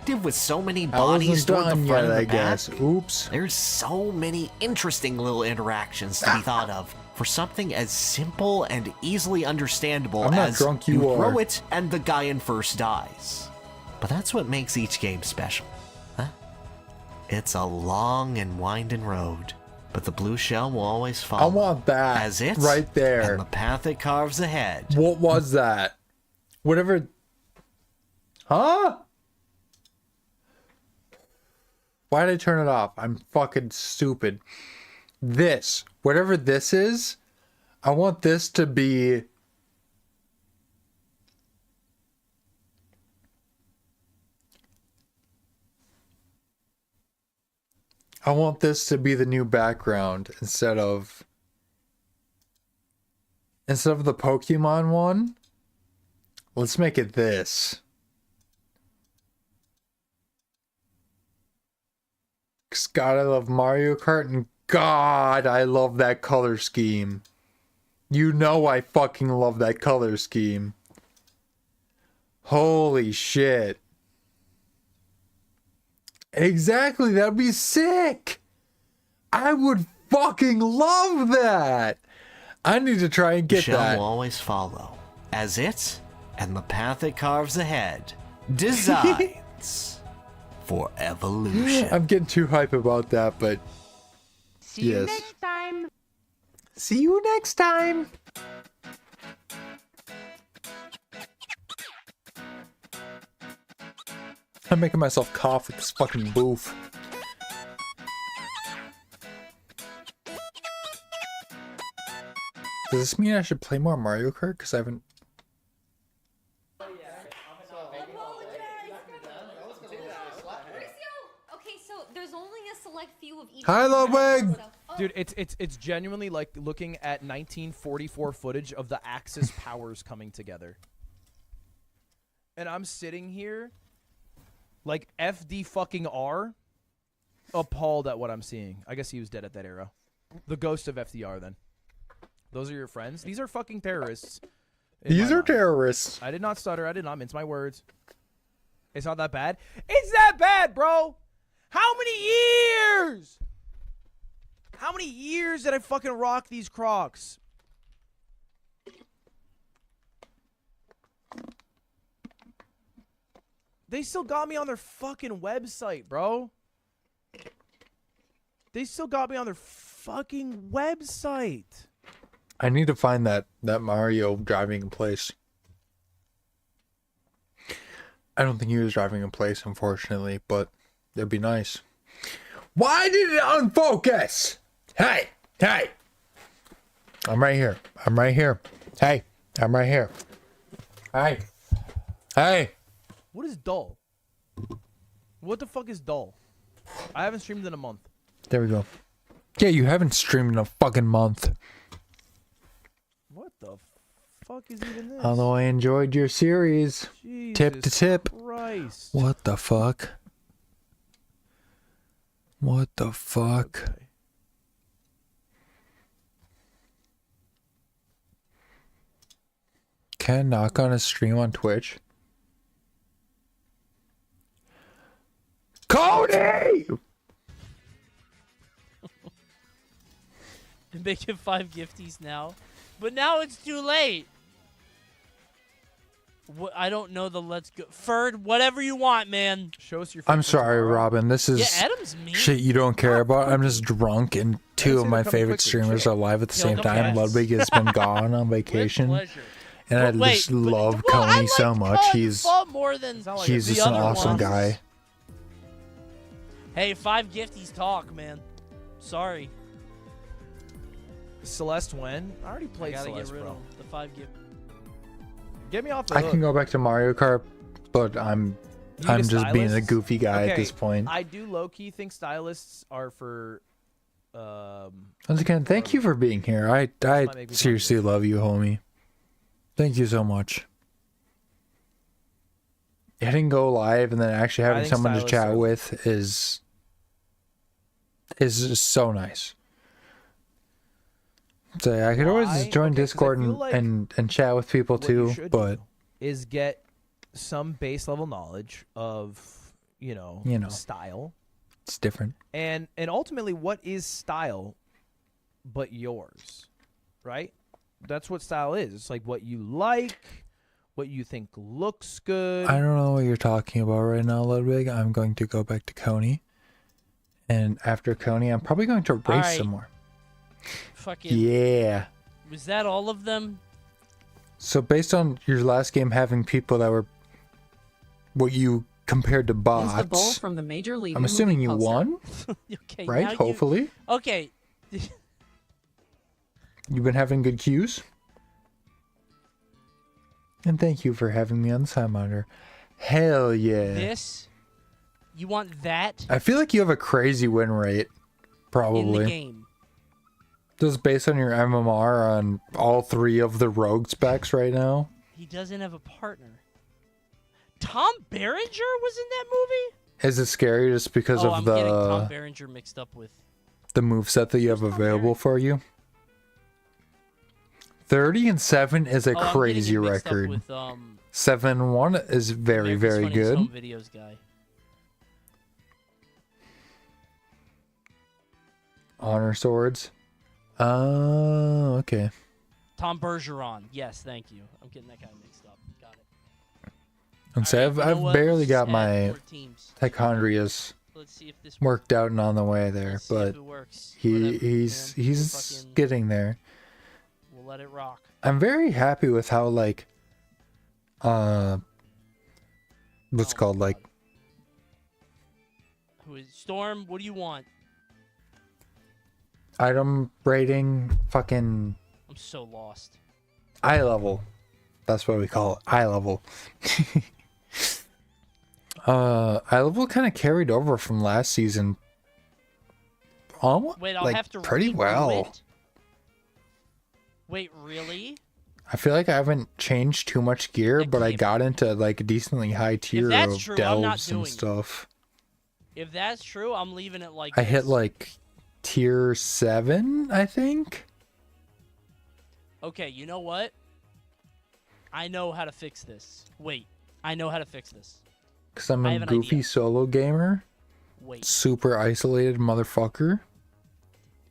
detective with so many I bodies wasn't toward the done front yet, of I the map? guess. Oops. There's so many interesting little interactions to be thought of for something as simple and easily understandable I'm not as drunk, you are. throw it and the guy in first dies. But that's what makes each game special, huh? It's a long and winding road, but the blue shell will always follow. I want that as it right there. and the path it carves ahead. What was that? Whatever. Huh? Why did I turn it off? I'm fucking stupid. This, whatever this is, I want this to be. I want this to be the new background instead of the Pokemon one. Let's make it this. 'Cause God, I love Mario Kart, and God, I love that color scheme. You know I fucking love that color scheme. Holy shit. Exactly, that'd be sick. I would fucking love that. I need to try and get Shall that. will always follow, as it and the path it carves ahead designs for evolution. I'm getting too hype about that, but See you yes. next time. See you next time. I'm making myself cough with this fucking booth. Does this mean I should play more Mario Kart? Because I haven't. Okay, so there's only a select few of each. Hi, Ludwig! Dude, it's genuinely like looking at 1944 footage of the Axis powers coming together. And I'm sitting here like FD fucking R, appalled at what I'm seeing. I guess he was dead at that era. The ghost of FDR then. Those are your friends? These are fucking terrorists. These are terrorists. I did not stutter. I did not mince my words. It's not that bad. It's that bad, bro. How many years? How many years did I fucking rock these Crocs? They still got me on their fucking website, bro. They still got me on their fucking website. I need to find that Mario driving in place. I don't think he was driving in place, unfortunately, but it'd be nice. Why did it unfocus? Hey, hey. I'm right here. I'm right here. Hey, I'm right here. Hey. Hey. What is dull? What the fuck is dull? I haven't streamed in a month. There we go. Yeah, you haven't streamed in a fucking month. What the fuck is even this? Although I enjoyed your series. Tip to tip. Christ. What the fuck? What the fuck? Okay. Ken knock on a stream on Twitch. Cody! Make it 5 gifties now. But now it's too late. I don't know the let's go. Ferd, whatever you want, man. Show us your I'm sorry, Robin. This is Adam's mean. shit you don't care about. I'm just drunk, and two of my favorite streamers are live at the same time. Ludwig has been gone on vacation, and I just love Coney so much. He's more than he's the just an other awesome ones. guy. Hey, 5 gifties talk, man. Sorry. Celeste when? I already I played gotta Celeste, get rid bro. of the 5 gift. Get me off the I hook. can go back to Mario Kart, but I'm just being a goofy guy at this point. I do low-key think stylists are for Once again, thank you for being here. I seriously love you, homie. Thank you so much. Hitting go live and then actually having think someone to stylists chat are- with is just so nice. So I could always just join Discord feel like and chat with people what you too, should but do is get some base level knowledge of you know, style. It's different. And ultimately, what is style but yours, right? That's what style is. It's like what you like, what you think looks good. I don't know what you're talking about right now, Ludwig. I'm going to go back to Coney. And after Coney, I'm probably going to race some more. Fucking yeah. Was that all of them? So based on your last game having people that were what you compared to bots, the bowl from the Major League. I'm assuming you won, Okay, right? Hopefully. Okay. You've been having good cues. And thank you for having me on the Time Monitor. Hell yeah. This? You want that? I feel like you have a crazy win rate. Probably. In the game. Just based on your MMR on all 3 of the rogue specs right now. He doesn't have a partner. Tom Berenger was in that movie? Is it scary just because of I'm the getting Tom Berenger mixed up with the moveset that you have available for you? 30-7 is a crazy record. With, 7-1 is very, very good. Home Videos guy. Honor swords. Oh, okay. Tom Bergeron. Yes, thank you. I'm getting that guy mixed up. Got it. And so I've barely got my Hychondrias worked out and on the way there, but he's getting there. We'll let it rock. I'm very happy with how like what's called like Who is Storm? What do you want? item rating fucking I'm so lost. eye level. That's what we call it. Eye level. Eye level kind of carried over from last season. Almost Wait, I'll like have to pretty redo well. it? Wait, really? I feel like I haven't changed too much gear, but I got into like a decently high tier that's of true, I'm not delves and doing it. stuff. If that's true, I'm leaving it like I hit this. like tier 7, I think. Okay, you know what? I know how to fix this. Wait, I know how to fix this. Because I'm I a have an goofy idea. solo gamer. Wait. Super isolated motherfucker.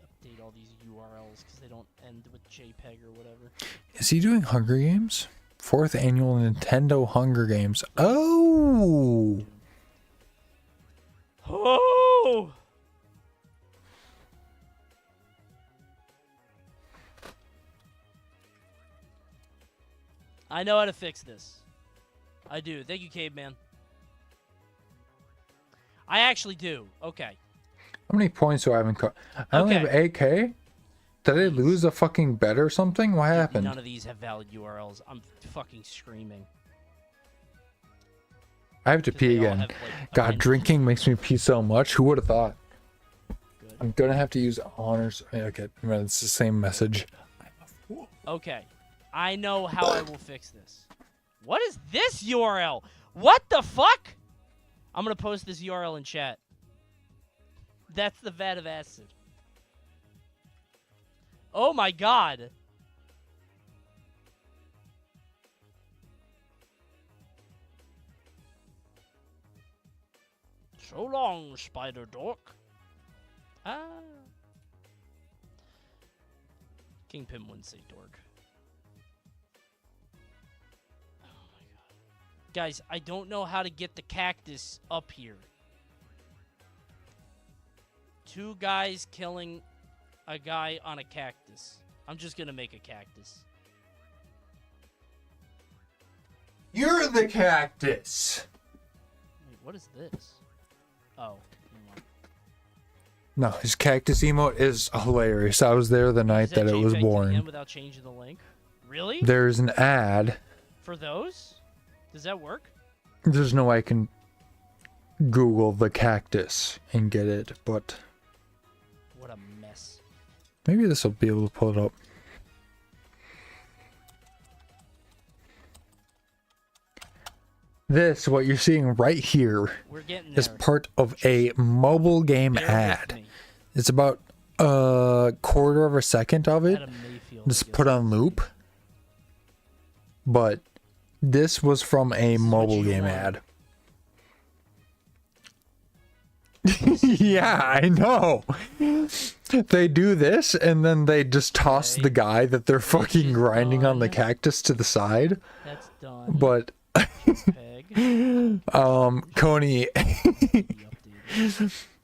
Update all these URLs because they don't end with JPEG or whatever. Is he doing Hunger Games? 4th annual Nintendo Hunger Games. Oh! Oh! I know how to fix this. I do. Thank you, Caveman. I actually do. Okay. How many points do I have in I only have 8k? Did I lose a fucking bet or something? What happened? None of these have valid URLs. I'm fucking screaming. I have to pee again. God, drinking makes me pee so much. Who would have thought? I'm gonna have to use honors. Okay, it's the same message. Okay. I know how I will fix this. What is this URL? What the fuck? I'm going to post this URL in chat. That's the vat of acid. Oh my god. So long, Spider Dork. Ah. Kingpin wouldn't say dork. Guys, I don't know how to get the cactus up here. 2 guys killing a guy on a cactus. I'm just gonna make a cactus. You're the cactus! Wait, what is this? Oh. No, his cactus emote is hilarious. I was there the night that it was born. Without changing the link? Really? There's an ad. For those? Does that work? There's no way I can Google the cactus and get it, but What a mess. maybe this will be able to pull it up. This, what you're seeing right here, is part of a mobile game ad. It's about a quarter of a second of it. Just put on loop. But this was from a mobile game ad. Yeah, I know. They do this and then they just toss the guy that they're fucking grinding on the cactus to the side. That's done. But Coney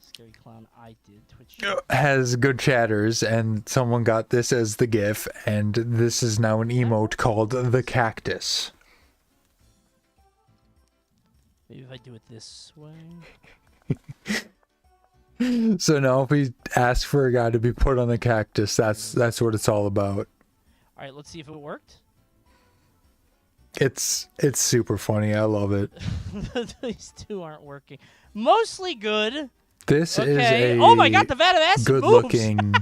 Scary clown, I did Twitch. has good chatters, and someone got this as the GIF, and this is now an emote called the cactus. Maybe if I do it this way. So now if we ask for a guy to be put on the cactus, that's what it's all about. All right, let's see if it worked. It's super funny. I love it. These two aren't working. Mostly good. This is Okay. a Oh my god, the vat of acid moves. good-looking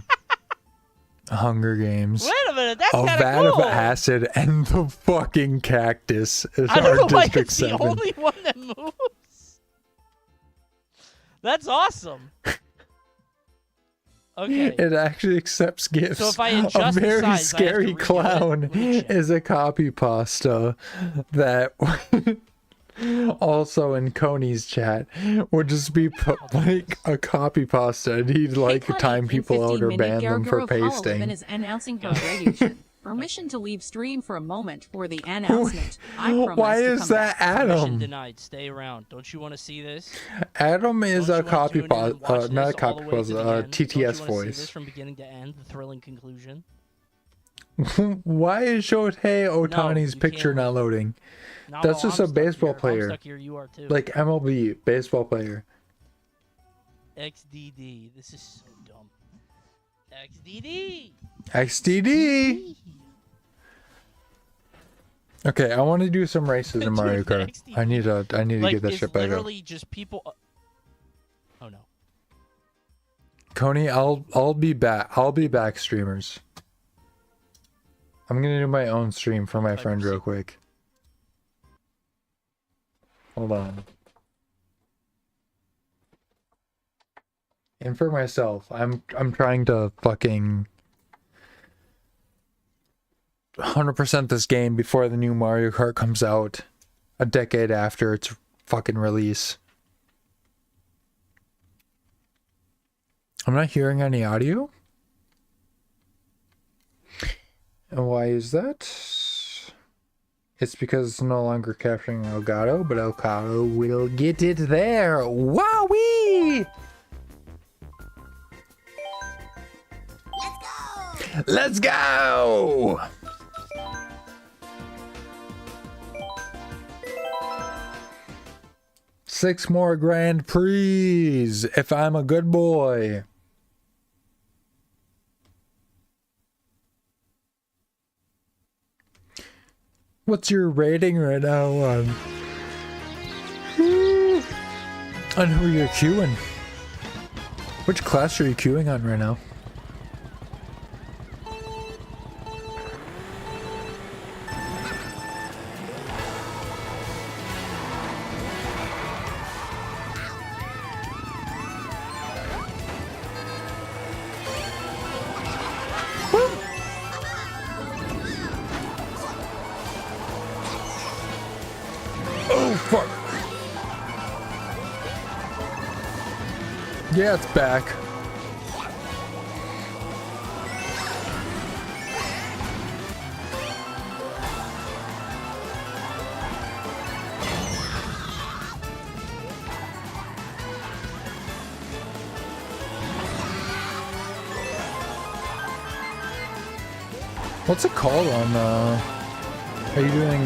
Hunger Games. Wait a minute, that's A kind of vat cool. of acid and the fucking cactus is I don't our know why District it's the 7. only one that moves. That's awesome. Okay. It actually accepts gifts. So if I a adjust the very size, I have to scary redo it? clown is a copy pasta that also in Coney's chat would just be put like a copy pasta, and he'd like time people out or ban them for pasting. is announcing her graduation. Permission to leave stream for a moment for the announcement. I promise Why to is come that back. Permission Adam? denied. Stay around. Don't you want to see this? Adam is a copy Tune in and watch pasta, not a this all copy the way to pasta, the end? Don't you TTS wanna see voice. this from beginning to end, the thrilling conclusion. Why is Shohei Ohtani's you picture can't. not loading? No, That's just I'm a stuck baseball here. I'm player. stuck here. You are too. Like MLB, baseball player. XDD. This is so dumb. XDD. XDD! Okay, I want to do some races in Mario Kart. I need to Like, get that it's shit back up. literally just people. Oh no. Coney, I'll be back. I'll be back, streamers. I'm gonna do my own stream for my friend real quick. Hold on. And for myself, I'm trying to fucking 100% this game before the new Mario Kart comes out a decade after its fucking release. I'm not hearing any audio. And why is that? It's because it's no longer capturing Elgato, but Elgato will get it there. Wowee! Let's go! 6 more Grand Prix if I'm a good boy. What's your rating right now on who you're queuing? Which class are you queuing on right now? Oh, fuck. Yeah, it's back. What's it called on, are you doing,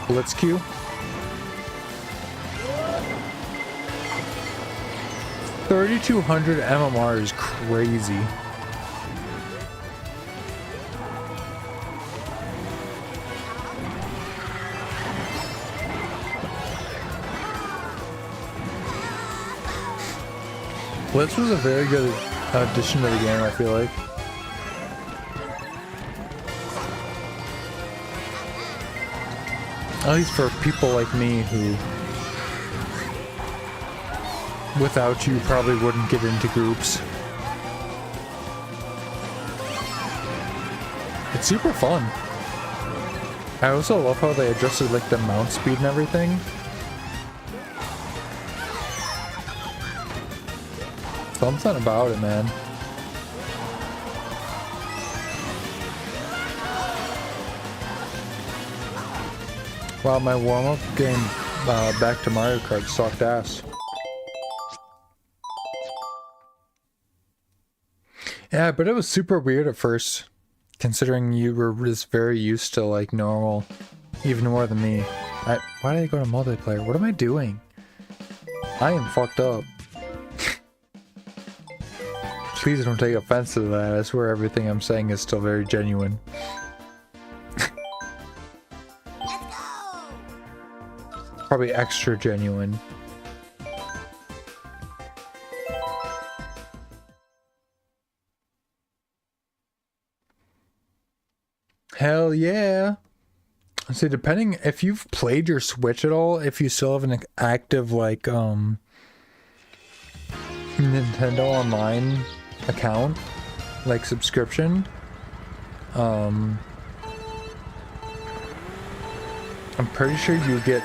Blitz Q? $3,200 MMR is crazy. Blitz was a very good addition to the game, I feel like. At least for people like me who, without you, probably wouldn't get into groups. It's super fun. I also love how they adjusted like the mount speed and everything. Something about it, man. Wow, my warm-up game back to Mario Kart sucked ass. Yeah, but it was super weird at first, considering you were just very used to like normal, even more than me. Why did I go to multiplayer? What am I doing? I am fucked up. Please don't take offense to that. I swear everything I'm saying is still very genuine. Probably extra genuine. Hell yeah. See, depending if you've played your Switch at all, if you still have an active like Nintendo Online account, like subscription, I'm pretty sure you get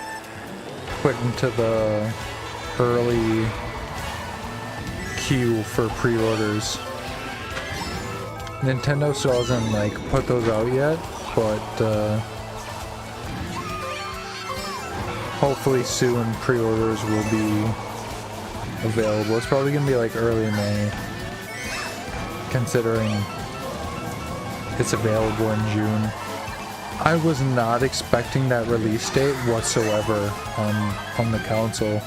put into the early queue for pre-orders. Nintendo still hasn't like put those out yet, but hopefully soon pre-orders will be available. It's probably gonna be like early May, considering it's available in June. I was not expecting that release date whatsoever on the console.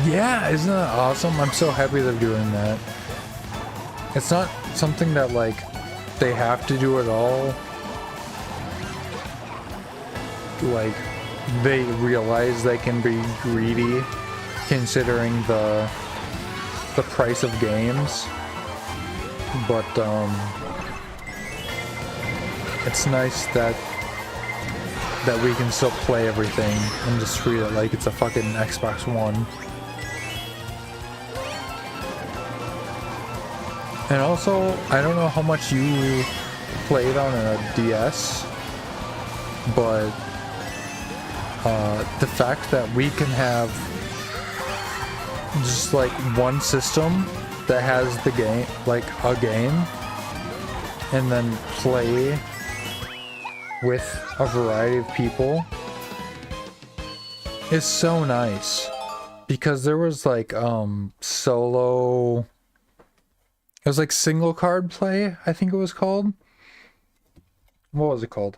Yeah, isn't that awesome? I'm so happy they're doing that. It's not something that like they have to do at all. Like they realize they can be greedy considering the price of games, but it's nice that we can still play everything and just treat it like it's a fucking Xbox One. And also, I don't know how much you played on a DS, but the fact that we can have just like one system that has the game, like a game, and then play with a variety of people is so nice. Because there was like solo, it was like single card play, I think it was called. What was it called?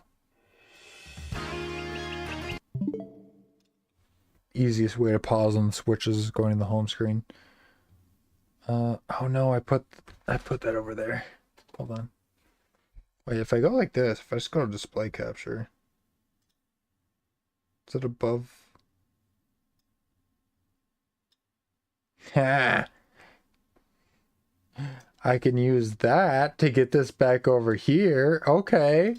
Easiest way to pause on the Switch is going to the home screen. Oh no, I put that over there. Hold on. Wait, if I go like this, if I just go to display capture, is it above? Ha! I can use that to get this back over here. Okay.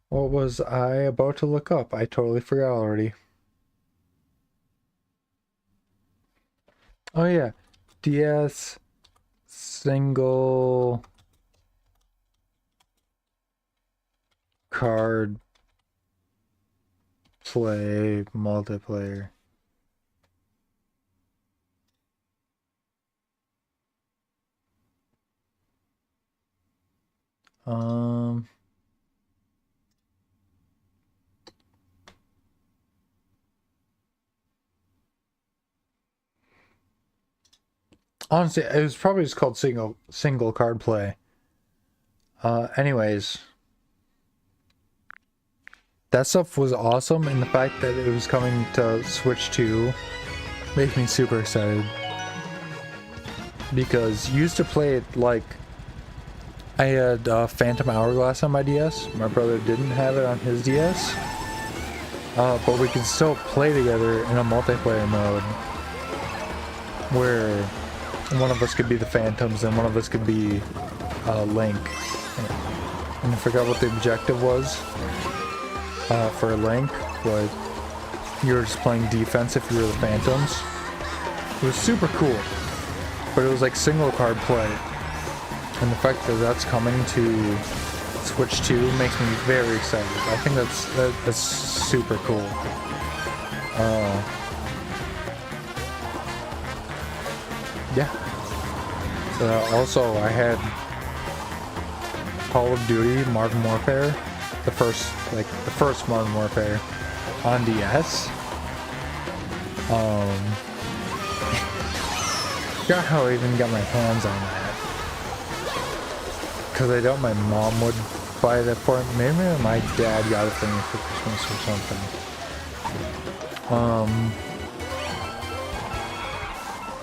What was I about to look up? I totally forgot already. Oh yeah, DS single card play multiplayer. Honestly, it was probably just called single card play. Anyways, that stuff was awesome, and the fact that it was coming to Switch 2 makes me super excited. Because used to play it like I had Phantom Hourglass on my DS. My brother didn't have it on his DS. But we could still play together in a multiplayer mode where one of us could be the Phantoms and one of us could be Link. And I forgot what the objective was for Link, but you were just playing defense if you were the Phantoms. It was super cool, but it was like single card play, and the fact that that's coming to Switch 2 makes me very excited. I think that's super cool. Yeah. Also, I had Call of Duty Modern Warfare, the first Modern Warfare on DS. Forgot how I even got my hands on that. Because I doubt my mom would buy that for me. Maybe my dad got it for me for Christmas or something.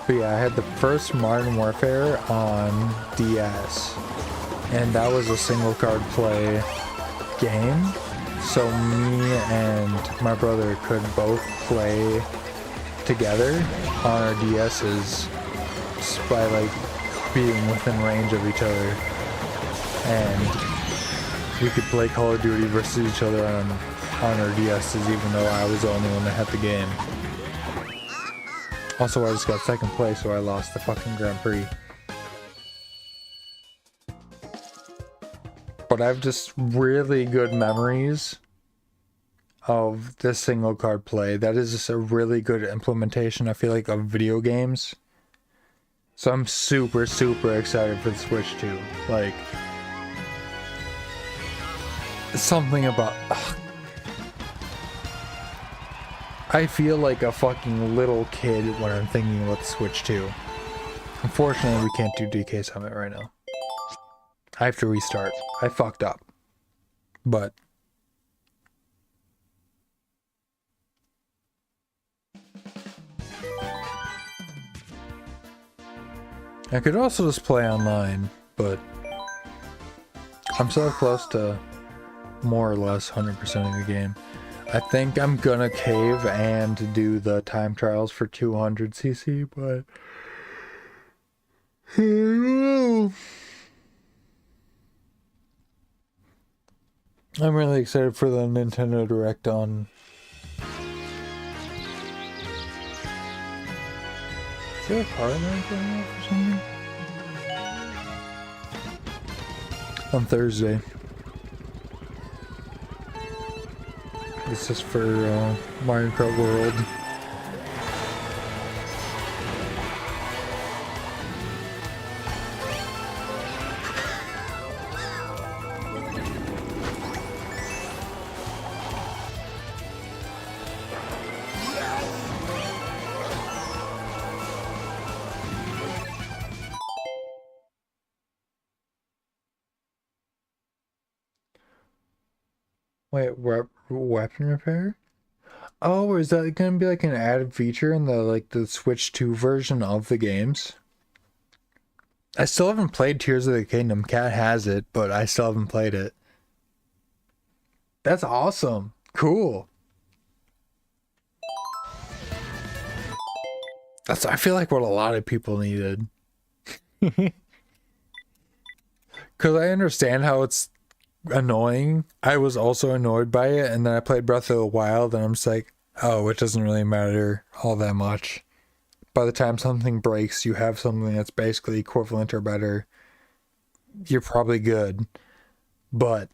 But yeah, I had the first Modern Warfare on DS. And that was a single card play game. So me and my brother could both play together on our DS's by like being within range of each other, and we could play Call of Duty versus each other on our DS's, even though I was the only one that had the game. Also, I just got second place, so I lost the fucking Grand Prix. But I have just really good memories of this single card play. That is just a really good implementation, I feel like, of video games. So I'm super, super excited for the Switch 2. Like, something about... I feel like a fucking little kid when I'm thinking about the Switch 2. Unfortunately, we can't do DK Summit right now. I have to restart. I fucked up. But... I could also just play online, but I'm so close to more or less 100% of the game. I think I'm gonna cave and do the time trials for 200cc, but I'm really excited for the Nintendo Direct on... Is there a car in there going off or something? On Thursday. This is for Mario Kart World. Wait, weapon repair? Oh, is that gonna be like an added feature in the Switch 2 version of the games? I still haven't played Tears of the Kingdom. Cat has it, but I still haven't played it. That's awesome. Cool. That's, I feel like, what a lot of people needed. Because I understand how it's annoying. I was also annoyed by it, and then I played Breath of the Wild, and I'm just like, oh, it doesn't really matter all that much. By the time something breaks, you have something that's basically equivalent or better. You're probably good. But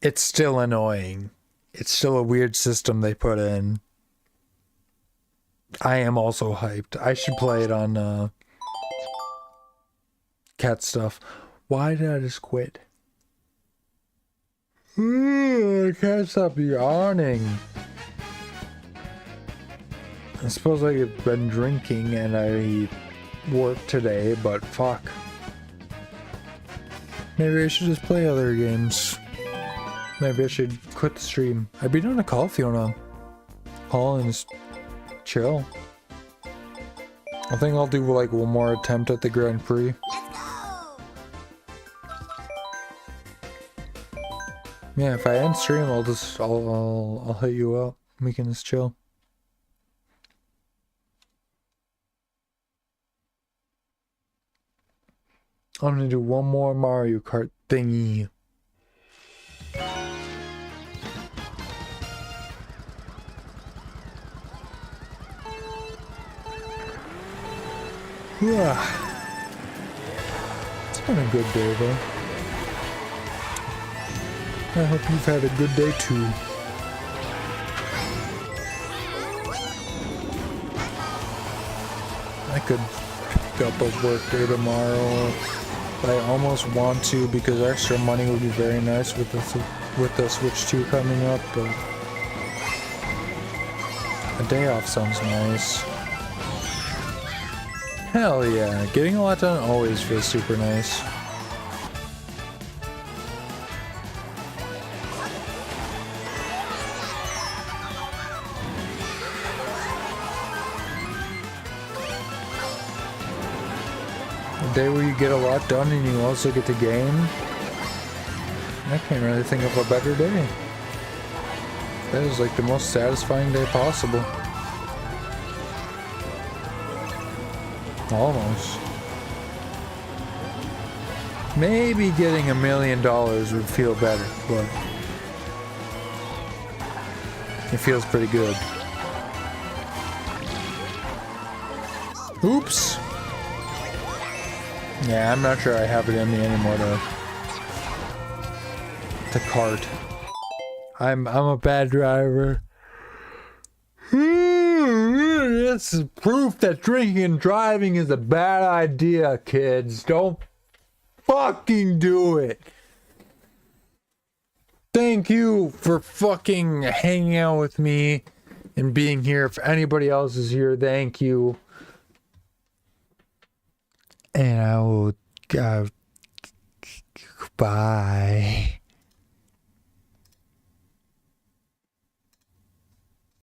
it's still annoying. It's still a weird system they put in. I am also hyped. I should play it on Cat stuff. Why did I just quit? I can't stop yawning. I suppose I've been drinking and I worked today, but fuck. Maybe I should just play other games. Maybe I should quit the stream. I'd be doing a call, Fiona. Call and just chill. I think I'll do like one more attempt at the Grand Prix. Yeah, if I end stream, I'll hit you up. We can just chill. I'm gonna do one more Mario Kart thingy. It's been a good day, though. I hope you've had a good day, too. I could pick up a work day tomorrow. I almost want to because extra money would be very nice with the Switch 2 coming up, but a day off sounds nice. Hell yeah, getting a lot done always feels super nice. A day where you get a lot done and you also get to game. I can't really think of a better day. That is like the most satisfying day possible. Almost. Maybe getting $1 million would feel better, but it feels pretty good. Oops. Yeah, I'm not sure I have it in me anymore to KART. I'm a bad driver. This is proof that drinking and driving is a bad idea, kids. Don't fucking do it. Thank you for fucking hanging out with me and being here. If anybody else is here, thank you. And I will bye.